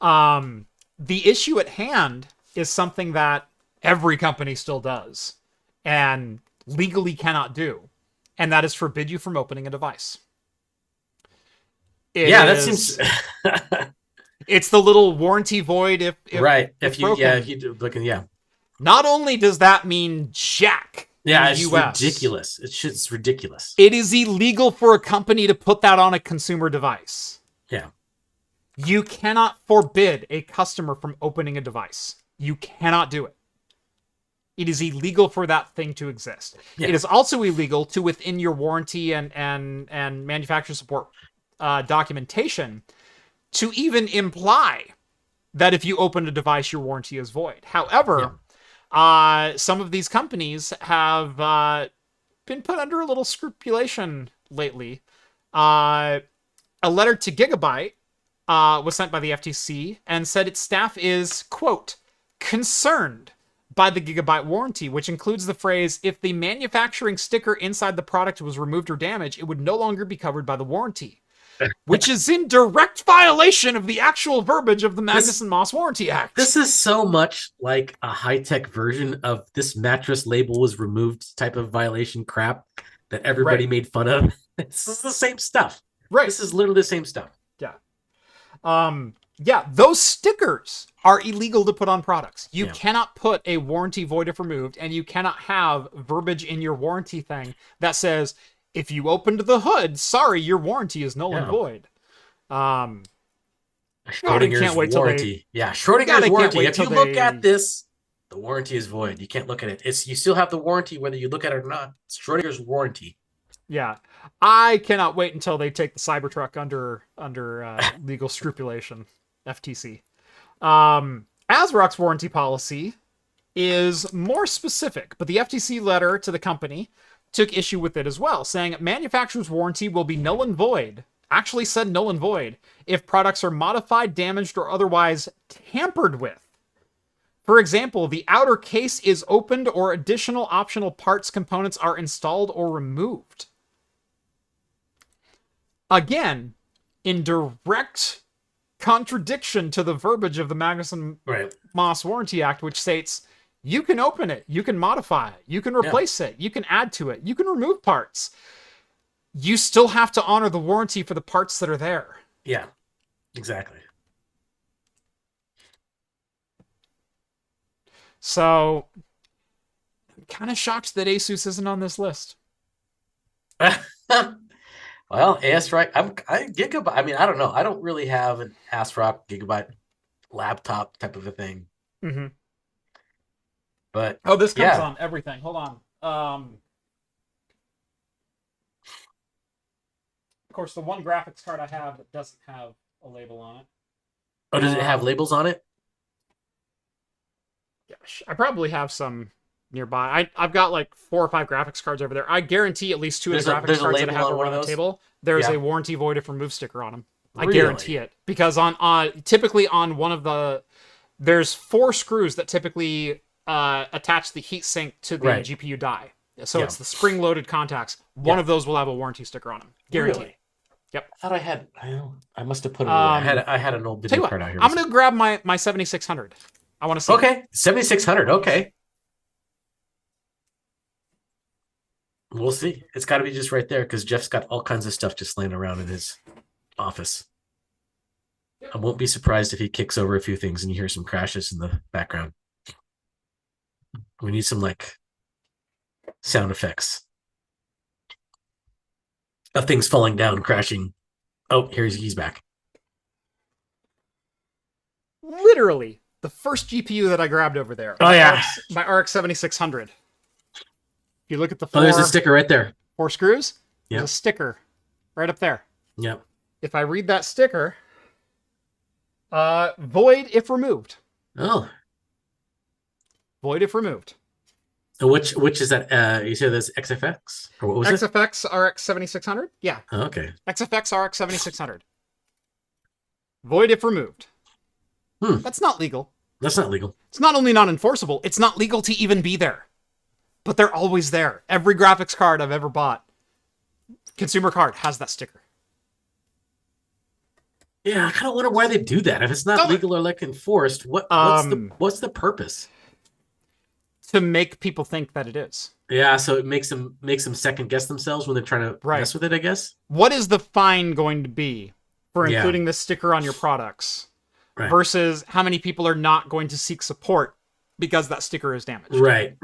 The issue at hand is something that every company still does and legally cannot do, and that is forbid you from opening a device. That seems. It's the little warranty void if you do looking. Not only does that mean jack. It's ridiculous. It's ridiculous. It is illegal for a company to put that on a consumer device. Yeah. You cannot forbid a customer from opening a device. You cannot do it. It is illegal for that thing to exist. Yeah. It is also illegal to, within your warranty and manufacturer support documentation, to even imply that if you open a device, your warranty is void. However, some of these companies have been put under a little scrupulation lately. A letter to Gigabyte was sent by the FTC and said its staff is, quote, concerned by the Gigabyte warranty, which includes the phrase, if the manufacturing sticker inside the product was removed or damaged, it would no longer be covered by the warranty. which is in direct violation of the actual verbiage of the Magnuson-Moss Warranty Act. This is so much like a high-tech version of this mattress label was removed type of violation crap that everybody made fun of. This is the same stuff. Right. This is literally the same stuff. Yeah. Yeah, those stickers are illegal to put on products. You cannot put a warranty void if removed, and you cannot have verbiage in your warranty thing that says, if you opened the hood, sorry, your warranty is null and void. Schrodinger's warranty. Schrodinger's warranty. If you look at this, the warranty is void. You can't look at it. You still have the warranty whether you look at it or not. It's Schrodinger's warranty. Yeah. I cannot wait until they take the Cybertruck under legal scrupulation. FTC. ASRock's warranty policy is more specific, but the FTC letter to the company took issue with it as well, saying manufacturer's warranty will be null and void, actually said null and void, if products are modified, damaged, or otherwise tampered with. For example, the outer case is opened or additional optional parts components are installed or removed. Again, in direct contradiction to the verbiage of the Magnuson-Moss Warranty Act, which states you can open it, you can modify it, you can replace it, you can add to it, you can remove parts. You still have to honor the warranty for the parts that are there. Yeah, exactly. So, I'm kind of shocked that Asus isn't on this list. Well, ASRock, Gigabyte. I mean, I don't know. I don't really have an ASRock Gigabyte laptop type of a thing. Mm-hmm. But this comes on everything. Hold on. Of course, the one graphics card I have that doesn't have a label on it. Oh, does it have labels on it? Gosh, I probably have some nearby. I've got like 4 or 5 graphics cards over there. I guarantee at least 2 of the graphics cards that I have around the table, there's a warranty void if removed sticker on them. I guarantee it. Because typically on one of the... There's 4 screws that typically attach the heatsink to the GPU die. So it's the spring-loaded contacts. One of those will have a warranty sticker on them. Guaranteed. Really? Yep. I thought I had... I must have put it away. I had an old video card out here. I'm going to grab my 7600. I want to see. Okay, 7600. Okay. We'll see. It's got to be just right there because Jeff's got all kinds of stuff just laying around in his office. I won't be surprised if he kicks over a few things and you hear some crashes in the background. We need some like sound effects of things falling down, crashing. Oh, he's back. Literally, the first GPU that I grabbed over there. Oh, yeah. My RX 7600. If you look at the 4... Oh, there's a sticker right there. 4 screws. There's a sticker right up there. Yep. If I read that sticker, void if removed. Oh. Void if removed. Which is that? You said that's XFX? Or what was XFX RX 7600? Yeah. Oh, okay. XFX RX 7600. Void if removed. That's not legal. That's not legal. It's not only not enforceable, it's not legal to even be there. But they're always there. Every graphics card I've ever bought, consumer card, has that sticker. Yeah, I kind of wonder why they do that. If it's not legal or like enforced, what's the purpose? To make people think that it is. Yeah, so it makes them second guess themselves when they're trying to mess with it, I guess. What is the fine going to be for including this sticker on your products versus how many people are not going to seek support because that sticker is damaged? Right.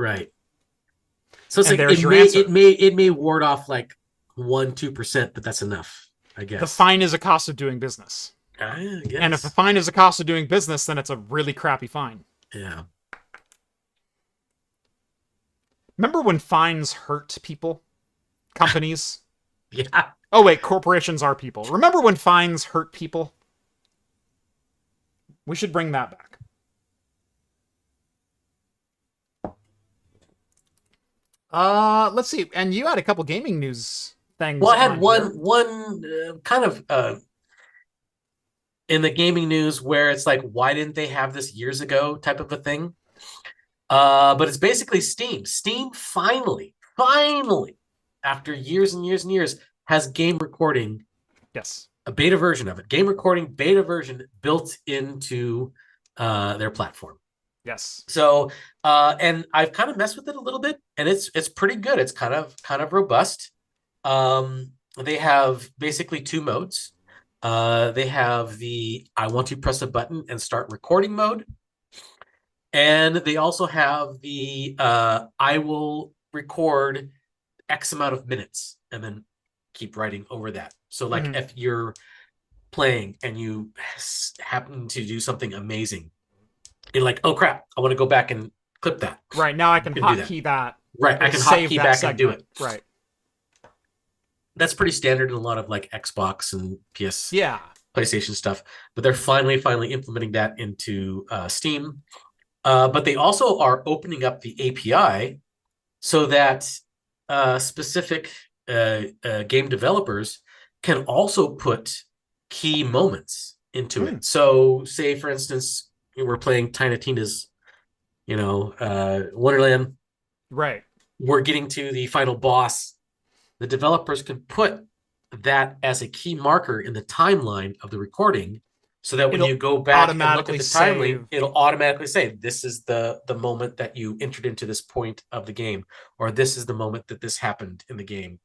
So it's like it may ward off like 1-2%, but that's enough, I guess. The fine is a cost of doing business. And if the fine is a cost of doing business, then it's a really crappy fine. Yeah. Remember when fines hurt people? Companies? Yeah. Oh, wait, corporations are people. Remember when fines hurt people? We should bring that back. Let's see. And you had a couple gaming news things. Well, I had one kind of in the gaming news where it's like, why didn't they have this years ago type of a thing? But it's basically Steam. Steam finally, after years and years and years, has game recording a beta version of it, game recording beta version built into their platform. Yes. So, and I've kind of messed with it a little bit, and it's pretty good. It's kind of robust. They have basically two modes. They have the I want to press a button and start recording mode, and they also have the I will record X amount of minutes and then keep writing over that. So, like if you're playing and you happen to do something amazing, you're like, oh crap, I want to go back and clip that. Right, now I can hotkey that. Right, I can hotkey back segment. and do it. Right. That's pretty standard in a lot of like Xbox and PS, PlayStation stuff. But they're finally implementing that into Steam. But they also are opening up the API so that specific game developers can also put key moments into it. So, say for instance, we're playing Tiny Tina's, Wonderland. Right. We're getting to the final boss. The developers can put that as a key marker in the timeline of the recording, so that when you go back and look at the timeline, it'll automatically say, this is the moment that you entered into this point of the game, or this is the moment that this happened in the game.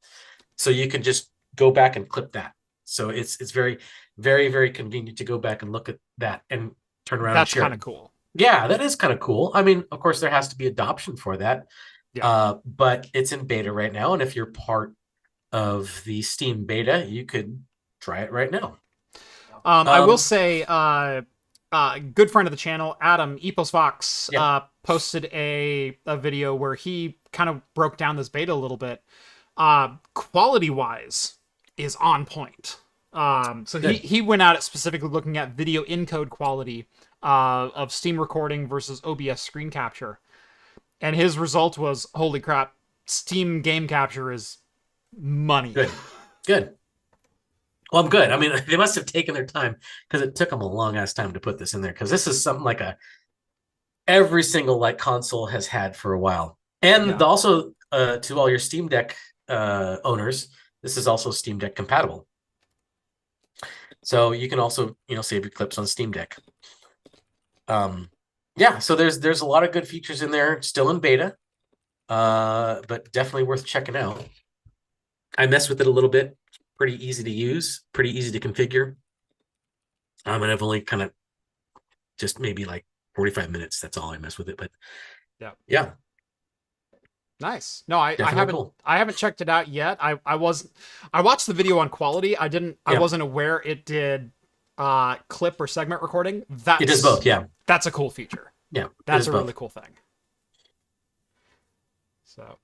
So you can just go back and clip that. So it's very, very, very convenient to go back and look at that and turn around and share. That's kind of cool. Yeah, that is kind of cool. I mean, of course, there has to be adoption for that. Yeah. But it's in beta right now. And if you're part of the Steam beta, you could try it right now. I will say, good friend of the channel, Adam Fox, posted a video where he kind of broke down this beta a little bit. Quality-wise is on point. So he went at it specifically looking at video encode quality of Steam recording versus OBS screen capture. And his result was, holy crap, Steam game capture is money. Good. Well, I'm good. I mean, they must have taken their time, because it took them a long ass time to put this in there, because this is something like every single like console has had for a while. And also to all your Steam Deck owners, this is also Steam Deck compatible. So you can also, save your clips on Steam Deck. So there's a lot of good features in there, still in beta, but definitely worth checking out. I messed with it a little bit. Pretty easy to use, pretty easy to configure. And I've only kind of just maybe like 45 minutes. That's all I mess with it. But yeah. Nice. No, I haven't checked it out yet. I watched the video on quality. I wasn't aware it did clip or segment recording. It does both. Yeah. That's a cool feature. Yeah. That's a really cool thing. So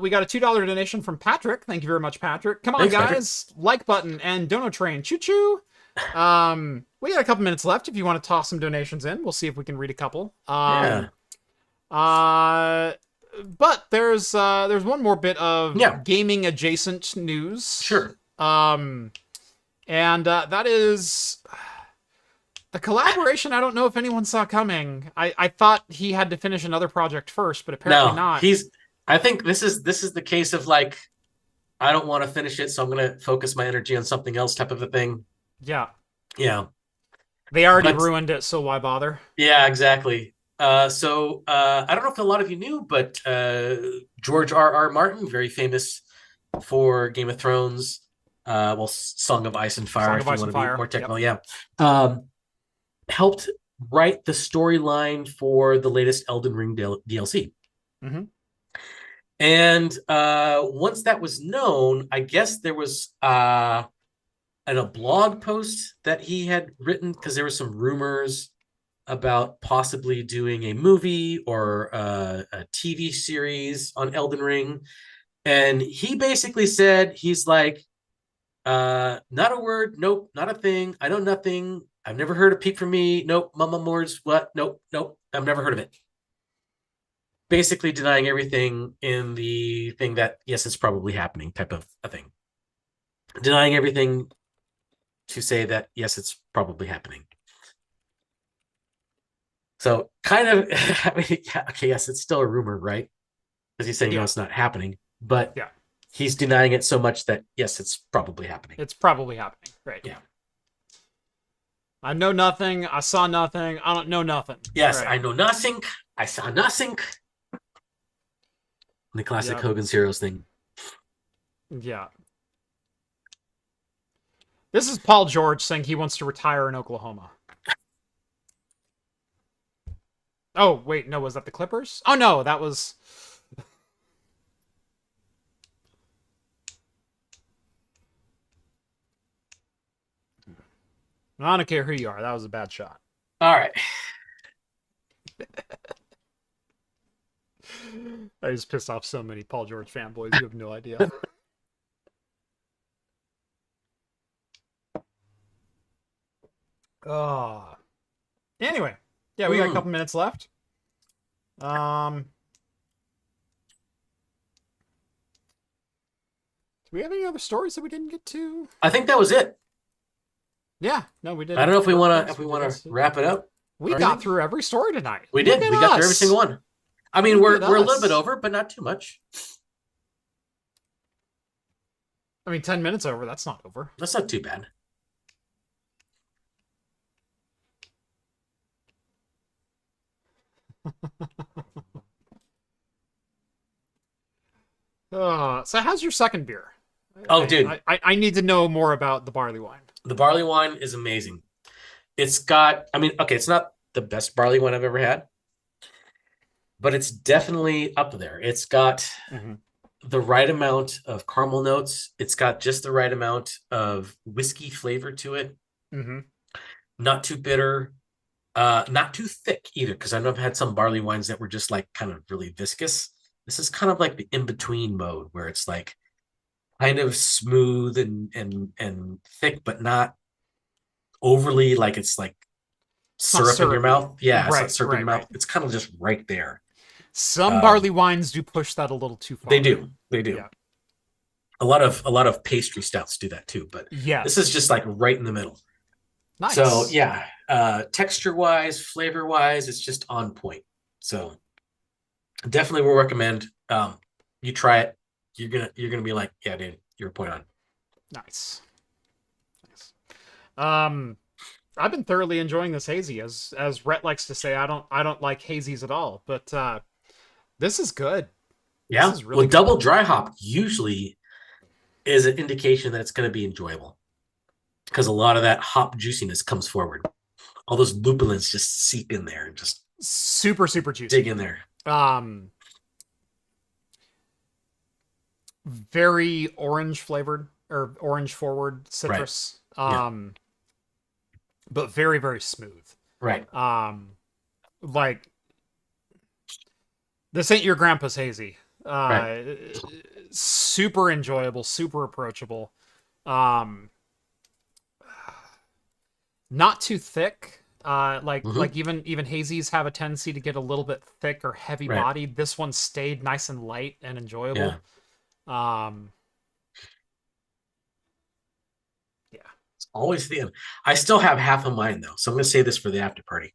we got a $2 donation from Patrick. Thank you very much, Patrick. Come on, thanks, guys. Patrick. Like button and Dono Train. Choo-choo. We got a couple minutes left if you want to toss some donations in. We'll see if we can read a couple. But there's one more bit of gaming adjacent news. Sure. And that is a collaboration I don't know if anyone saw coming. I thought he had to finish another project first, but apparently not. I think this is the case of like, I don't want to finish it, so I'm going to focus my energy on something else type of a thing. Yeah. Yeah. They already ruined it, so why bother? Yeah, exactly. I don't know if a lot of you knew, but George R.R. Martin, very famous for Game of Thrones, Song of Ice and Fire, if you want to be more technical, helped write the storyline for the latest Elden Ring DLC. Mm-hmm. And once that was known, I guess there was a blog post that he had written, because there were some rumors about possibly doing a movie or a TV series on Elden Ring. And he basically said, he's like, not a word, nope, not a thing, I know nothing, I've never heard of Peep for Me, nope, Mama Moore's what, nope, I've never heard of it. Basically denying everything in the thing that, yes, it's probably happening type of a thing. Denying everything to say that, yes, it's probably happening. So kind of, I mean, yes, it's still a rumor, right? Because he's saying, no, it's not happening. But he's denying it so much that yes, it's probably happening. It's probably happening, right? Yeah. I know nothing. I saw nothing. I don't know nothing. Yes, right. I know nothing. I saw nothing. The classic Hogan's Heroes thing. Yeah. This is Paul George saying he wants to retire in Oklahoma. Oh, wait, no, was that the Clippers? Oh, no, that was... I don't care who you are. That was a bad shot. All right. I just pissed off so many Paul George fanboys. You have no idea. Anyway, yeah, we got a couple minutes left. Do we have any other stories that we didn't get to? I think that was it. Yeah, no, we did. I don't know if we want to wrap it up. We got through every story tonight. We did. We got through every single one. I mean, we're a little bit over, but not too much. I mean, 10 minutes over. That's not over. That's not too bad. So how's your second beer? Oh, dude. I need to know more about the barley wine. The barley wine is amazing. It's got, I mean, okay, it's not the best barley wine I've ever had, but it's definitely up there. It's got the right amount of caramel notes. It's got just the right amount of whiskey flavor to it. Not too bitter, not too thick either, because I know I've had some barley wines that were just like kind of really viscous. This is kind of like the in-between mode where it's like kind of smooth and thick, but not overly like it's like syrup in your mouth. Yeah, it's not syrup in your mouth. It's kind of just right there. Some barley wines do push that a little too far. They do. Yeah. A lot of pastry stouts do that too, but this is just like right in the middle. Nice. So yeah, texture wise, flavor wise, it's just on point. So definitely will recommend you try it. You're gonna be like, yeah, dude, you're point on. Nice. I've been thoroughly enjoying this hazy. As Rhett likes to say, I don't like hazies at all, but this is good. Yeah, this is really good. Double dry hop usually is an indication that it's going to be enjoyable because a lot of that hop juiciness comes forward. All those lupulins just seep in there and just super juicy. Dig in there. Very orange flavored or orange forward citrus. Right. But very, very smooth. Right. Like this ain't your grandpa's hazy. Right. Super enjoyable, super approachable. Not too thick. Like even hazies have a tendency to get a little bit thick or heavy bodied. This one stayed nice and light and enjoyable. Yeah. It's always the end. I still have half of mine though, so I'm gonna save this for the after party.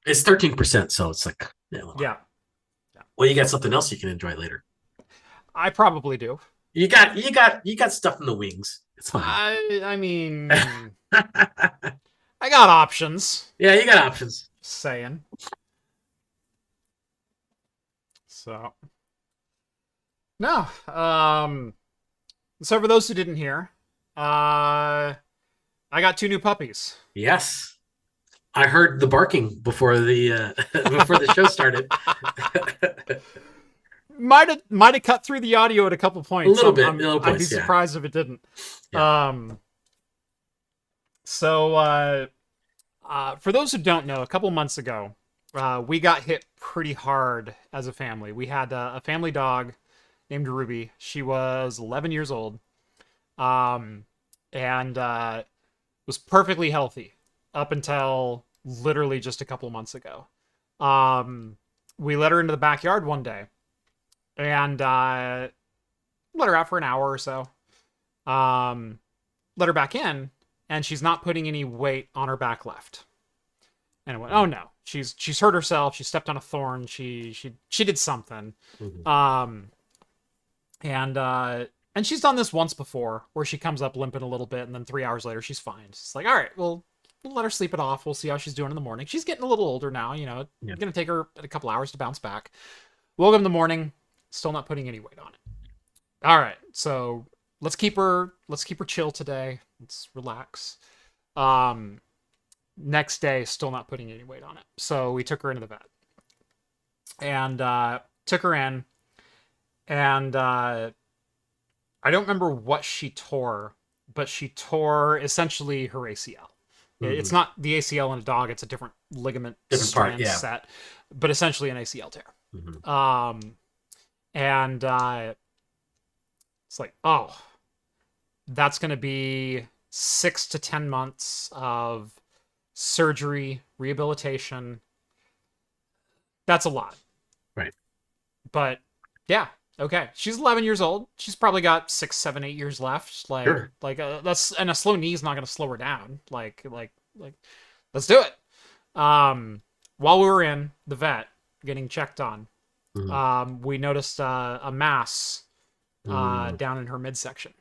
It's 13%, so it's like yeah. Well, you got something else you can enjoy later. I probably do. You got stuff in the wings. It's fine. I mean, I got options. Yeah, you got options. Just saying. So, no. So for those who didn't hear, I got 2 new puppies. Yes, I heard the barking before the before the show started. Might have cut through the audio at a couple points. A little bit. I'd be surprised if it didn't. Yeah. So for those who don't know, a couple months ago, we got hit pretty hard as a family. We had a family dog named Ruby. She was 11 years old, and was perfectly healthy up until literally just a couple months ago. We let her into the backyard one day, and let her out for an hour or so. Let her back in, and she's not putting any weight on her back left. And I went, oh no, she's hurt herself. She stepped on a thorn. She did something. Mhm. And she's done this once before, where she comes up limping a little bit, and then 3 hours later she's fine. It's like, all right, well, we'll let her sleep it off. We'll see how she's doing in the morning. She's getting a little older now. Yeah. It's gonna take her a couple hours to bounce back. Woke up in the morning, still not putting any weight on it. All right, so let's keep her chill today. Let's relax. Next day, still not putting any weight on it. So we took her into the vet, and took her in, and I don't remember what she tore, but she tore essentially her ACL. It's not the ACL in a dog; it's a different ligament strand set, but essentially an ACL tear. And it's like, oh, that's going to be 6 to 10 months of surgery, rehabilitation. That's a lot. Right. But yeah, okay. She's 11 years old. She's probably got 6, 7, 8 years left. Sure. That's, and a slow knee is not going to slow her down. Like, let's do it. While we were in the vet getting checked on, we noticed a mass down in her midsection.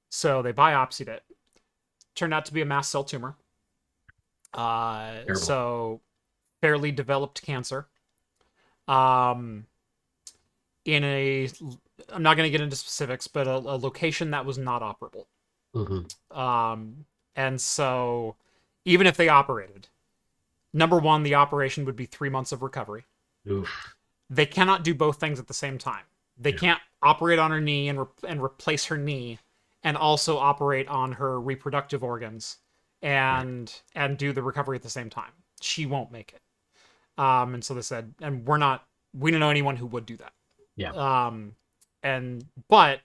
So they biopsied it. Turned out to be a mast cell tumor. So fairly developed cancer. In a, I'm not going to get into specifics, but a location that was not operable. And so even if they operated, number one, the operation would be 3 months of recovery. Oof. They cannot do both things at the same time. They can't operate on her knee and replace her knee, and also operate on her reproductive organs and do the recovery at the same time. She won't make it. And so they said, and we don't know anyone who would do that. Yeah. But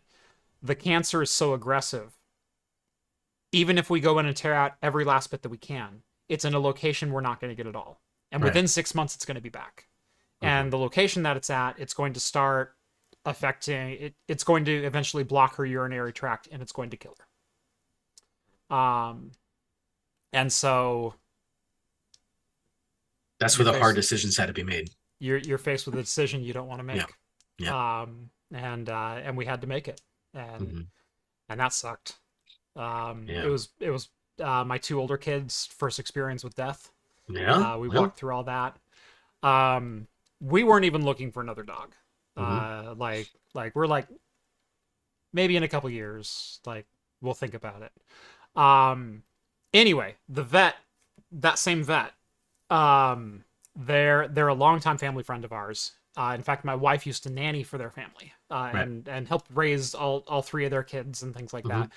the cancer is so aggressive. Even if we go in and tear out every last bit that we can, it's in a location we're not going to get at all. And within 6 months, it's going to be back. And the location that it's at, it's going to start affecting it. It's going to eventually block her urinary tract, and it's going to kill her. And so that's where the hard decisions had to be made. You're faced with a decision you don't want to make. Yeah. And we had to make it, and that sucked. It was my 2 older kids' first experience with death. Yeah. We walked through all that. We weren't even looking for another dog. We're like, maybe in a couple years, like, we'll think about it. Anyway, the vet, that same vet, they're a longtime family friend of ours. In fact, my wife used to nanny for their family, and helped raise all 3 of their kids and things like that.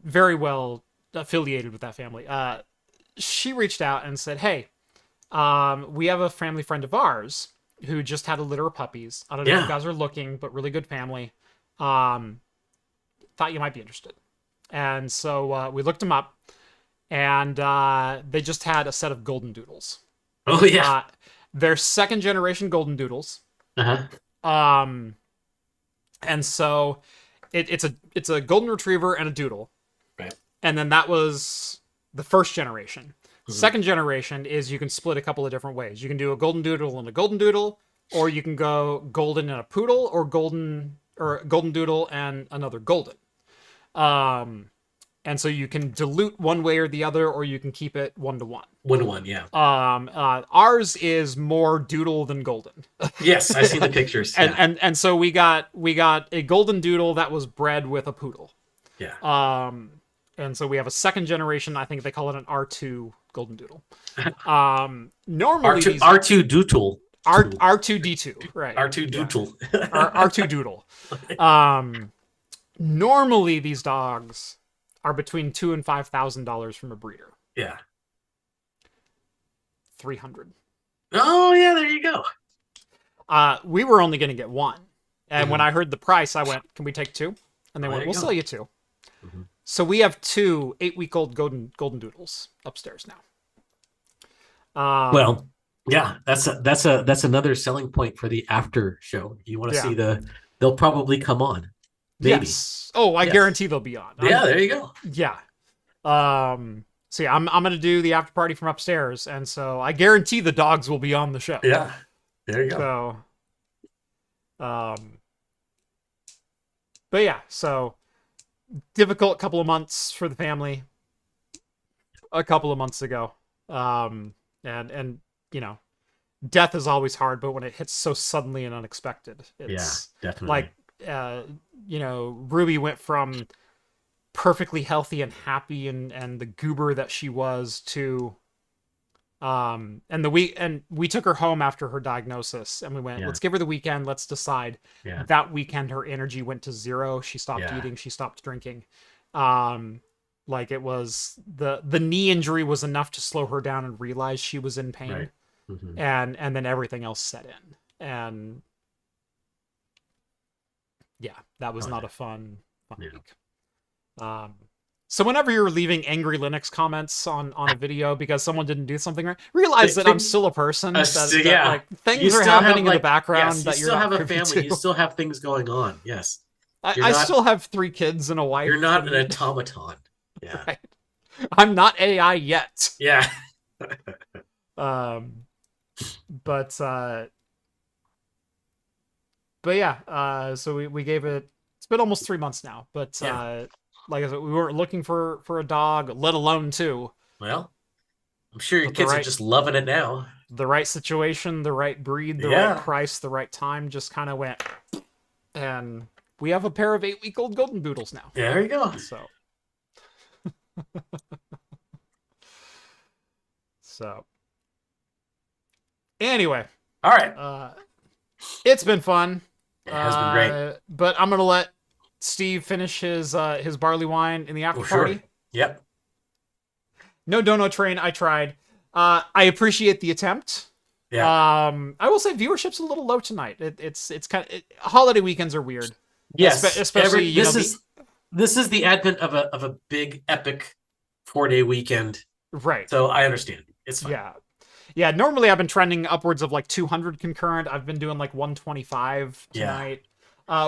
Very well affiliated with that family. She reached out and said, hey, we have a family friend of ours who just had a litter of puppies. I don't know if you guys are looking, but really good family. Thought you might be interested. And so we looked them up, and they just had a set of golden doodles. Oh, yeah. They're 2nd generation golden doodles. And so it's a golden retriever and a doodle. Right. And then that was the 1st generation. 2nd generation is you can split a couple of different ways. You can do a golden doodle and a golden doodle, or you can go golden and a poodle, or golden doodle and another golden. And so you can dilute one way or the other, or you can keep it 1-to-1. 1-to-1, yeah. Ours is more doodle than golden. Yes, I see the pictures. And so we got a golden doodle that was bred with a poodle. Yeah. And so we have a 2nd generation. I think they call it an R2 golden doodle. Normally R2 doodle. R2D2, right? R2 doodle. R2 doodle. Normally these dogs are between $2,000 and $5,000 from a breeder. Yeah. 300. Oh yeah, there you go. We were only going to get 1, and when I heard the price, I went, "Can we take 2?" And they went, "We'll sell you 2." So we have 2 8-week-old golden doodles upstairs now. Well, yeah, that's another selling point for the after show. You want to see they'll probably come on. Maybe. Yes. Oh, I guarantee they'll be on. Yeah, there you go. Yeah. So yeah, I'm gonna do the after party from upstairs, and so I guarantee the dogs will be on the show. Yeah, there you go. So, but yeah, so difficult couple of months for the family. A couple of months ago, and you know, death is always hard, but when it hits so suddenly and unexpected, it's definitely. like, you know, Ruby went from perfectly healthy and happy and the goober that she was to, and we took her home after her diagnosis, and we went, let's give her the weekend, let's decide. That weekend, her energy went to zero. She stopped eating, she stopped drinking. Like, it was the knee injury was enough to slow her down and realize she was in pain. Right. Mm-hmm. And then everything else set in. And yeah, that was not a fun week. So whenever you're leaving angry Linux comments on a video because someone didn't do something right, realize that I'm still a person. That like, things are happening in the background that you're not privy to. You still have a family. You still have things going on. Yes. I still have 3 kids and a wife. You're not an automaton. Yeah. Right. I'm not AI yet. Yeah. But yeah, so we gave it, it's been almost 3 months now, but like I said, we weren't looking for a dog, let alone 2. Well, I'm sure your kids are just loving it now. The right situation, the right breed, the right price, the right time just kind of went, and we have a pair of 8-week-old golden doodles now. There you go. So anyway, all right. It's been fun. It has been great. But I'm gonna let Steve finish his barley wine in the after party. Sure. Yep. No dono train. I tried. I appreciate the attempt. Yeah. I will say viewership's a little low tonight. It's kind of holiday weekends are weird. Yes. Especially this is the advent of a big epic 4-day weekend. Right. So I understand. It's fine. Yeah. Yeah, normally I've been trending upwards of like 200 concurrent. I've been doing like 125 tonight.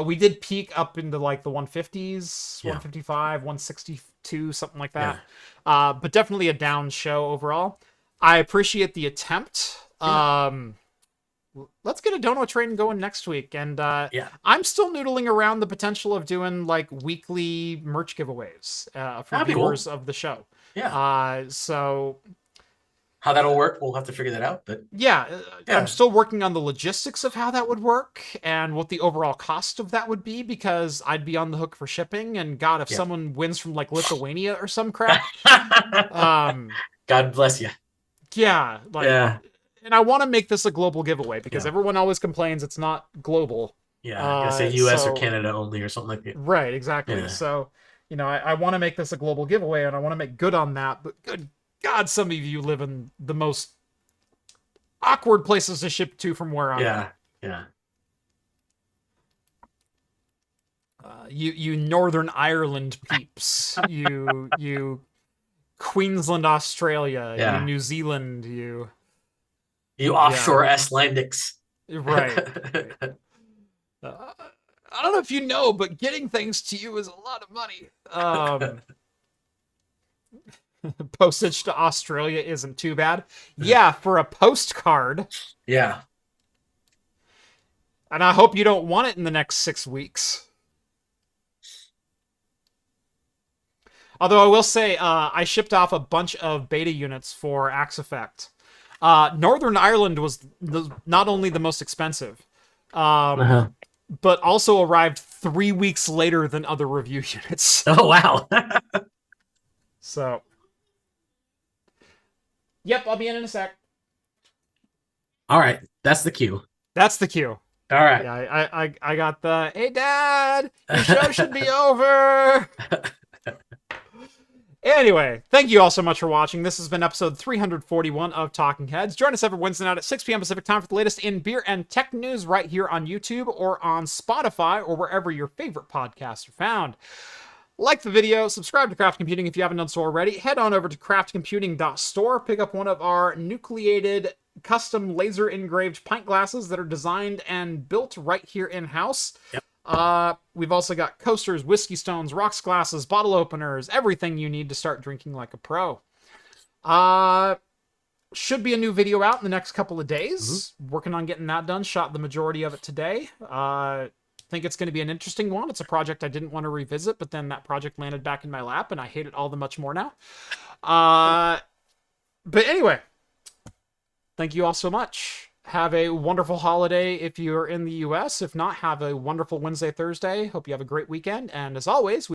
We did peak up into like the 150s, 155, 162, something like that. But definitely a down show overall. I appreciate the attempt. Let's get a dono train going next week. And I'm still noodling around the potential of doing like weekly merch giveaways for viewers of the show. Yeah. So how that'll work, we'll have to figure that out. But I'm still working on the logistics of how that would work and what the overall cost of that would be, because I'd be on the hook for shipping. And God, if someone wins from like Lithuania or some crap, God bless you. Yeah, and I want to make this a global giveaway because everyone always complains it's not global. Yeah, I guess say U.S. or Canada only or something like that. Right, exactly. Yeah. So, you know, I want to make this a global giveaway, and I want to make good on that. But good God, some of you live in the most awkward places to ship to from where I am. Yeah. You Northern Ireland peeps, you Queensland, Australia, you New Zealand, you offshore Icelandics. Right. I don't know if you know, but getting things to you is a lot of money. Postage to Australia isn't too bad. Yeah, for a postcard. Yeah. And I hope you don't want it in the next 6 weeks. Although I will say, I shipped off a bunch of beta units for Axe Effect. Northern Ireland was not only the most expensive, but also arrived 3 weeks later than other review units. Oh, wow. So, yep, I'll be in a sec. All right, that's the cue. That's the cue. All right. Yeah, I got the, hey, Dad, your show should be over. Anyway, thank you all so much for watching. This has been episode 341 of Talking Heads. Join us every Wednesday night at 6 p.m. Pacific time for the latest in beer and tech news right here on YouTube or on Spotify or wherever your favorite podcasts are found. Like the video, subscribe to Craft Computing if you haven't done so already. Head on over to craftcomputing.store, pick up one of our nucleated custom laser engraved pint glasses that are designed and built right here in-house. Yep. We've also got coasters, whiskey stones, rocks glasses, bottle openers, everything you need to start drinking like a pro. Should be a new video out in the next couple of days. Working on getting that done. Shot the majority of it today. Think it's going to be an interesting one. It's a project I didn't want to revisit, but then that project landed back in my lap, and I hate it all the much more now. But anyway, thank you all so much. Have a wonderful holiday if you're in the US. If not, have a wonderful Wednesday, Thursday. Hope you have a great weekend. And as always,